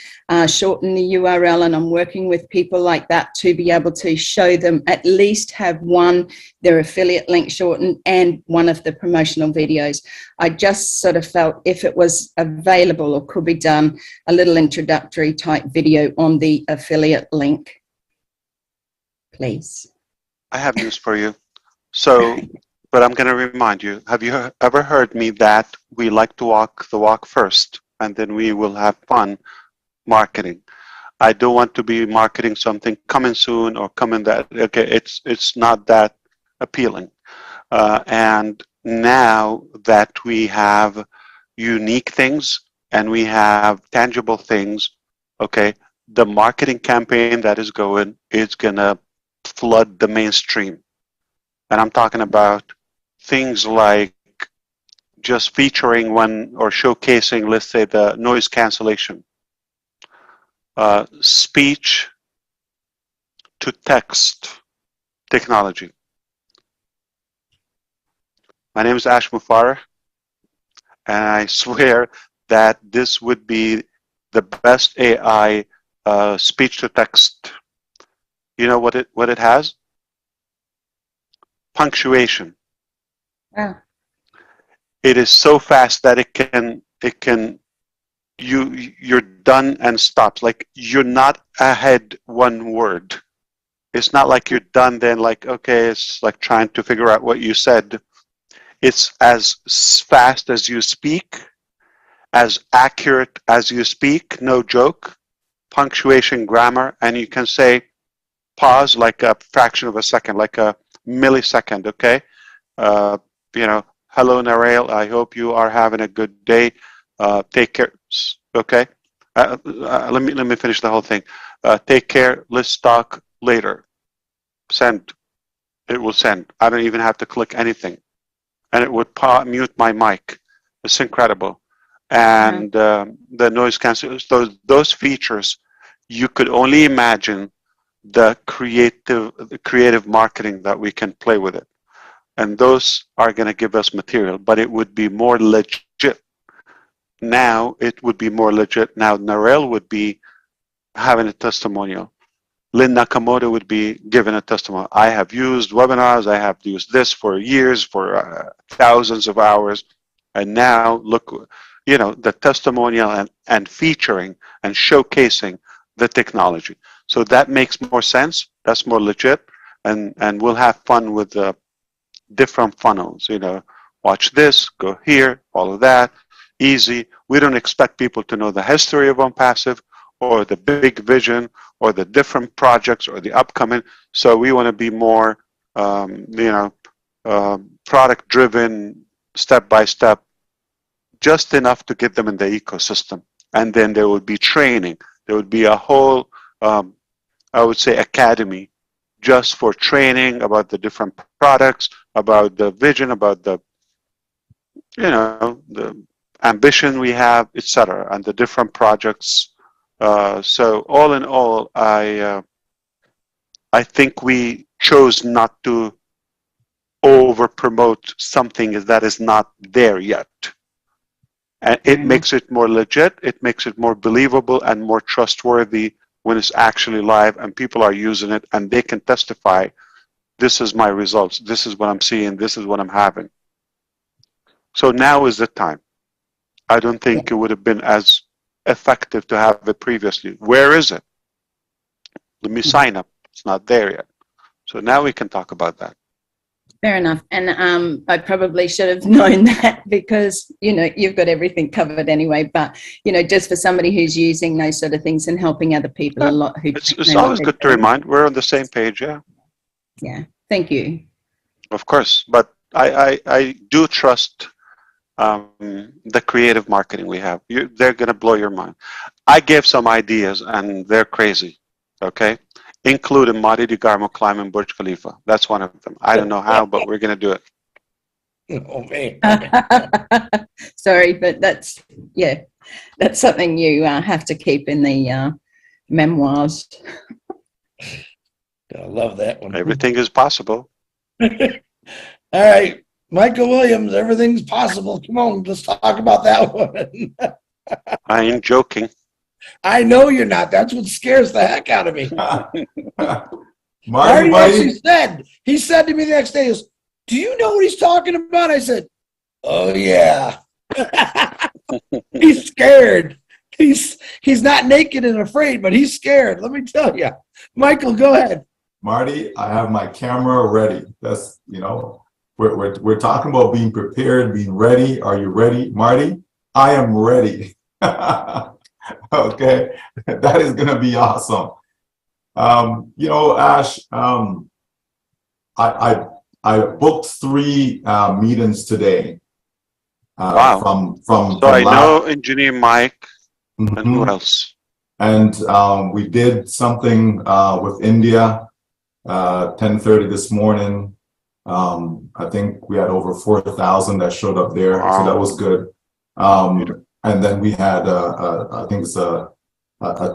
V: shorten the URL, and I'm working with people like that to be able to show them at least have their affiliate link shortened and one of the promotional videos. I just sort of felt if it was available or could be done, a little introductory type video on the affiliate link, please.
A: I have news for you. So, but I'm going to remind you, have you ever heard me that we like to walk the walk first, and then we will have fun marketing? I don't want to be marketing something coming soon or coming that, okay, it's not that appealing. And now that we have unique things and we have tangible things, okay, the marketing campaign that is going is going to flood the mainstream. And I'm talking about things like just featuring one or showcasing, let's say, the noise cancellation, speech to text technology, My name is Ash Mufareh, and I swear that this would be the best AI speech to text. You know what it has? Punctuation.
V: Wow.
A: It is so fast that you're done and stops. Like you're not ahead one word. It's not like you're done then like, okay, it's like trying to figure out what you said. It's as fast as you speak, as accurate as you speak, no joke, punctuation, grammar, and you can say pause like a fraction of a second, like a millisecond, okay? You know, hello, Narelle, I hope you are having a good day. Take care, okay? Let me finish the whole thing. Take care, let's talk later. Send. It will send. I don't even have to click anything. And it would mute my mic. It's incredible. And the noise cancellation, those features, you could only imagine the creative marketing that we can play with it. And those are going to give us material, but it would be more legit. Now, it would be more legit. Now, Narelle would be having a testimonial. Lynn Nakamoto would be given a testimony. I have used webinars. I have used this for years, for thousands of hours. And now look, you know, the testimonial and featuring and showcasing the technology. So that makes more sense. That's more legit. And we'll have fun with the different funnels, you know, watch this, go here, follow that, easy. We don't expect people to know the history of ONPASSIVE or the big vision or the different projects or the upcoming. So we want to be more, you know, product driven, step by step, just enough to get them in the ecosystem. And then there would be training. There would be a whole, I would say, academy just for training about the different products, about the vision, about the, you know, the ambition we have, etc., and the different projects. So all in all, I think we chose not to over promote something that is not there yet. And it makes it more legit, it makes it more believable and more trustworthy when it's actually live and people are using it and they can testify, this is my results, this is what I'm seeing, this is what I'm having. So now is the time. I don't think it would have been as effective to have it previously. Where is it? Let me sign up. It's not there yet. So now we can talk about that.
V: Fair enough. And I probably should have known that because, you know, you've got everything covered anyway. But, you know, just for somebody who's using those sort of things and helping other people a lot. Who
A: it's always good to remind. We're on the same page, yeah.
V: Yeah. Thank you.
A: Of course. But I do trust the creative marketing we have. They're going to blow your mind. I gave some ideas and they're crazy, okay? Including Madi DeGarmo climbing Burj Khalifa. That's one of them. I don't know how, but we're going to do it.
K: Oh, man.
V: Sorry, but that's, yeah, that's something you have to keep in the memoirs.
K: I love that one.
A: Everything is possible.
K: All right. Michael Williams, everything's possible. Come on, let's talk about that one.
A: I ain't joking.
K: I know you're not. That's what scares the heck out of me.
B: Marty
K: actually said, he said to me the next day, do you know what he's talking about? I said, oh, yeah. He's scared. He's not naked and afraid, but he's scared. Let me tell you. Michael, go ahead.
B: Marty, I have my camera ready. That's, you know, we're talking about being prepared, being ready. Are you ready? Marty, I am ready. Okay, that is going to be awesome. You know, Ash, I booked 3 meetings today.
A: Wow.
B: From
A: I know Engineer Mike and who else?
B: And we did something with India, 10:30 this morning. I think we had over 4,000 that showed up there, so that was good. And then we had, I think it's a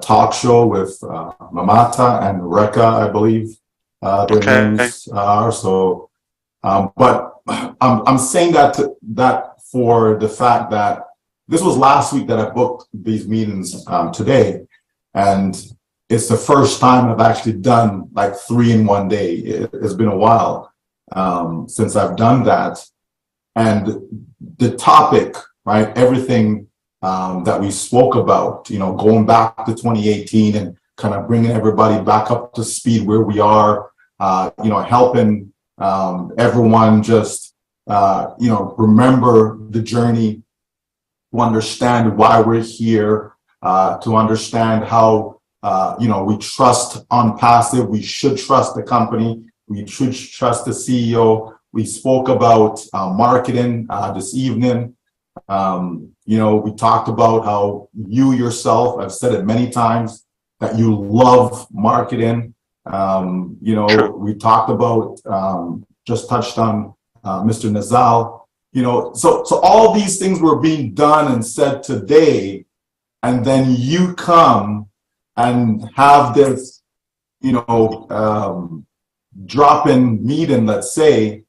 B: talk show with Mamata and Reka, I believe their names are. So, but I'm saying that for the fact that this was last week that I booked these meetings today, and it's the first time I've actually done like 3 in one day. It's been a while since I've done that, and the topic, right? Everything that we spoke about, going back to 2018 and kind of bringing everybody back up to speed where we are, helping everyone just, remember the journey, to understand why we're here, to understand how, we trust ONPASSIVE. We should trust the company. We should trust the CEO. We spoke about marketing this evening. We talked about how you yourself, I've said it many times, that you love marketing. We talked about, just touched on Mr. Nazal, so all these things were being done and said today, and then you come and have this, drop-in meeting, let's say,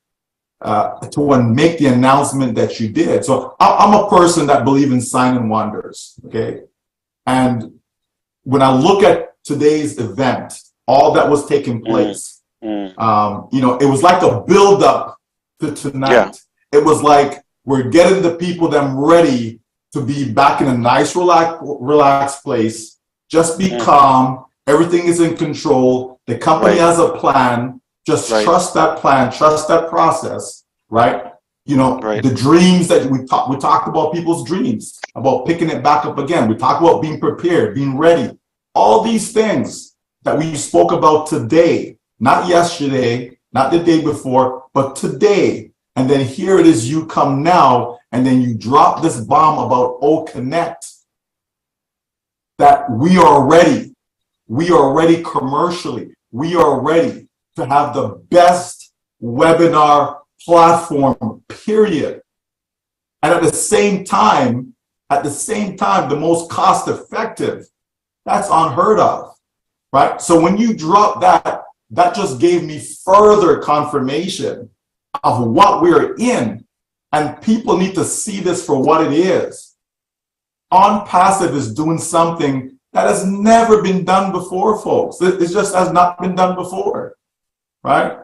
B: to make the announcement that you did. So I'm a person that believes in sign and wonders, okay? And when I look at today's event, all that was taking place, it was like a build-up to tonight. Yeah. It was like we're getting the people them ready to be back in a nice, relaxed place. Just be calm. Everything is in control. The company has a plan. Just trust that plan. Trust that process. Right? The dreams that we talked about, people's dreams, about picking it back up again. We talked about being prepared, being ready. All these things that we spoke about today, not yesterday, not the day before, but today. And then here it is, you come now, and then you drop this bomb about OConnect, that we are ready. We are ready commercially. We are ready to have the best webinar platform, period. And at the same time, the most cost effective. That's unheard of, right? So when you drop that, that just gave me further confirmation of what we're in. And people need to see this for what it is. ONPASSIVE is doing something that has never been done before, folks. It just has not been done before, right?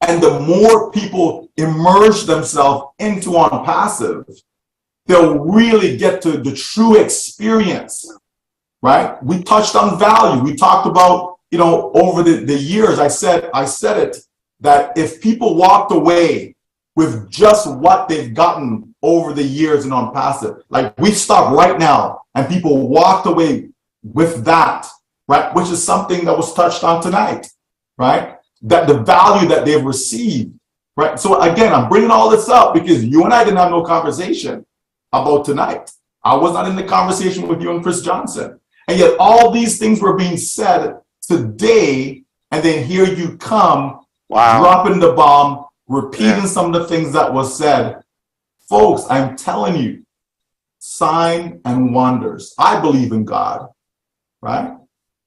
B: And the more people immerse themselves into ONPASSIVE, they'll really get to the true experience, right? We touched on value. We talked about, over the years, I said it, that if people walked away with just what they've gotten over the years in ONPASSIVE, like we stop right now and people walked away with that, right? Which is something that was touched on tonight, right? That the value that they've received, right? So again, I'm bringing all this up because you and I didn't have no conversation about tonight. I was not in the conversation with you and Chris Johnson. And yet all these things were being said today, and then here you come, dropping the bomb, repeating some of the things that was said. Folks, I'm telling you, sign and wonders. I believe in God, right?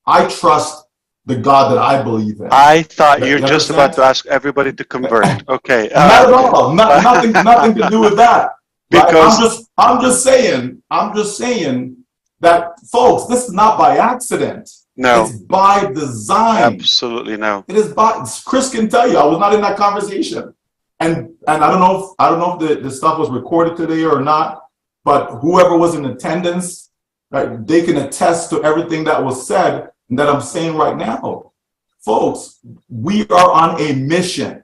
B: I trust the God that I believe in.
A: I thought you were just about to ask everybody to convert. Okay.
B: Not at all. Nothing to do with that. Because right? I'm just saying that, folks, this is not by accident.
A: No.
B: It's by design.
A: Absolutely no.
B: It is by, Chris can tell you, I was not in that conversation. And I don't know if the stuff was recorded today or not, but whoever was in attendance, right, they can attest to everything that was said and that I'm saying right now. Folks, we are on a mission.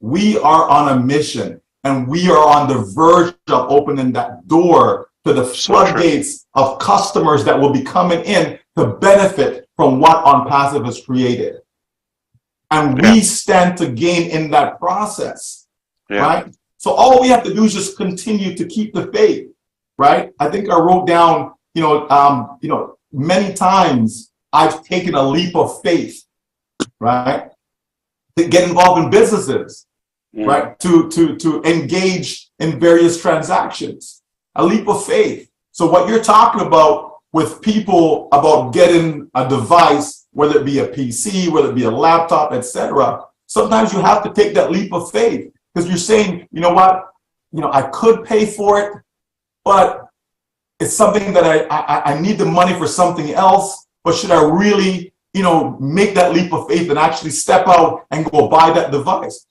B: We are on a mission, and we are on the verge of opening that door to the floodgates of customers that will be coming in to benefit from what ONPASSIVE has created. And we stand to gain in that process, right? So all we have to do is just continue to keep the faith, right? I think I wrote down, many times I've taken a leap of faith, right? To get involved in businesses, right? To engage in various transactions, a leap of faith. So what you're talking about with people about getting a device, whether it be a PC, whether it be a laptop, etc., sometimes you have to take that leap of faith. Because you're saying, you know what, I could pay for it, but it's something that I need the money for something else, but should I really, make that leap of faith and actually step out and go buy that device?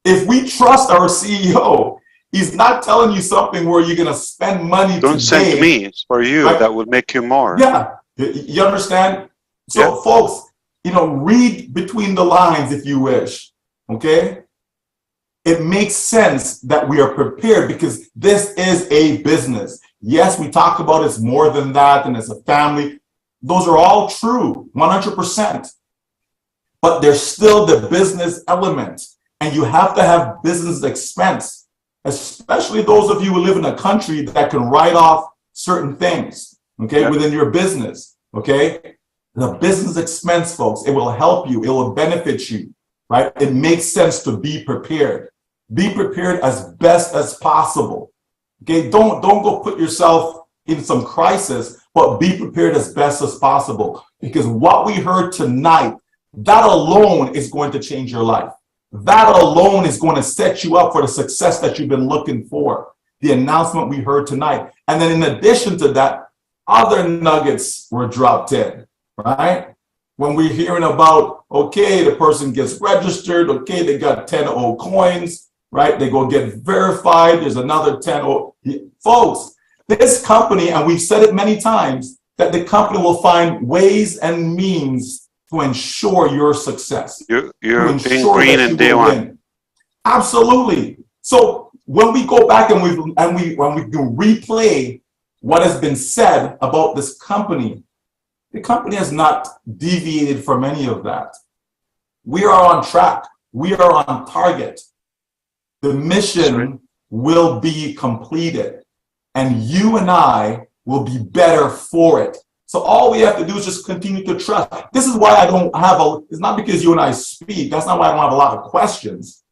B: If we trust our CEO, he's not telling you something where you're going to spend money
A: Don't
B: today.
A: send me, it's for you,
B: right?
A: that would make you more.
B: Yeah, you understand? So folks, read between the lines if you wish, okay? It makes sense that we are prepared because this is a business. Yes, we talk about it's more than that and it's a family. Those are all true, 100%. But there's still the business element, and you have to have business expense, especially those of you who live in a country that can write off certain things, okay, within your business, okay? The business expense, folks, it will help you. It will benefit you, right? It makes sense to be prepared. Be prepared as best as possible. Okay, don't go put yourself in some crisis, but be prepared as best as possible. Because what we heard tonight, that alone is going to change your life. That alone is going to set you up for the success that you've been looking for. The announcement we heard tonight. And then in addition to that, other nuggets were dropped in, right? When we're hearing about, okay, the person gets registered, okay, they got 10 old coins, right? They go get verified. There's another 10. Folks, this company, and we've said it many times, that the company will find ways and means to ensure your success.
A: You're being green in day one.
B: Absolutely. So when we go back and we do replay what has been said about this company, the company has not deviated from any of that. We are on track. We are on target. The mission will be completed, and you and I will be better for it. So all we have to do is just continue to trust. This is why I don't have it's not because you and I speak. That's not why I don't have a lot of questions.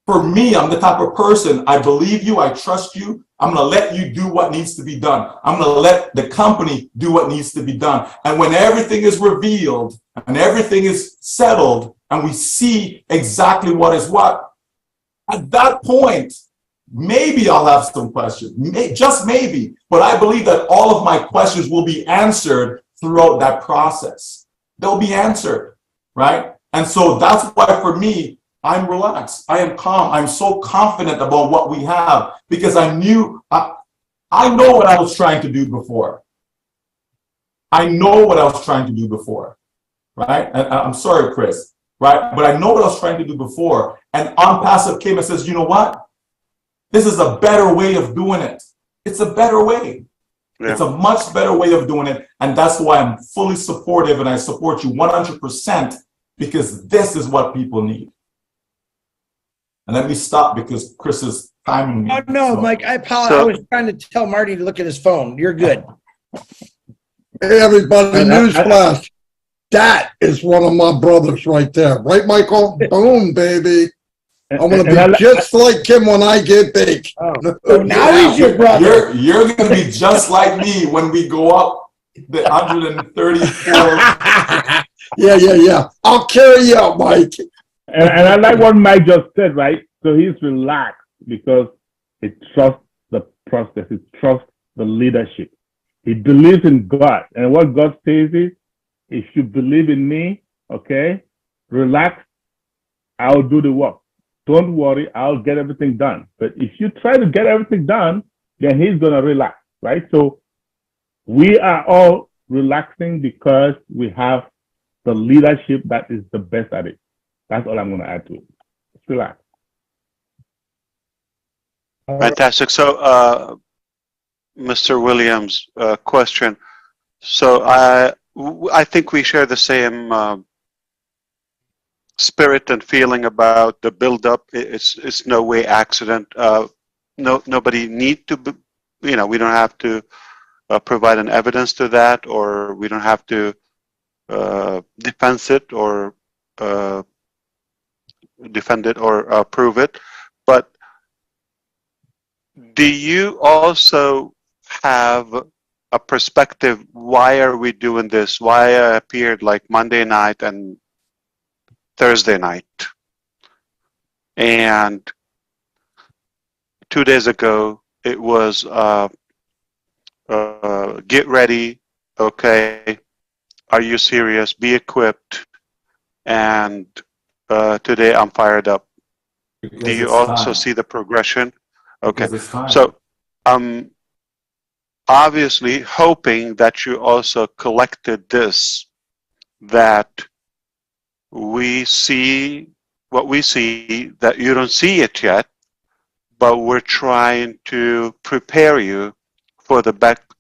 B: For me, I'm the type of person, I believe you, I trust you. I'm going to let you do what needs to be done. I'm going to let the company do what needs to be done. And when everything is revealed and everything is settled and we see exactly what is what, at that point, maybe I'll have some questions, just maybe. But I believe that all of my questions will be answered throughout that process. They'll be answered, right? And so that's why for me, I'm relaxed. I am calm. I'm so confident about what we have because I know what I was trying to do before. I know what I was trying to do before, right? And I'm sorry, Chris, right? But I know what I was trying to do before. And ONPASSIVE came and says, you know what? This is a better way of doing it. It's a better way. Yeah. It's a much better way of doing it. And that's why I'm fully supportive and I support you 100% because this is what people need. And let me stop because Chris is timing me.
K: Oh, no, Mike, I apologize. I was trying to tell Marty to look at his phone. You're good.
T: Hey, everybody, newsflash. That is one of my brothers right there. Right, Michael? Boom, baby. I want to be just like him when I get big.
K: Oh. So now he's your brother.
B: You're going to be just like me when we go up the 134.
T: Yeah. I'll carry you out, Mike.
O: And I like what Mike just said, right? So he's relaxed because he trusts the process. He trusts the leadership. He believes in God. And what God says is, if you believe in me, okay, relax, I'll do the work. Don't worry, I'll get everything done. But if you try to get everything done, then he's going to relax, right? So we are all relaxing because we have the leadership that is the best at it. That's all I'm going to add to it. Just relax.
A: Fantastic. So, Mr. Williams, question. So I think we share the same spirit and feeling about the build-up. It's no way accident. Nobody need to, we don't have to provide an evidence to that, or we don't have to defend it or prove it. But do you also have a perspective? Why are we doing this? Why I appeared like Monday night and Thursday night? And 2 days ago, it was get ready, okay, are you serious, be equipped, and today I'm fired up. Do you also see the progression? Okay, so I'm obviously hoping that you also collected this, that we see what we see, that you don't see it yet, but we're trying to prepare you for the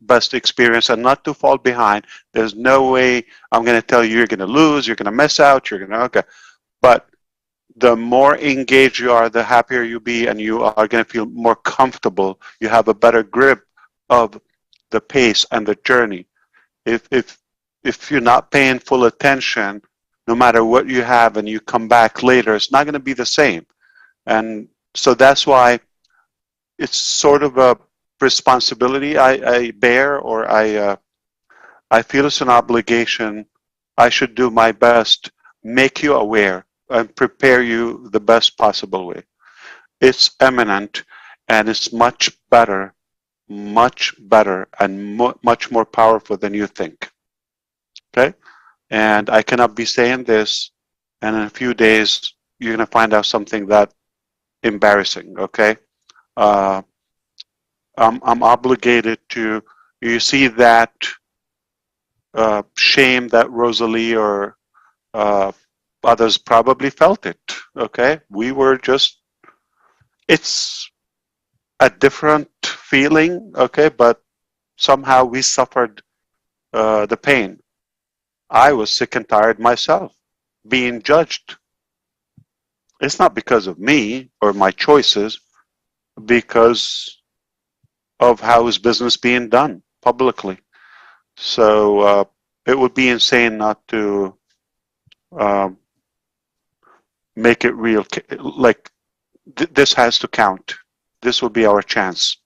A: best experience and not to fall behind. There's no way I'm going to tell you you're going to lose, you're going to miss out, you're going to, okay. But the more engaged you are, the happier you be, and you are going to feel more comfortable. You have a better grip of the pace and the journey. If you're not paying full attention, no matter what you have, and you come back later, it's not going to be the same. And so that's why it's sort of a responsibility I bear, or I feel it's an obligation. I should do my best, make you aware, and prepare you the best possible way. It's eminent, and it's much better, and much more powerful than you think. Okay? And I cannot be saying this, and in a few days, you're going to find out something that embarrassing, okay? I'm obligated to, you see that shame that Rosalie or others probably felt it, okay? We were just, it's a different feeling, okay? But somehow we suffered the pain. I was sick and tired myself, being judged. It's not because of me or my choices, because of how is business being done publicly. So it would be insane not to make it real. Like, this has to count. This will be our chance.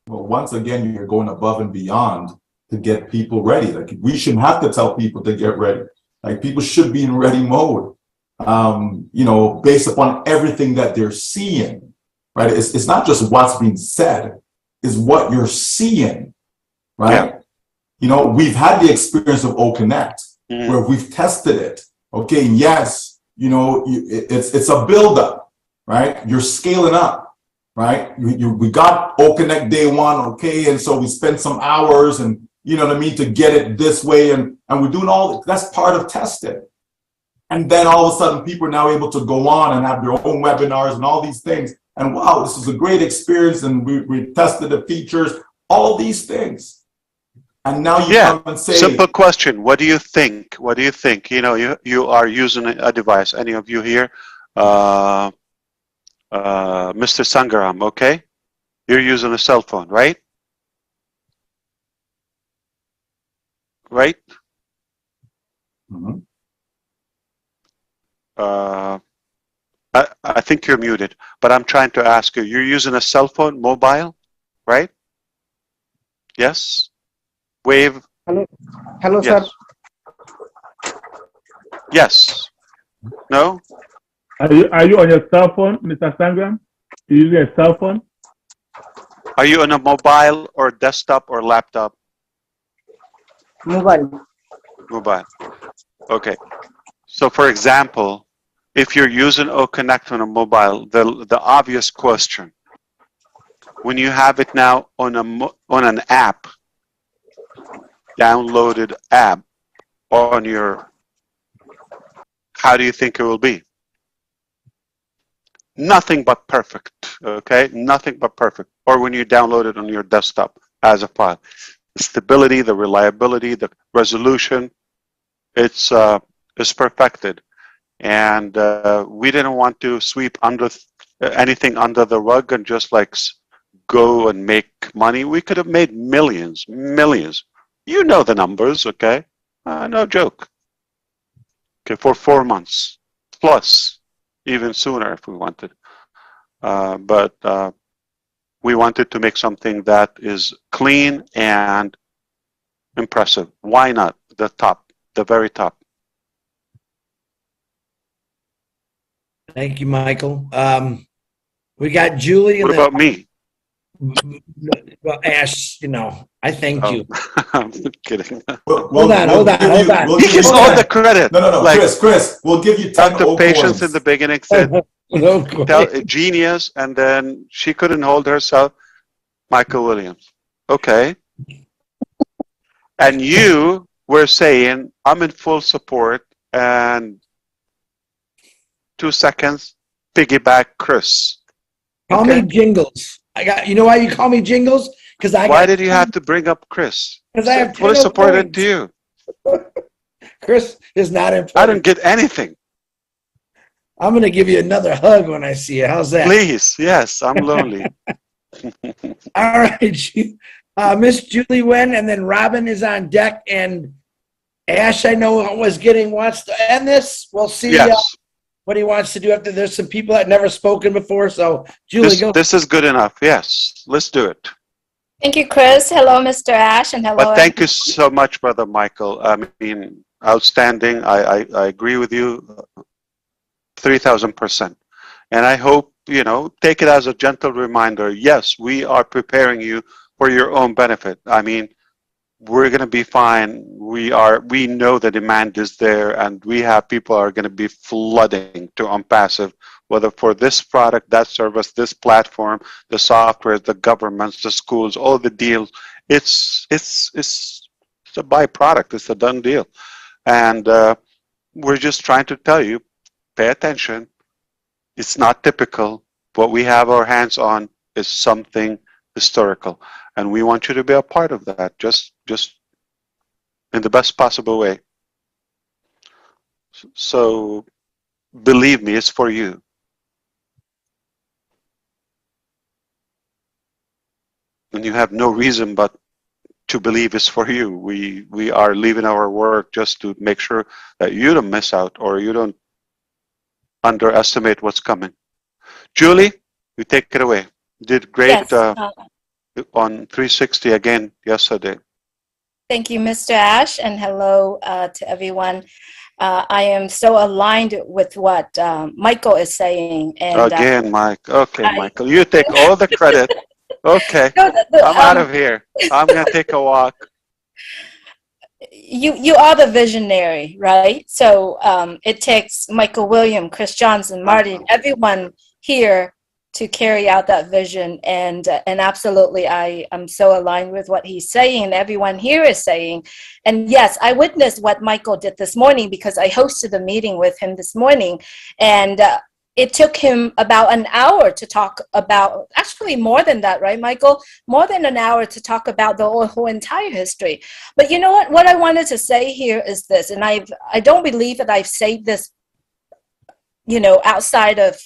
B: Well, once again, you're going above and beyond to get people ready. Like, we shouldn't have to tell people to get ready. Like, people should be in ready mode, you know, based upon everything that they're seeing, right? It's not just what's being said, it's what you're seeing, right? Yeah. You know, we've had the experience of OConnect, where we've tested it. Okay, yes, you know, it's a buildup, right? You're scaling up, right? We got OConnect day one, okay, and so we spent some hours, and you know what I mean, to get it this way, and we're doing all, that's part of testing. And then all of a sudden, people are now able to go on and have their own webinars and all these things. And wow, this is a great experience, and we tested the features, all these things. And now you come and say,
A: simple question. What do you think? What do you think? You know, you are using a device. Any of you here? Mr. Sangaram, okay? You're using a cell phone, right? Right?
B: Mm-hmm.
A: I think you're muted, but I'm trying to ask you, you're using a cell phone, mobile, right? Yes? Wave.
H: Hello, hello,
A: yes.
H: sir.
A: Yes. No?
O: Are you on your cell phone, Mr. Sangram? You using a cell phone?
A: Are you on a mobile or desktop or laptop?
H: Mobile.
A: Mobile. Okay. So for example, if you're using OConnect on a mobile, the obvious question, when you have it now on an app, downloaded app on your, how do you think it will be? Nothing but perfect, okay? Nothing but perfect. Or when you download it on your desktop as a file. The stability, the reliability, the resolution, it's perfected. And we didn't want to sweep under anything under the rug and just like go and make money. We could have made millions, millions. You know the numbers, okay? No joke. Okay, for 4 months plus, even sooner if we wanted. But we wanted to make something that is clean and impressive. Why not the top, the very top?
K: Thank you, Michael. We got Julie.
A: What about me?
K: Well, Ash, you know, I thank you.
A: I'm kidding.
K: Hold on.
A: He gets all the credit.
B: No.
A: Like,
B: Chris, we'll give you 10
A: Dr.
B: old
A: Patience
B: coins.
A: in the beginning said, genius, and then she couldn't hold herself. Michael Williams. Okay. And you were saying, I'm in full support, and 2 seconds, piggyback Chris.
K: Call me Jingles. You know why you call me Jingles? Because
A: Why did you have to bring up Chris?
K: Because I have
A: fully supported to you.
K: Chris is not important.
A: I don't get anything.
K: I'm going to give you another hug when I see you. How's that?
A: Please, yes, I'm lonely.
K: All right, Miss Julie Wen, and then Robin is on deck, and Ash, I know, wants to end this. We'll see what he wants to do after. There's some people that never spoken before, so Julie, go.
A: This is good enough. Yes, let's do it.
C: Thank you, Chris. Hello, Mr. Ash, and hello.
A: But thank you so much, Brother Michael. I mean, outstanding. I agree with you 3,000%. And I hope, you know, take it as a gentle reminder. Yes, we are preparing you for your own benefit. I mean, we're going to be fine. We know the demand is there, and we have people are going to be flooding to ONPASSIVE, whether for this product, that service, this platform, the software, the governments, the schools, all the deals. It's a byproduct. It's a done deal. And we're just trying to tell you, pay attention. It's not typical. What we have our hands on is something historical. And we want you to be a part of that, just in the best possible way. So believe me, it's for you. And you have no reason but to believe it's for you. We are leaving our work just to make sure that you don't miss out or you don't underestimate what's coming. Julie, you take it away. You did great on 360 again yesterday.
C: Thank you, Mr. Ash, and hello to everyone. I am so aligned with what Michael is saying. And
A: again, Mike. Okay, Michael, you take all the credit. Okay,
C: no,
A: I'm out of here. I'm going to take a walk.
C: You are the visionary, right? So it takes Michael William, Chris Johnson, Martin, everyone here to carry out that vision. And absolutely, I am so aligned with what he's saying and everyone here is saying. And yes, I witnessed what Michael did this morning because I hosted a meeting with him this morning. And it took him about an hour to talk about, actually more than that, right, Michael? More than an hour to talk about the whole entire history. But you know what? What I wanted to say here is this, and I don't believe that I've said this, you know, outside of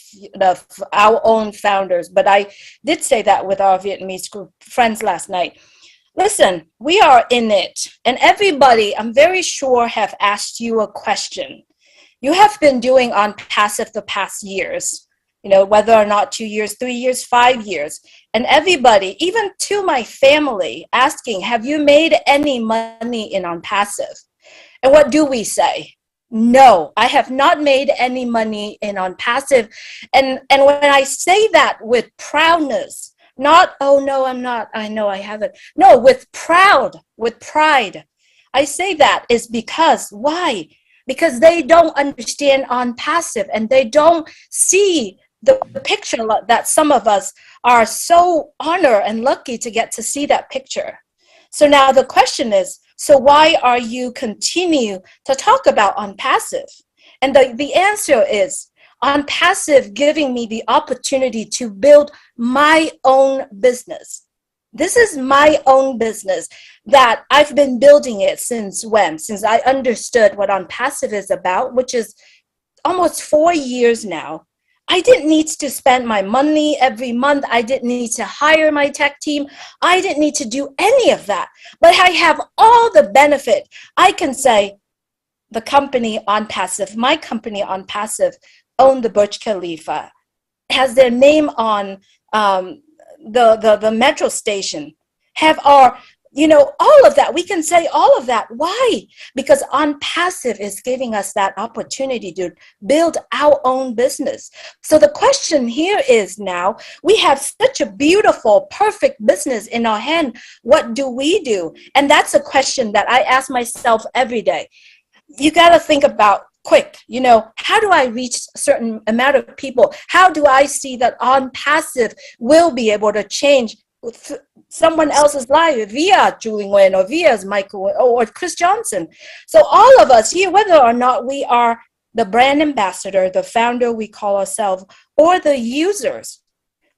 C: our own founders, but I did say that with our Vietnamese group friends last night. Listen, we are in it, and everybody, I'm very sure, have asked you a question. You have been doing ONPASSIVE the past years, you know, whether or not 2 years, 3 years, 5 years. And everybody, even to my family, asking, have you made any money in ONPASSIVE? And what do we say? No, I have not made any money in ONPASSIVE. And when I say that with proudness, not, oh no, I'm not, I know I haven't. No, with pride. I say that is because, why? Because they don't understand ONPASSIVE and they don't see the picture that some of us are so honored and lucky to get to see that picture. So now the question is, so why are you continue to talk about ONPASSIVE? And the answer is ONPASSIVE giving me the opportunity to build my own business. This is my own business that I've been building it since when? Since I understood what ONPASSIVE is about, which is almost 4 years now. I didn't need to spend my money every month. I didn't need to hire my tech team. I didn't need to do any of that. But I have all the benefit. I can say the company ONPASSIVE, my company ONPASSIVE, own the Burj Khalifa, has their name on the metro station, have our You know, all of that, we can say all of that. Why? Because ONPASSIVE is giving us that opportunity to build our own business. So the question here is now, we have such a beautiful, perfect business in our hand. What do we do? And that's a question that I ask myself every day. You got to think about quick, you know, how do I reach a certain amount of people? How do I see that ONPASSIVE will be able to change someone else's life via Julie Nguyen or via Michael or Chris Johnson? So all of us here, whether or not we are the brand ambassador, the founder we call ourselves, or the users,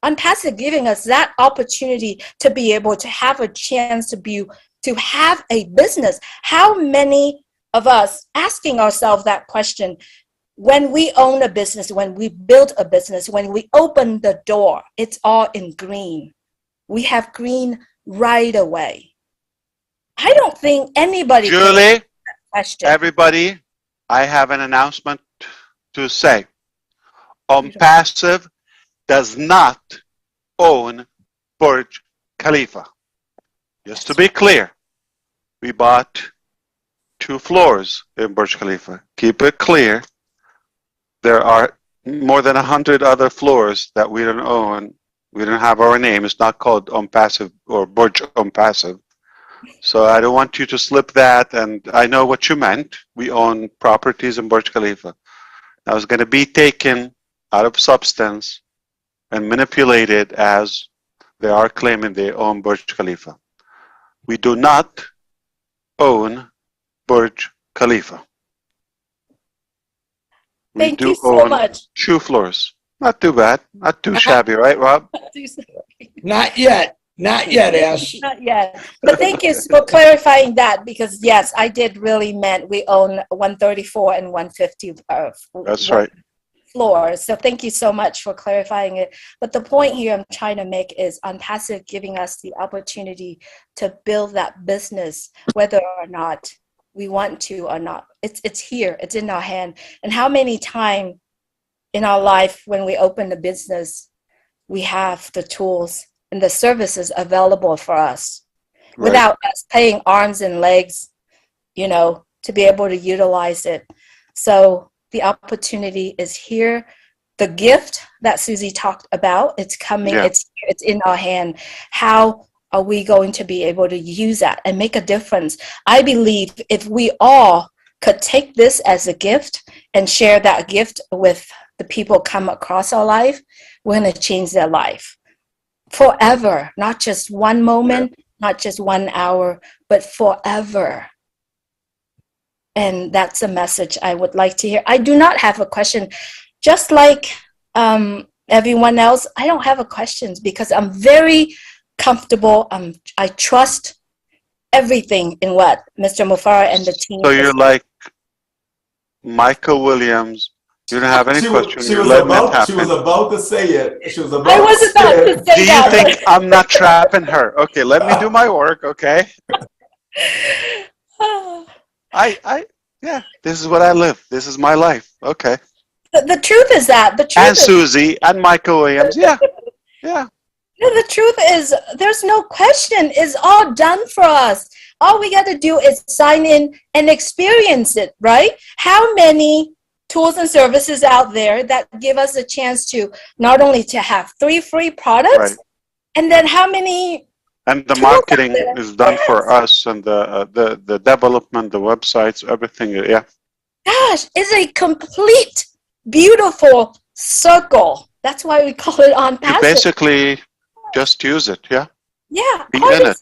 C: ONPASSIVE giving us that opportunity to be able to have a chance to have a business. How many of us asking ourselves that question when we own a business, when we build a business, when we open the door, it's all in green. We have green right away. I don't think anybody can
A: Julie,
C: answer that question.
A: everybody, I have an announcement to say. ONPASSIVE does not own Burj Khalifa. Just to be clear, we bought 2 floors in Burj Khalifa. Keep it clear. There are more than 100 other floors that we don't own. We don't have our name. It's not called ONPASSIVE or Burj ONPASSIVE. So I don't want you to slip that. And I know what you meant. We own properties in Burj Khalifa. That was going to be taken out of substance and manipulated as they are claiming they own Burj Khalifa. We do not own Burj Khalifa.
C: Thank you so much.
A: 2 floors. Not too bad. Not too shabby, right, Rob?
K: Not yet. Not yet, Ash.
C: Not yet. But thank you for clarifying that, because yes, I did really meant we own 134 and 150
A: That's right.
C: floors. So thank you so much for clarifying it. But the point here I'm trying to make is ONPASSIVE giving us the opportunity to build that business, whether or not we want to or not. It's here. It's in our hand. And how many times in our life when we open the business, we have the tools and the services available for us without us paying arms and legs, you know, to be able to utilize it. So the opportunity is here. The gift that Susie talked about, it's coming, it's in our hand. How are we going to be able to use that and make a difference? I believe if we all could take this as a gift and share that gift with the people come across our life, we're going to change their life forever, not just one moment, not just 1 hour, but forever. And that's a message I would like to hear. I do not have a question. Just like everyone else, I don't have a question because I'm very comfortable. I trust everything in what Mr. Mufareh and the team.
A: So you're like Michael Williams. You don't have any question.
B: She was about to say it. She was about
C: I was about to say
A: Do you
C: that.
A: think I'm not trapping her? Okay, let me do my work, okay? Yeah, this is what I live. This is my life. Okay.
C: The truth is that.
A: And Susie and Michael Williams. Yeah. Yeah.
C: No, the truth is, there's no question. It's all done for us. All we got to do is sign in and experience it, right? How many tools and services out there that give us a chance to not only to have 3 free products, and then how many?
A: And the marketing is done for us, and the development, the websites, everything. Yeah.
C: Gosh, it's a complete, beautiful circle. That's why we call it ONPASSIVE.
A: You basically just use it. Yeah.
C: Yeah.
A: Be in it.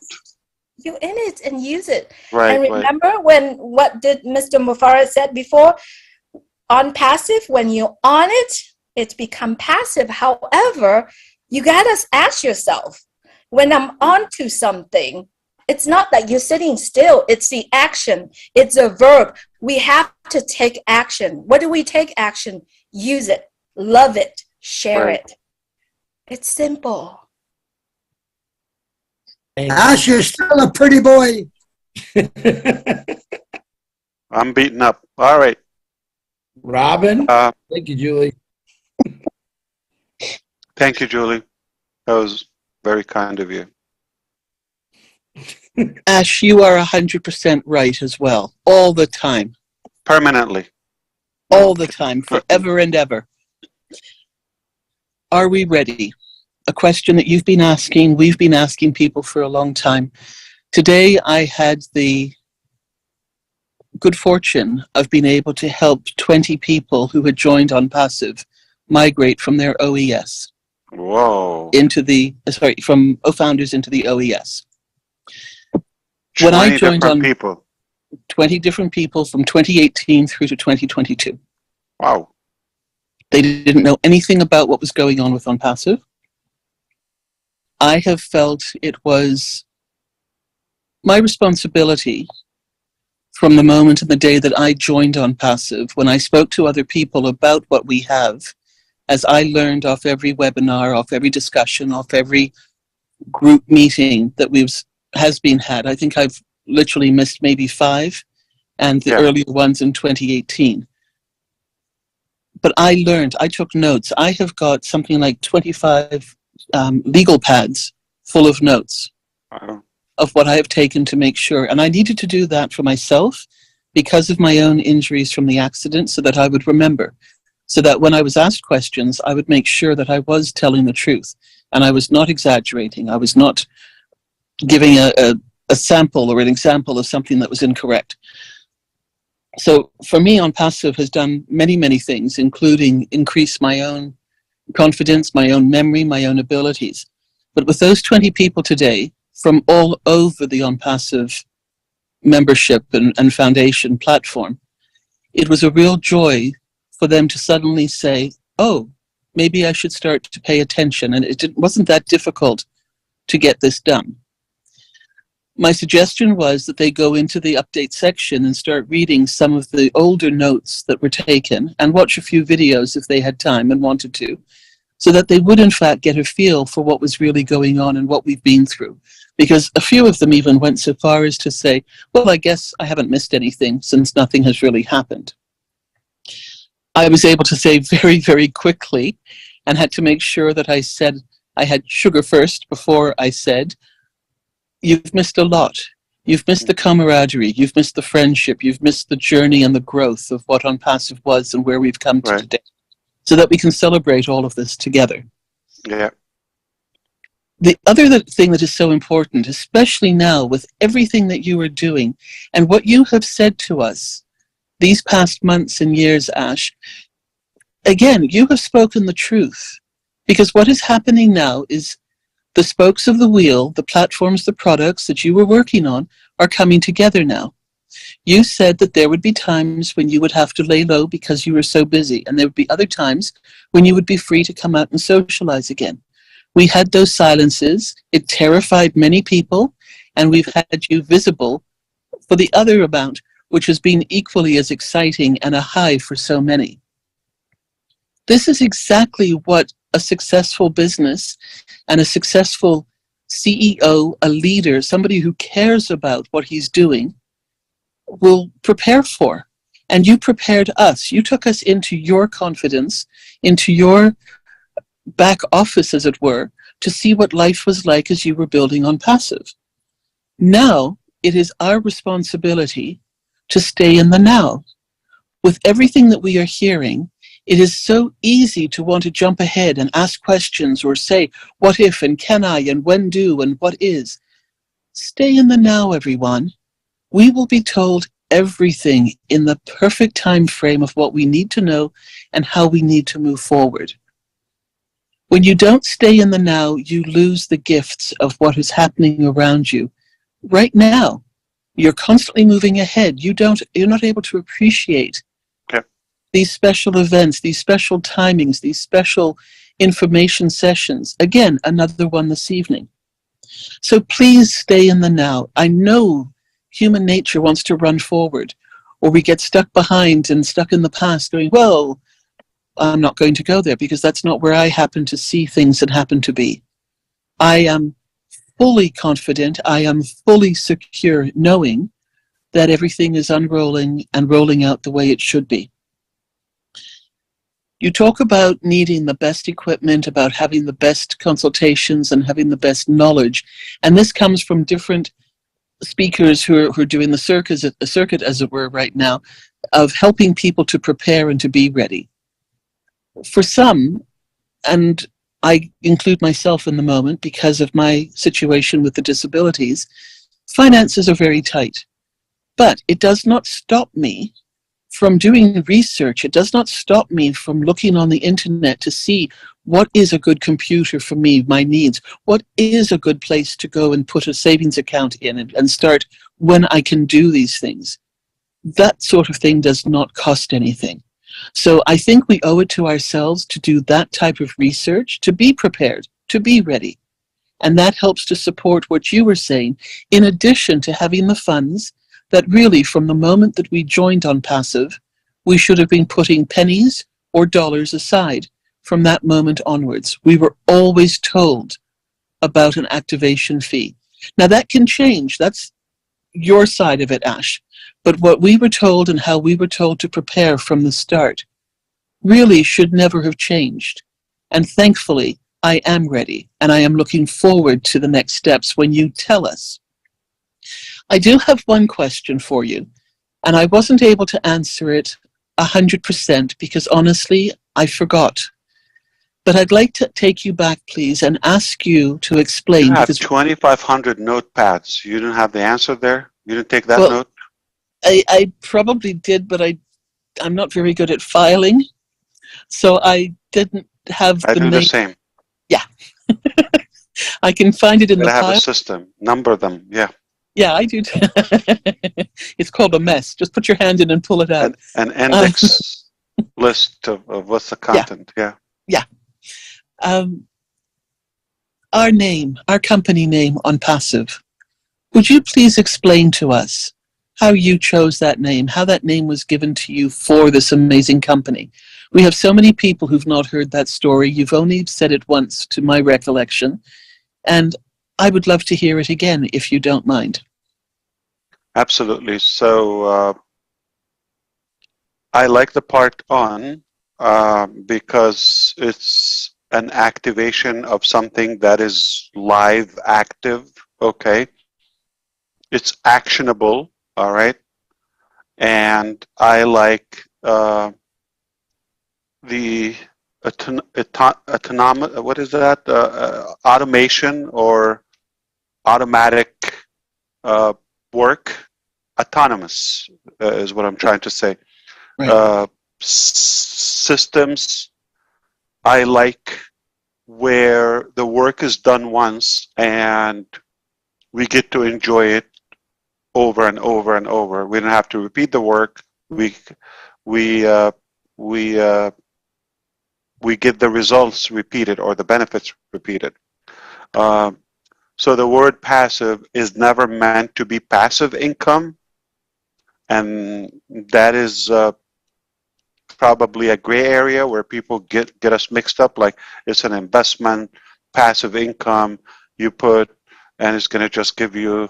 C: You in it and use it.
A: Right.
C: And remember what did Mr. Mufareh said before? ONPASSIVE, when you're on it, it's become passive. However, you gotta ask yourself, when I'm onto something, it's not that you're sitting still, it's the action, it's a verb. We have to take action. What do we take action? Use it, love it, share it. It's simple.
K: Ash, you're still a pretty boy.
A: I'm beaten up. All right.
K: Robin? Thank you, Julie.
A: Thank you, Julie. That was very kind of you.
M: Ash, you are 100% right as well. All the time.
A: Permanently.
M: All the time, forever and ever. Are we ready? A question that you've been asking, we've been asking people for a long time. Today, I had the good fortune of being able to help 20 people who had joined ONPASSIVE migrate from their OES.
A: Whoa.
M: Into the, from founders into the OES.
A: 20
M: When I joined
A: different
M: on
A: people.
M: 20 different people from 2018 through to 2022.
A: Wow.
M: They didn't know anything about what was going on with ONPASSIVE. I have felt it was my responsibility from the moment and the day that I joined ONPASSIVE, when I spoke to other people about what we have, as I learned off every webinar, off every discussion, off every group meeting that has been had. I think I've literally missed maybe 5, and the earlier ones in 2018. But I learned, I took notes. I have got something like 25 legal pads full of notes of what I have taken to make sure. And I needed to do that for myself because of my own injuries from the accident, so that I would remember. So that when I was asked questions, I would make sure that I was telling the truth. And I was not exaggerating. I was not giving a sample or an example of something that was incorrect. So for me, ONPASSIVE has done many, many things, including increase my own confidence, my own memory, my own abilities. But with those 20 people today from all over the ONPASSIVE membership and foundation platform, it was a real joy for them to suddenly say, oh, maybe I should start to pay attention. And it wasn't that difficult to get this done. My suggestion was that they go into the update section and start reading some of the older notes that were taken and watch a few videos if they had time and wanted to, so that they would in fact get a feel for what was really going on and what we've been through. Because a few of them even went so far as to say, well, I guess I haven't missed anything since nothing has really happened. I was able to say very, very quickly, and had to make sure that I said I had sugar first before I said, you've missed a lot. You've missed the camaraderie. You've missed the friendship. You've missed the journey and the growth of what ONPASSIVE was and where we've come to today, so that we can celebrate all of this together.
A: Yeah.
M: The other thing that is so important, especially now with everything that you are doing and what you have said to us these past months and years, Ash, again, you have spoken the truth, because what is happening now is the spokes of the wheel, the platforms, the products that you were working on are coming together now. You said that there would be times when you would have to lay low because you were so busy, and there would be other times when you would be free to come out and socialize again. We had those silences. It terrified many people, and we've had you visible for the other amount, which has been equally as exciting and a high for so many. This is exactly what a successful business and a successful CEO, a leader, somebody who cares about what he's doing, will prepare for. And you prepared us. You took us into your confidence, into your back office, as it were, to see what life was like as you were building ONPASSIVE. Now, it is our responsibility to stay in the now. With everything that we are hearing, it is so easy to want to jump ahead and ask questions or say, what if and can I and when do and what is. Stay in the now, everyone. We will be told everything in the perfect time frame of what we need to know and how we need to move forward. When you don't stay in the now, you lose the gifts of what is happening around you. Right now, you're constantly moving ahead. You're not able to appreciate these special events, these special timings, these special information sessions. Again, another one this evening. So please stay in the now. I know human nature wants to run forward, or we get stuck behind and stuck in the past going, well, I'm not going to go there because that's not where I happen to see things that happen to be. I am fully confident, I am fully secure knowing that everything is unrolling and rolling out the way it should be. You talk about needing the best equipment, about having the best consultations and having the best knowledge. And this comes from different speakers who are doing the circuit, as it were, right now, of helping people to prepare and to be ready. For some, and I include myself in the moment because of my situation with the disabilities, finances are very tight. But it does not stop me from doing research. It does not stop me from looking on the internet to see what is a good computer for me, my needs. What is a good place to go and put a savings account in and start when I can do these things. That sort of thing does not cost anything. So I think we owe it to ourselves to do that type of research, to be prepared, to be ready. And that helps to support what you were saying, in addition to having the funds that really, from the moment that we joined ONPASSIVE, we should have been putting pennies or dollars aside from that moment onwards. We were always told about an activation fee. Now that can change. That's your side of it, Ash. But what we were told and how we were told to prepare from the start really should never have changed. And thankfully, I am ready, and I am looking forward to the next steps when you tell us. I do have one question for you, and I wasn't able to answer it 100% because honestly, I forgot. But I'd like to take you back, please, and ask you to explain.
A: You have
M: because
A: 2,500 notepads. You didn't have the answer there? You didn't take that
M: Well,
A: note?
M: I probably did, but I'm not very good at filing, so I didn't have
A: I
M: the
A: do
M: name.
A: the same.
M: Yeah. I can find it in the
A: I have a
M: file.
A: system. Number them. Yeah.
M: Yeah, I do. It's called a mess. Just put your hand in and pull it out.
A: An index list of what's the content. Yeah.
M: Yeah. Our name, our company name, ONPASSIVE. Would you please explain to us how you chose that name, how that name was given to you for this amazing company? We have so many people who've not heard that story. You've only said it once, to my recollection, and I would love to hear it again, if you don't mind.
A: Absolutely. So I like the part on because it's an activation of something that is live, active. Okay. It's actionable. All right. And I like the autonomous, what is that? Automation or automatic work. Autonomous is what I'm trying to say.
M: Right.
A: Systems, I like where the work is done once and we get to enjoy it over and over and over. We don't have to repeat the work. We get the results repeated or the benefits repeated. So the word passive is never meant to be passive income, and that is probably a gray area where people get us mixed up, like it's an investment, passive income you put, and it's going to just give you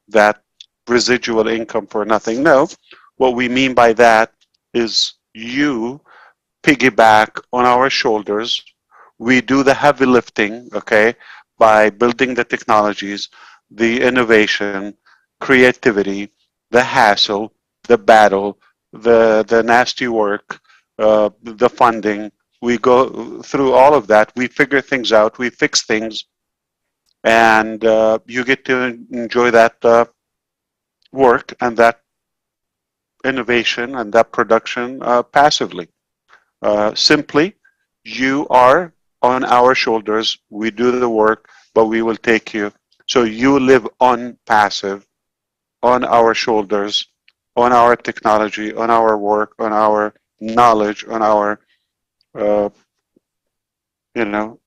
A: that residual income for nothing. No, what we mean by that is you piggyback on our shoulders. We do the heavy lifting, okay, by building the technologies, the innovation, creativity, the hassle, the battle, the nasty work, the funding. We go through all of that. We figure things out. We fix things. And you get to enjoy that work and that innovation and that production passively. Simply, you are on our shoulders. We do the work, but we will take you. So you live on passive, on our shoulders, on our technology, on our work, on our knowledge, on our,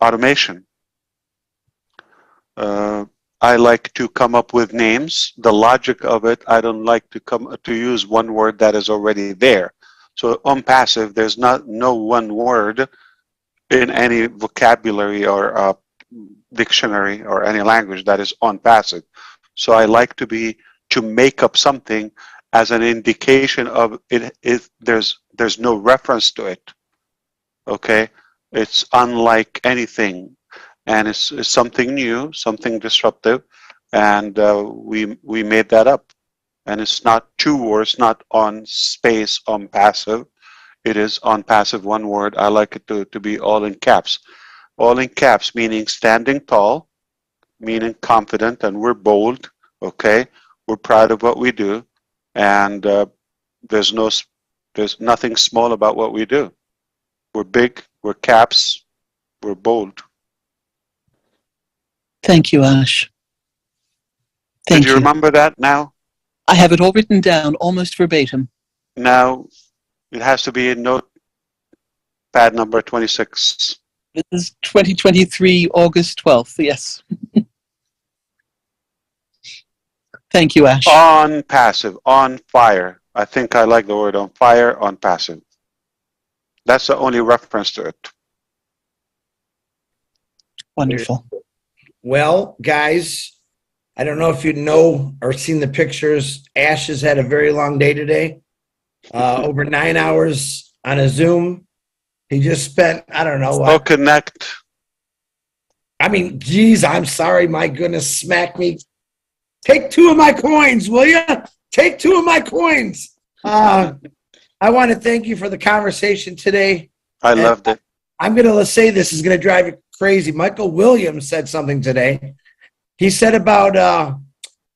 A: automation. I like to come up with names. The logic of it, I don't like to use one word that is already there. So ONPASSIVE, there's no one word in any vocabulary or dictionary or any language that is ONPASSIVE. So I like to make up something as an indication of it. There's no reference to it. Okay, it's unlike anything, and it's something new, something disruptive, and we made that up. And it's not two words, not on space on passive. It is on passive, one word. I like it to be all in caps. All in caps, meaning standing tall, meaning confident, and we're bold, okay? We're proud of what we do, and there's nothing small about what we do. We're big, we're caps, we're bold.
M: Thank you, Ash.
A: Did you remember that now?
M: I have it all written down, almost verbatim.
A: Now, it has to be in notepad number 26.
M: This is 2023, August 12th, yes. Thank you, Ash.
A: On passive, on fire. I think I like the word on fire, on passive. That's the only reference to it.
M: Wonderful.
K: Well, guys, I don't know if you know or seen the pictures. Ash has had a very long day today. Over 9 hours on a Zoom. He just spent, I don't know.
A: Oh, connect.
K: I mean, geez, I'm sorry. My goodness, smack me. Take 2 of my coins, will you? Take 2 of my coins. I want to thank you for the conversation today.
A: I loved it.
K: I'm going to say this is going to drive you crazy. Michael Williams said something today. He said about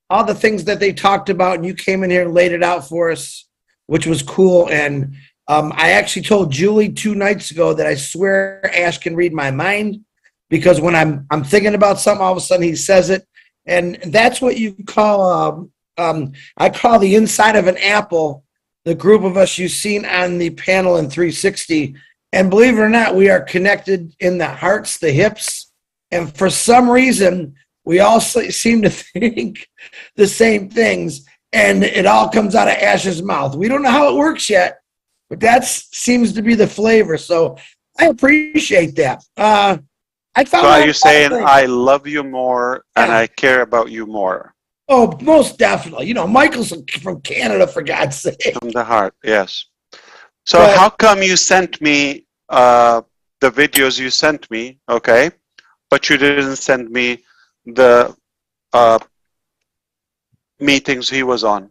K: all the things that they talked about, and you came in here and laid it out for us, which was cool. And I actually told Julie 2 nights ago that I swear Ash can read my mind, because when I'm thinking about something, all of a sudden he says it. And that's what you call, I call the inside of an apple, the group of us you've seen on the panel in 360. And believe it or not, we are connected in the hearts, the hips. And for some reason, we all seem to think the same things. And it all comes out of Ash's mouth. We don't know how it works yet, but that seems to be the flavor. So I appreciate that.
A: So are you saying I love you more and I care about you more?
K: Oh, most definitely. You know, Michael's from Canada, for God's sake.
A: From the heart, yes. So how come you sent me the videos you sent me, okay, but you didn't send me the meetings he was on?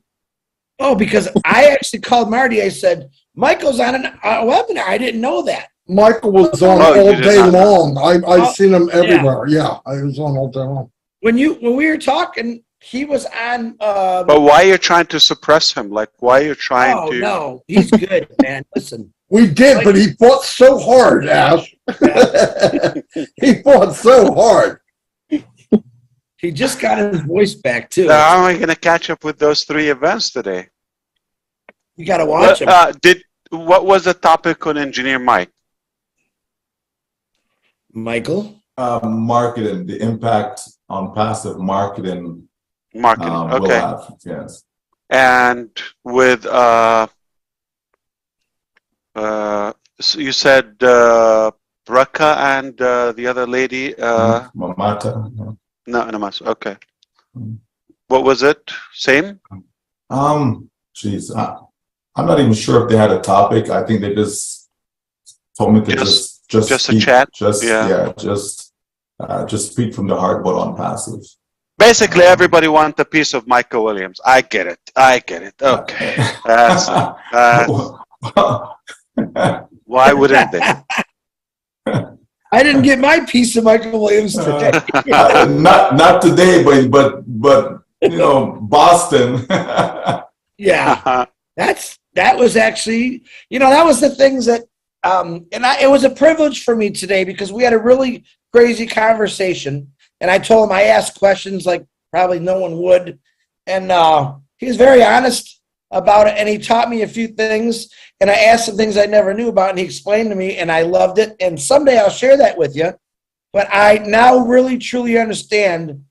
K: Oh, because I actually called Marty. I said, Michael's on a webinar. I didn't know that.
T: Michael was on all day long. I've seen him everywhere. Yeah, I was on all day long.
K: When we were talking, he was on.
A: But why are you trying to suppress him? Like, why are you trying to?
K: Oh, no. He's good, man. Listen.
T: We did, but he fought so hard, Ash. He fought so hard.
K: He just got his voice back, too.
A: So how am I going to catch up with those 3 events today?
K: You got to watch them.
A: What was the topic on Engineer Mike?
K: Michael?
B: Marketing, the impact on passive marketing.
A: Marketing,
B: will
A: okay.
B: have, yes.
A: And with, so you said Raka and the other lady?
B: Mamata.
A: No, okay. What was it? Same?
B: Geez, I'm not even sure if they had a topic. I think they just told me to just
A: a
B: speak,
A: chat.
B: just speak from the heart, but on passive.
A: Basically, everybody wants a piece of Michael Williams. I get it. Okay. Why wouldn't they?
K: I didn't get my piece of Michael Williams today.
B: Not today, but you know, Boston.
K: Yeah, that was actually, you know, that was the things that, it was a privilege for me today, because we had a really crazy conversation, and I told him I asked questions like probably no one would, and he was very honest about it, and he taught me a few things, and I asked some things I never knew about, and he explained to me, and I loved it, and someday I'll share that with you. But I now really truly understand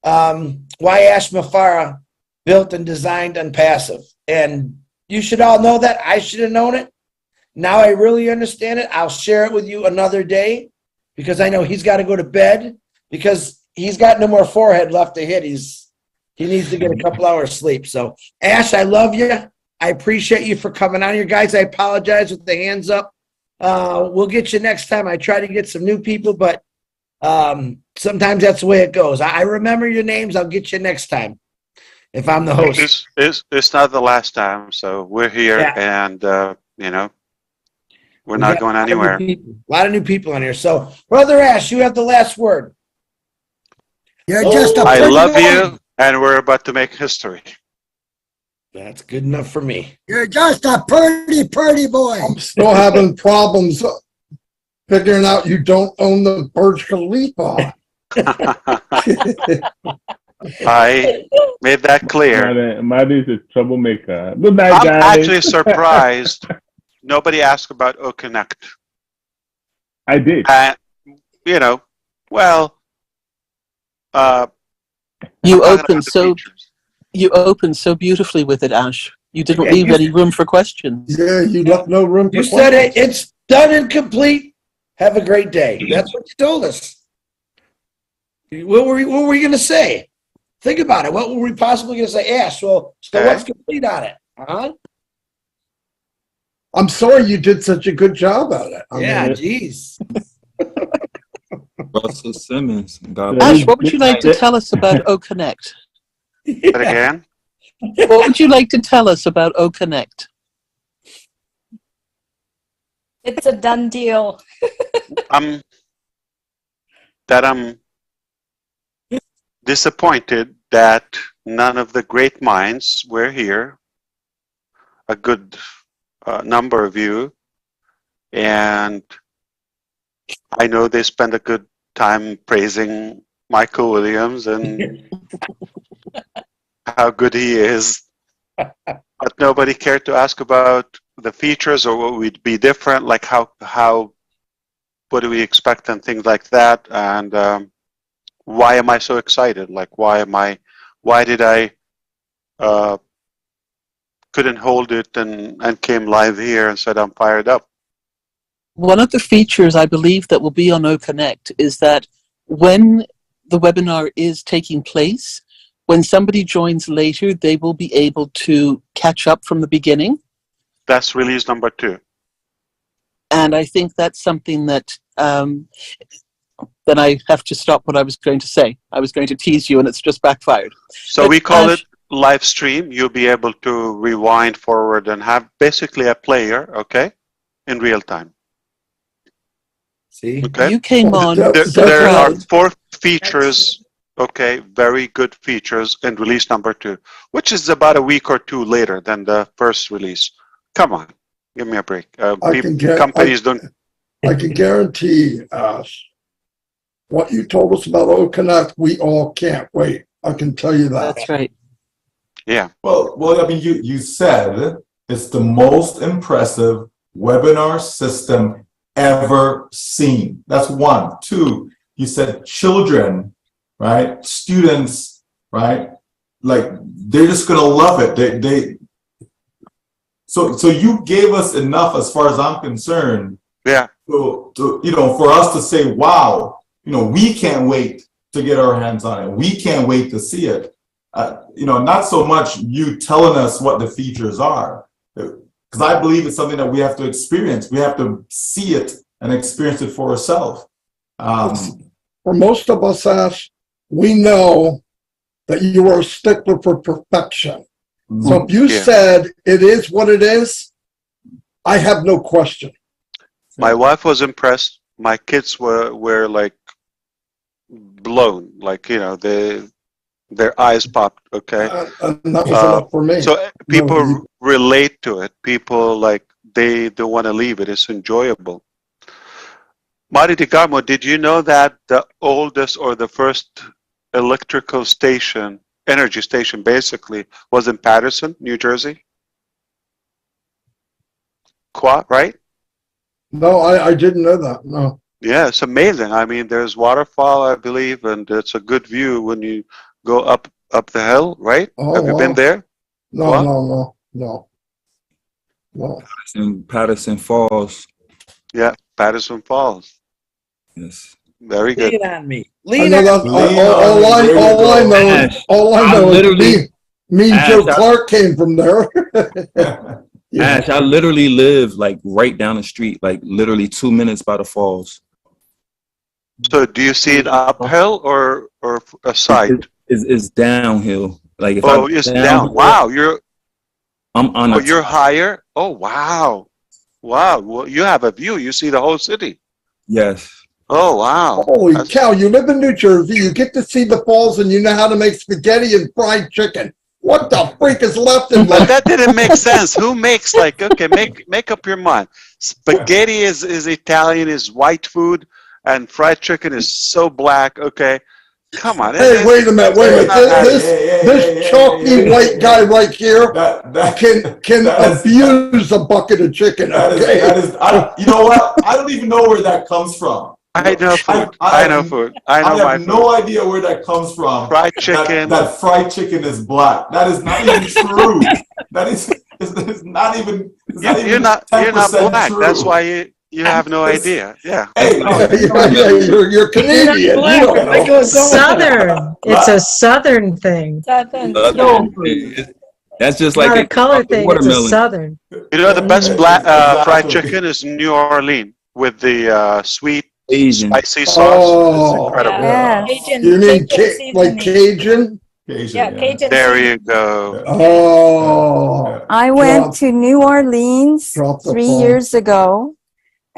K: why Ash Mufareh built and designed ONPASSIVE, and you should all know that. I should have known it. Now I really understand it. I'll share it with you another day, because I know he's got to go to bed, because he's got no more forehead left to hit. He needs to get a couple hours sleep. So, Ash, I love you. I appreciate you for coming on here, guys. I apologize with the hands up. We'll get you next time. I try to get some new people, but Sometimes that's the way it goes. I remember your names. I'll get you next time if I'm the host.
A: It's not the last time, so we're here,
K: Yeah.
A: and you know, we're
K: We
A: not
K: got
A: going
K: a lot of new
A: anywhere.
K: people- A lot of new people on here. So, Brother Ash, you have the last word.
I: You're just a
A: I
I: pretty
A: love
I: boy.
A: you, and we're about to make history.
K: That's good enough for me.
I: You're just a pretty boy.
T: I'm still having problems figuring out you don't own the Burj Khalifa.
A: I made that clear.
O: Maddie's a troublemaker. Good night,
A: I'm
O: guys.
A: actually surprised nobody asked about OConnect.
O: I did.
A: You know, well,
M: You
A: talking
M: opened
A: about the
M: so
A: features.
M: you opened so beautifully with it, Ash. You didn't
K: Yeah,
M: leave
K: you-
M: any room for questions.
T: Yeah, you left no room for
K: You said it.
T: questions.
K: It's done and complete. Have a great day. That's what you told us. What were we going to say? Think about it. What were we possibly going to say? Ash. Well, so
A: Okay.
K: what's complete on it? Huh?
T: I'm sorry you did such a good job at it. I
K: Yeah,
T: mean,
K: jeez.
U: Russell Simmons. God
M: Ash,
U: bless.
M: what would you like to tell us about OConnect?
A: But again,
M: What would you like to tell us about OConnect?
C: It's a done deal.
A: I'm disappointed that none of the great minds were here. A good number of you, and I know they spend a good time praising Michael Williams and how good he is, but nobody cared to ask about the features or what would be different, like what do we expect and things like that, and why am I so excited? Like, why did I couldn't hold it and came live here and said I'm fired up?
M: One of the features I believe that will be on OConnect is that when the webinar is taking place, when somebody joins later, they will be able to catch up from the beginning.
A: That's release number 2.
M: And I think that's something that then I have to stop what I was going to say. I was going to tease you and it's just backfired.
A: So
M: But
A: we call
M: Ash-
A: it live stream. You'll be able to rewind forward and have basically a player, okay, in real time.
K: See?
A: Okay.
M: You came on
A: There are
M: surprised.
A: 4 features, okay, very good features in release number 2, which is about a week or 2 later than the first release. Come on, give me a break. Companies don't.
T: I can guarantee us what you told us about OConnect, we all can't wait. I can tell you that.
M: That's right.
A: Yeah.
B: Well, I mean, you said it's the most impressive webinar system ever seen. That's 1. 2, you said children, right? Students, right? Like, they're just going to love it. So you gave us enough, as far as I'm concerned,
A: yeah,
B: to for us to say, wow, we can't wait to get our hands on it. We can't wait to see it. Not so much you telling us what the features are, because I believe it's something that we have to experience. We have to see it and experience it for ourselves.
T: For most of us, Ash, we know that you are a stickler for perfection. So if you said it is what it is, I have no question.
A: My wife was impressed. My kids were like blown, like their eyes popped. Okay,
T: and that was enough for me.
A: So people relate to it. People they don't want to leave it. It's enjoyable. Marty DeGarmo, did you know that the oldest or the first electrical station, energy station, basically was in Patterson, New Jersey? Right?
T: No, I didn't know that. No.
A: Yeah, it's amazing. I mean, there's waterfall, I believe, and it's a good view when you go up the hill, right?
T: Oh,
A: Have you been there?
T: No.
U: Patterson Falls.
A: Yeah, Patterson Falls.
U: Yes.
A: Very good.
K: Lean on me.
T: I know that. All I know is me and Joe Clark came from there.
U: Ash, I literally live like right down the street, like literally 2 minutes by the falls.
A: So do you see it uphill or a side?
U: It's downhill. Like if
A: Oh,
U: I
A: it's
U: down,
A: down. Wow,
U: I'm on
A: oh,
U: a
A: you're higher. Oh, wow. Wow. Well, you have a view. You see the whole city.
U: yes.
A: Oh, wow.
T: Holy cow, you live in New Jersey, you get to see the falls, and you know how to make spaghetti and fried chicken. What the freak is left in
A: But
T: life?
A: that didn't make sense. Who makes like, okay, make up your mind. Spaghetti is Italian, is white food, and fried chicken is so black. Okay. Come on.
T: Hey, wait a minute. This chalky white guy right here can abuse a bucket of chicken.
B: You know what? I don't even know where that comes from.
A: I know food. I know food. I know my
B: have
A: food.
B: no idea where that comes from.
A: Fried chicken.
B: That fried chicken is black. That is not even true. That is not even.
A: You're not black.
B: True.
A: That's why you have no idea. Yeah.
B: Hey,
T: you're Canadian. You don't know.
F: Southern. It's a Southern thing.
C: Southern.
U: That's just
F: Not
U: like
F: a color thing. It's a
U: watermelon.
F: Southern.
A: You know the best fried chicken is New Orleans with the sweet, spicy sauce. It's incredible.
C: Yeah.
T: You mean like Cajun?
C: Yeah, Cajun.
A: There you go.
T: Oh.
J: I went to New Orleans
T: Drop the
J: 3
T: ball.
J: years ago,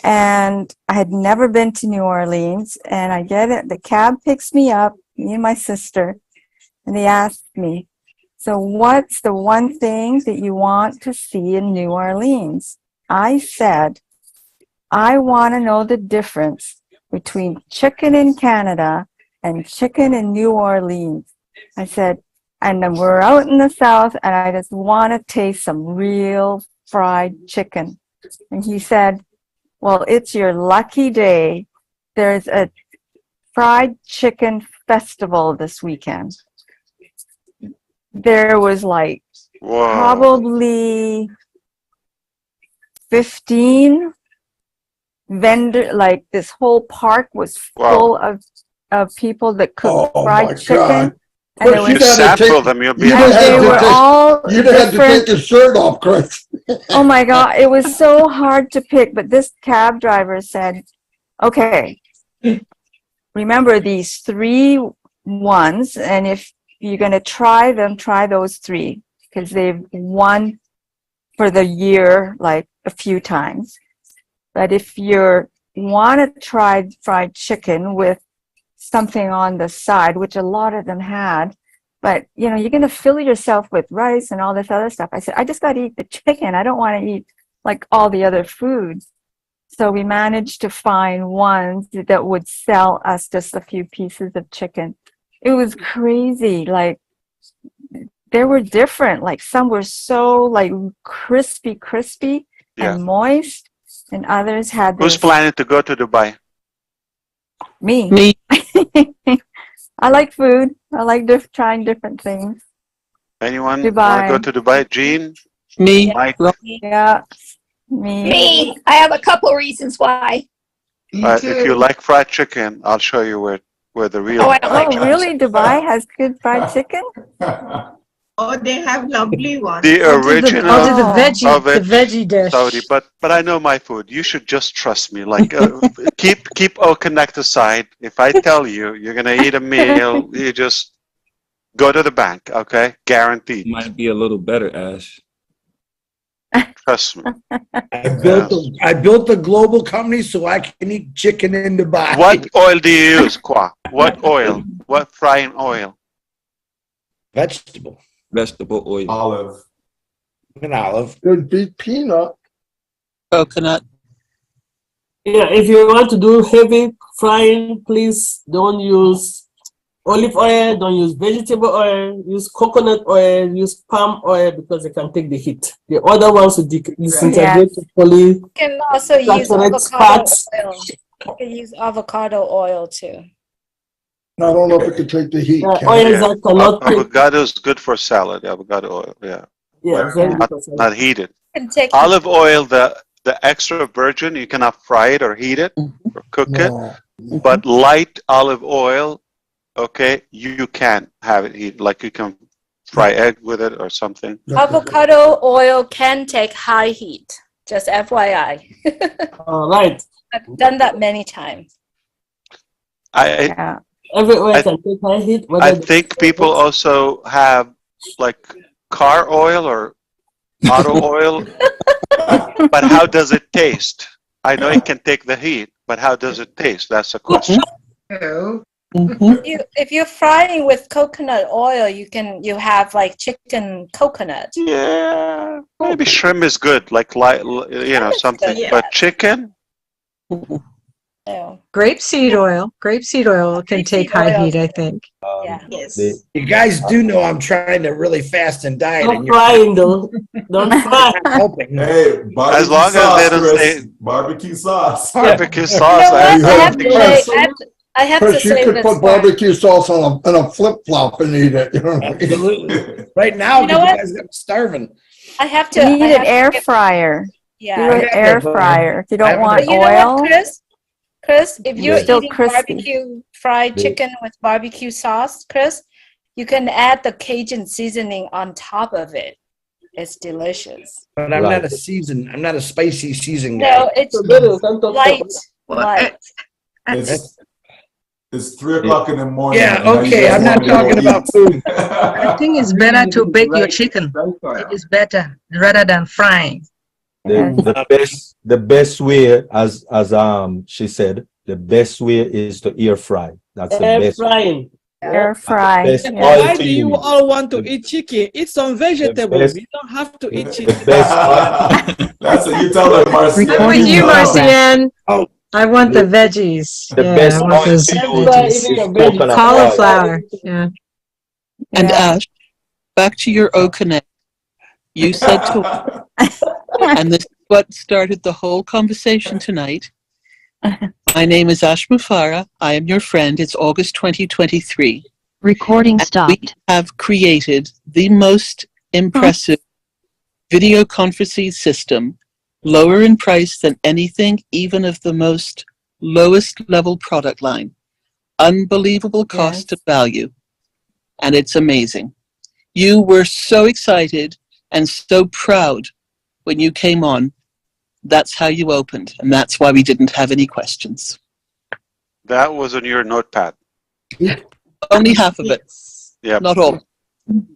J: and I had never been to New Orleans. And I get it. The cab picks me up, me and my sister, and they asked me, "So what's the one thing that you want to see in New Orleans?" I said, "I want to know the difference between chicken in Canada and chicken in New Orleans." I said, and then we're out in the South, and I just want to taste some real fried chicken. And he said, "Well, it's your lucky day. There's a fried chicken festival this weekend." There was like probably 15 vendor, like this whole park was full of people that cooked fried chicken. And there
A: If you
J: was,
A: sample them, you'll be
J: and they were all
T: You'd have to
J: different.
T: take your shirt off, Chris.
J: Oh my God, it was so hard to pick. But this cab driver said, "Okay, remember these 3 ones, and if you're going to try them, try those 3, because they've won for the year like a few times. But if you want to try fried chicken with something on the side," which a lot of them had, "but you know, you're going to fill yourself with rice and all this other stuff." I said, "I just got to eat the chicken. I don't want to eat like all the other foods." So we managed to find ones that would sell us just a few pieces of chicken. It was crazy. Like, they were different. Like, some were so like crispy and moist, and others had
A: Who's
J: this.
A: planning to go to Dubai?
J: Me. I like food. I like trying different things.
A: Anyone
J: Dubai.
A: want to go to Dubai? Jean?
M: Me.
A: Mike?
J: Yeah. Me.
W: Me. I have a couple reasons why.
A: If you like fried chicken, I'll show you where the real
W: I don't like
A: chicken is.
J: Really? Dubai has good fried chicken?
W: Oh, they have lovely ones.
A: The original
F: I'll do the veggie,
A: of it,
F: the veggie dish.
A: Saudi, but I know my food. You should just trust me. Like, keep Connect aside. If I tell you you're gonna eat a meal, you just go to the bank. Okay, guaranteed.
U: Might be a little better, Ash.
A: Trust me.
K: I built a global company so I can eat chicken in Dubai.
A: What oil do you use, Kwa? What oil? What frying oil?
K: Vegetable.
U: Vegetable oil.
B: Olive.
K: An olive.
T: Could be peanut.
M: Coconut.
X: Yeah, if you want to do heavy frying, please don't use olive oil, don't use vegetable oil, use coconut oil, use palm oil, because they can take the heat. The other ones will disintegrate fully.
C: You can also use avocado
X: fats.
C: oil. You can use avocado oil too.
T: I don't know if it could take the heat.
A: Avocado is good for salad. Avocado oil, yeah.
X: Yeah,
A: not heated.
C: Can take
A: Olive oil, the extra virgin, you cannot fry it or heat it or cook it. But light olive oil, okay, you can have it heated. Like you can fry egg with it or something.
C: Avocado oil can take high heat. Just FYI.
X: All right.
C: I've done that many times.
V: Yeah.
X: Everywhere can take high heat.
A: I think people also have like car oil or auto oil, but how does it taste? I know it can take the heat, but how does it taste? That's the question.
C: If you're frying with coconut oil, you have like chicken coconut.
A: Yeah, maybe shrimp is good, like something.
C: Yeah.
A: But chicken,
F: Grapeseed oil can take high heat, I think.
C: Yeah.
K: Yes. You guys do know I'm trying to really fast and diet.
X: Don't
K: and
X: fry, though. Don't fry.
K: Helping.
B: Hey, barbecue
A: as long
B: sauce,
A: as they don't
B: Chris.
A: say
B: barbecue sauce.
A: barbecue sauce.
C: I have to say, I have to
T: Chris, you
C: say
T: could
C: this
T: put
C: part.
T: barbecue sauce on a flip flop and eat it. You know what I mean?
K: Absolutely. Right now,
C: You know
K: because
C: what?
K: you guys got me starving.
C: I have to.
J: You need
C: I
J: an
C: have
J: air
C: to give-
J: fryer.
C: Yeah.
J: Do an air fryer. If you don't want
C: But you know what,
J: oil,
C: Chris, if you're
J: still
C: eating
J: crispy.
C: barbecue fried chicken with barbecue sauce, Chris, you can add the Cajun seasoning on top of it. It's delicious.
K: But I'm not a seasoned. I'm not a spicy seasoned guy.
C: No, it's light.
B: It's 3 o'clock in the morning.
K: Yeah,
B: and now you
K: okay,
B: guys
K: I'm
B: want
K: not
B: me to go
K: talking about
B: eat.
K: food.
E: I think it's better to bake your chicken. It is better rather than frying.
L: The best way, as she said, the best way is to air fry. That's the
X: Air
L: best.
X: frying.
J: Air fry.
L: Best
J: yeah.
L: oil
N: Why
L: to
N: do you
L: use.
N: all want to eat chicken? Eat some vegetables.
L: best-
N: You don't have to eat
L: The
N: chicken.
L: best oil.
B: That's what you tell her, Marcian.
F: I'm with you, Marcian. I want the veggies.
L: The
F: Yeah,
L: best
F: I want
L: oil
F: those
L: to use
F: veggies.
L: is coconut oil.
F: Cauliflower. Yeah.
M: And Ash, back to your O Connect. You said to, and this is what started the whole conversation tonight. My name is Ash Mufareh. I am your friend. It's August 2023.
P: Recording stopped.
M: We have created the most impressive video conferencing system, lower in price than anything, even of the most lowest level product line. Unbelievable cost of value. And it's amazing. You were so excited and so proud when you came on. That's how you opened, and that's why we didn't have any questions.
A: That was on your notepad.
M: Only half of it.
A: Yeah.
M: Not all.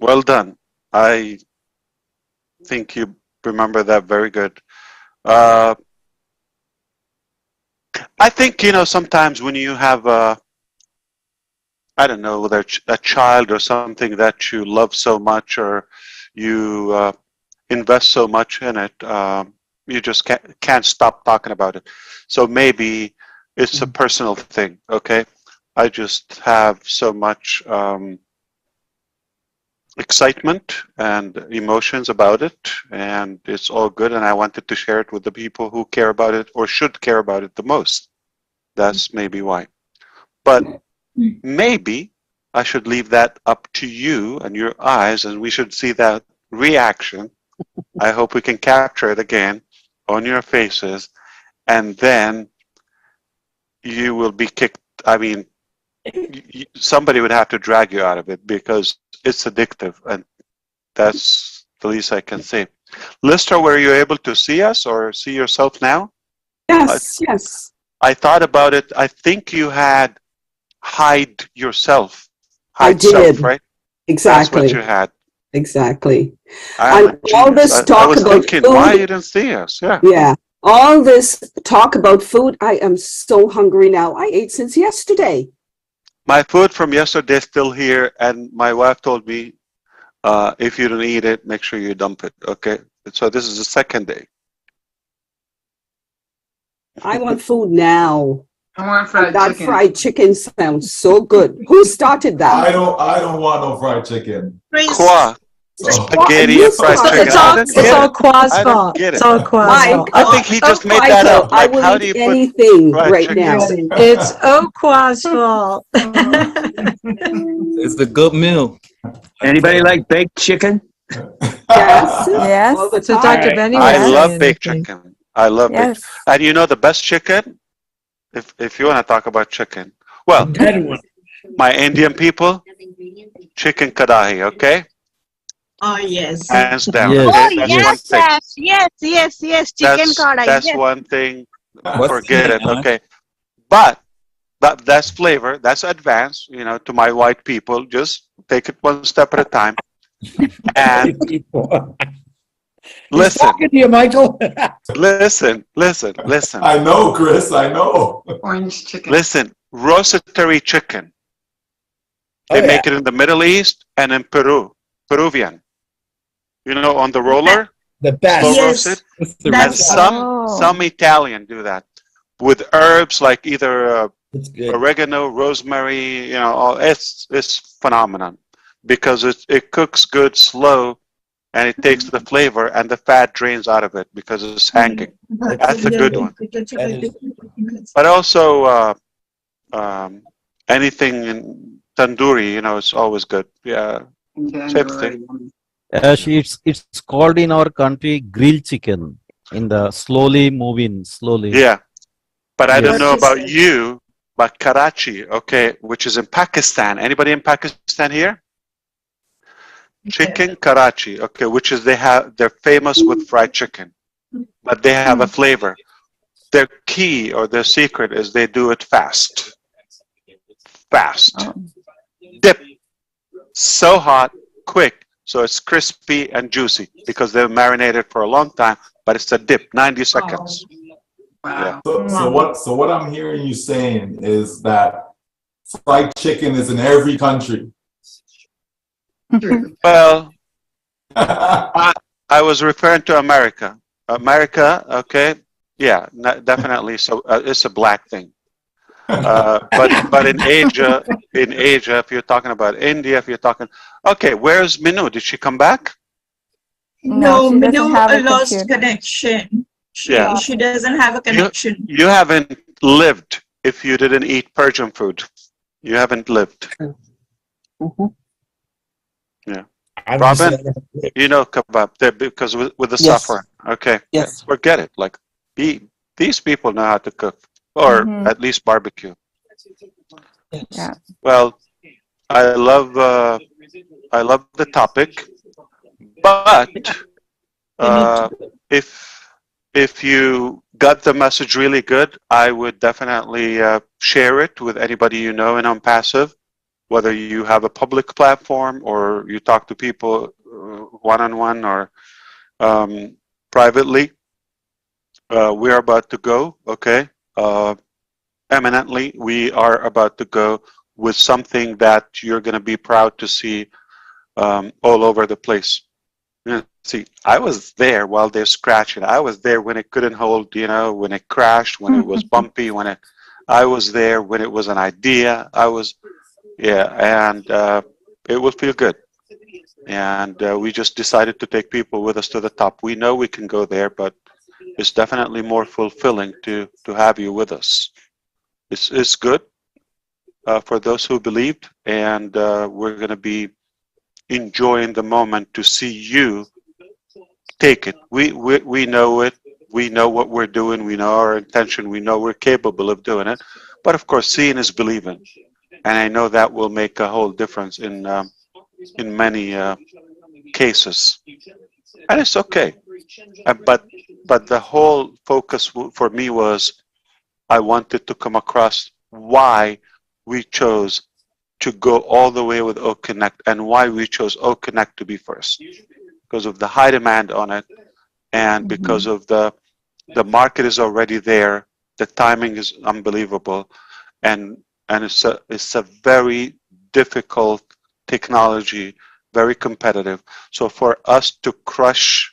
A: Well done. I think you remember that very good. I think, sometimes when you have I don't know, whether a child or something that you love so much, or you invest so much in it, you just can't stop talking about it. So maybe it's a personal thing, okay? I just have so much excitement and emotions about it, and it's all good, and I wanted to share it with the people who care about it or should care about it the most. That's maybe why. But maybe I should leave that up to you and your eyes, and we should see that reaction. I hope we can capture it again on your faces, and then you will be kicked. I mean, somebody would have to drag you out of it because it's addictive, and that's the least I can say. Lister, were you able to see us or see yourself now?
Q: Yes, yes.
A: I thought about it. I think you had hide yourself.
Q: I
A: Hide self,
Q: did.
A: right?
Q: Exactly.
A: That's what you had.
Q: Exactly.
A: I'm a
Q: And all
A: genius.
Q: this
A: I
Q: talk
A: was
Q: about
A: thinking,
Q: food.
A: why you didn't see us? Yeah.
Q: Yeah. All this talk about food. I am so hungry now. I ate since yesterday.
A: My food from yesterday is still here, and my wife told me, if you don't eat it, make sure you dump it. Okay. So this is the second day.
Q: I want food now.
E: I want fried
Q: that
E: chicken.
Q: fried chicken sounds so good. Who started that?
B: I don't want no fried chicken.
A: Quoi? Spaghetti and fried chicken.
F: It's all Qua's
A: I don't
F: fault.
A: get it.
F: It's all Qua's
Q: Mike,
F: fault.
A: I think he just made that up.
Q: I
A: Like,
Q: will
A: how do
Q: eat
A: you put
Q: anything
A: fried
Q: right
A: chicken?
Q: now.
F: It's Qua's fault.
U: It's the good meal.
Y: Anybody like baked chicken?
Q: Yes.
J: Yes.
Q: All the
F: That's what
Q: time.
F: Dr. Benny was
A: I
F: saying,
A: love
F: I
A: baked
F: think.
A: chicken. I love
J: Yes.
A: baked. And you know the best chicken? If you want to talk about chicken. Well,
K: Dead one.
A: my Indian people, chicken kadahi, okay?
W: Oh, yes.
A: Hands down.
U: Yes.
A: Okay?
W: Oh,
A: That's
W: yes,
A: one thing.
W: yes. Chicken
A: That's,
W: kadai.
A: that's
W: Yes.
A: one thing.
U: What's
A: Forget it,
U: that?
A: okay? But That's flavor. That's advanced. You know, to my white people, just take it one step at a time. And
K: He's talking to you, Michael.
A: listen.
B: I know, Chris. I know.
Q: Orange chicken.
A: Listen, rotisserie chicken. They make it in the Middle East and in Peru, Peruvian. You know, on the roller,
K: the best.
A: slow
K: Yes,
A: roasted.
K: that's
A: And some Italian do that with herbs like either oregano, rosemary. You know, it's phenomenal because it cooks good, slow, and it takes the flavor and the fat drains out of it because it's hanging. That's a good one. But also anything in tandoori, you know, it's always good. Yeah, same thing.
D: It's called in our country grilled chicken in the slowly moving, slowly.
A: Yeah, but I don't
D: Yes.
A: know about you, but Karachi, okay, which is in Pakistan. Anybody in Pakistan here? Chicken Karachi, okay, which is they're famous with fried chicken, but they have a flavor. Their key or their secret is they do it fast. Dip, so hot, quick, so it's crispy and juicy because they're marinated for a long time, but it's a dip, 90 seconds. Yeah.
B: So what I'm hearing you saying is that fried chicken is in every country.
A: Well, I was referring to America. America, okay, yeah, definitely. So it's a black thing. But in Asia, if you're talking about India, if you're talking, okay, where's Minu? Did she come back?
W: No,
J: she doesn't
W: Minu
J: have a
W: lost
J: computer.
W: connection.
A: Yeah.
W: She doesn't have a connection.
A: You haven't lived if you didn't eat Persian food. You haven't lived. Yeah. Robin, you know kebab because with the saffron. Okay.
M: Yes.
A: Forget it. Like these people know how to cook, or at least barbecue.
J: Yeah.
A: Well, I love the topic, but if you got the message really good, I would definitely share it with anybody you know in ONPASSIVE, whether you have a public platform or you talk to people one-on-one or privately. We are about to go, okay? Eminently, we are about to go with something that you're going to be proud to see all over the place. See, I was there while they're scratching. I was there when it couldn't hold, you know, when it crashed, when it was bumpy, I was there when it was an idea. And it will feel good. And we just decided to take people with us to the top. We know we can go there, but it's definitely more fulfilling to have you with us. It's good for those who believed, and we're going to be enjoying the moment to see you take it. We know it. We know what we're doing. We know our intention. We know we're capable of doing it. But of course, seeing is believing, and I know that will make a whole difference in many cases, and it's okay. But the whole focus for me was I wanted to come across why we chose to go all the way with OConnect and why we chose OConnect to be first, because of the high demand on it, and because of the market is already there, the timing is unbelievable, and it's a very difficult technology, very competitive. So for us to crush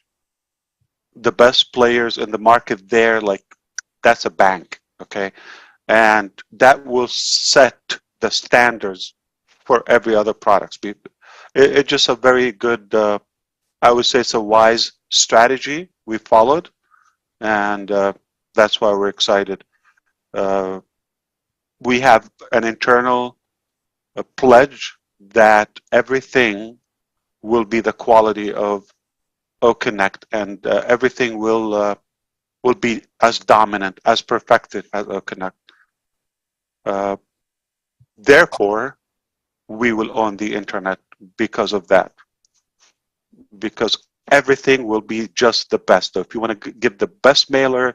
A: the best players in the market there, like that's a bank, okay, and that will set the standards for every other products. It's just a very good, I would say it's a wise strategy we followed, and that's why we're excited. We have an internal pledge that everything will be the quality of OConnect, and everything will be as dominant, as perfected as OConnect. Therefore, we will own the internet because of that. Because everything will be just the best. So if you want to give the best mailer,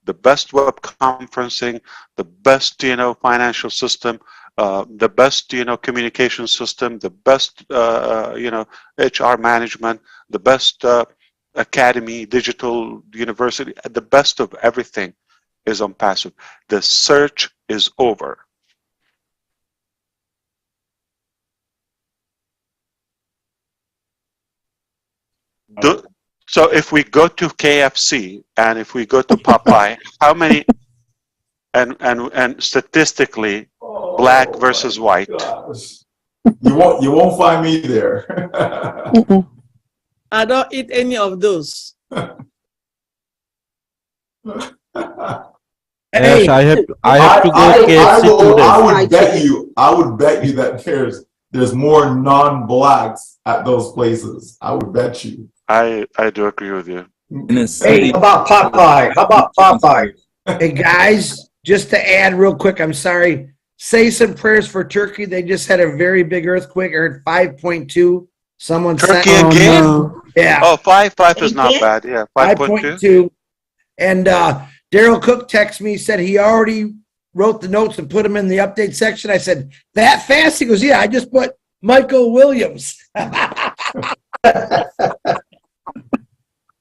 A: the best web conferencing, the best, financial system, the best, communication system, the best, HR management, the best academy, digital university, the best of everything is ONPASSIVE. The search is over. So if we go to KFC and if we go to Popeye, how many, and statistically, black versus white?
B: You won't find me there.
N: I don't eat any of those.
D: Yes, I have to go KFC today.
B: I would bet you that there's more non-blacks at those places. I would bet you.
A: I do agree with you.
K: Hey,
Y: how about Popeye? How about Popeye?
K: Hey guys, just to add real quick, I'm sorry. Say some prayers for Turkey. They just had a very big earthquake. I heard 5.2. Someone
A: Turkey
K: sent,
A: again?
K: no. Yeah.
A: Oh, 5 is not bad. Yeah, 5.2.
K: And Daryl Cook texted me, said he already wrote the notes and put them in the update section. I said, that fast? He goes, yeah, I just put Michael Williams.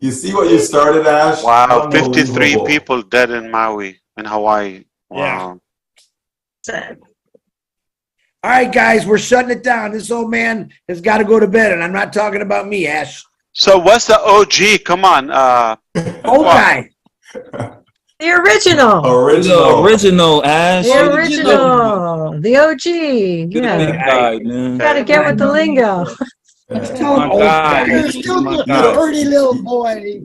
B: You see what you started, Ash?
A: Wow, 53 people dead in Maui, in Hawaii. Wow.
K: Yeah. All right, guys, we're shutting it down. This old man has got to go to bed, and I'm not talking about me, Ash.
A: So what's the OG? Come on.
K: Old guy.
F: The original.
U: The original, Ash.
F: The original. The OG. Yeah.
U: Guy, man.
F: You gotta get with the lingo.
I: You're still a pretty little boy.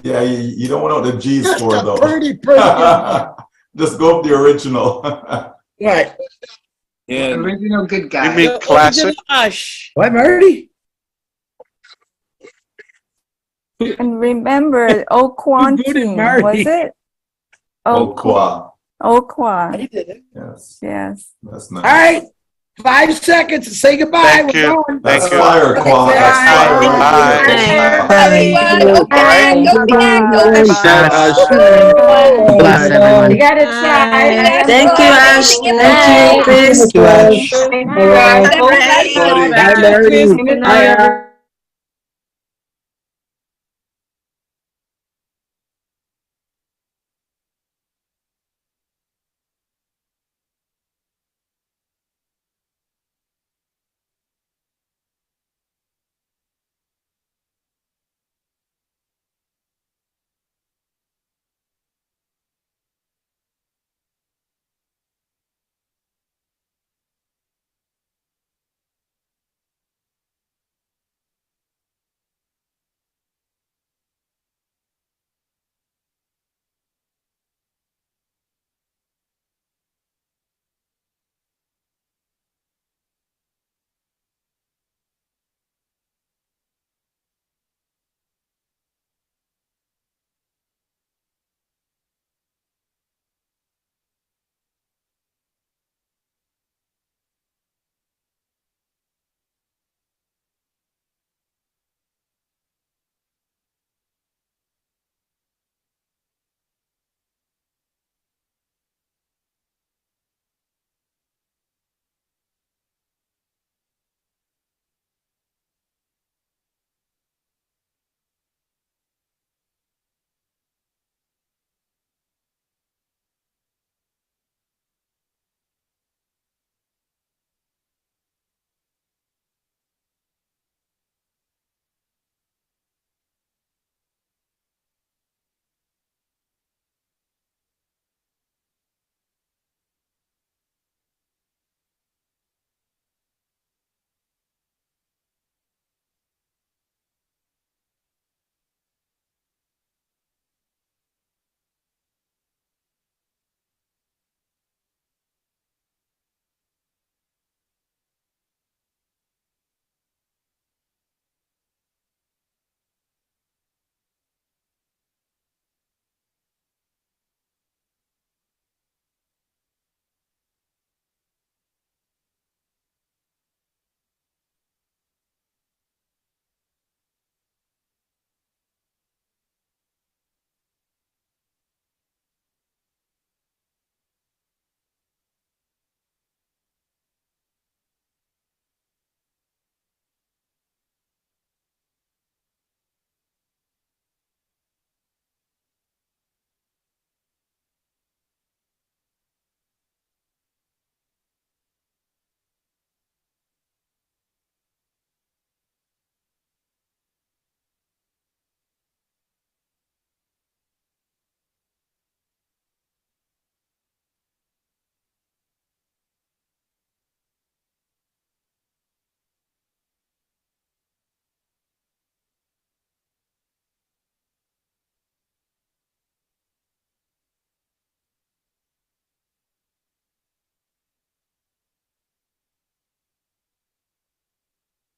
B: Yeah, you don't want to know the G
I: Just
B: score
I: a
B: though.
I: pretty
B: Just go with the original.
K: Right.
U: Yeah.
W: Original good guy.
A: You mean classic?
N: Ash.
K: What, Marty?
J: And remember, Oquantine, was it?
B: Oqua.
J: Oqua.
K: I did it.
J: Yes.
B: That's
K: All
B: nice.
K: right. 5 seconds to say goodbye.
A: Thank
K: We're
A: you.
K: going.
B: That's
A: Thank you.
B: fire, Qua. That's fire.
E: Bless everyone.
J: You gotta try.
F: Thank you, Ash. Thank you, Chris.
X: Bye, Mary.
F: Good night.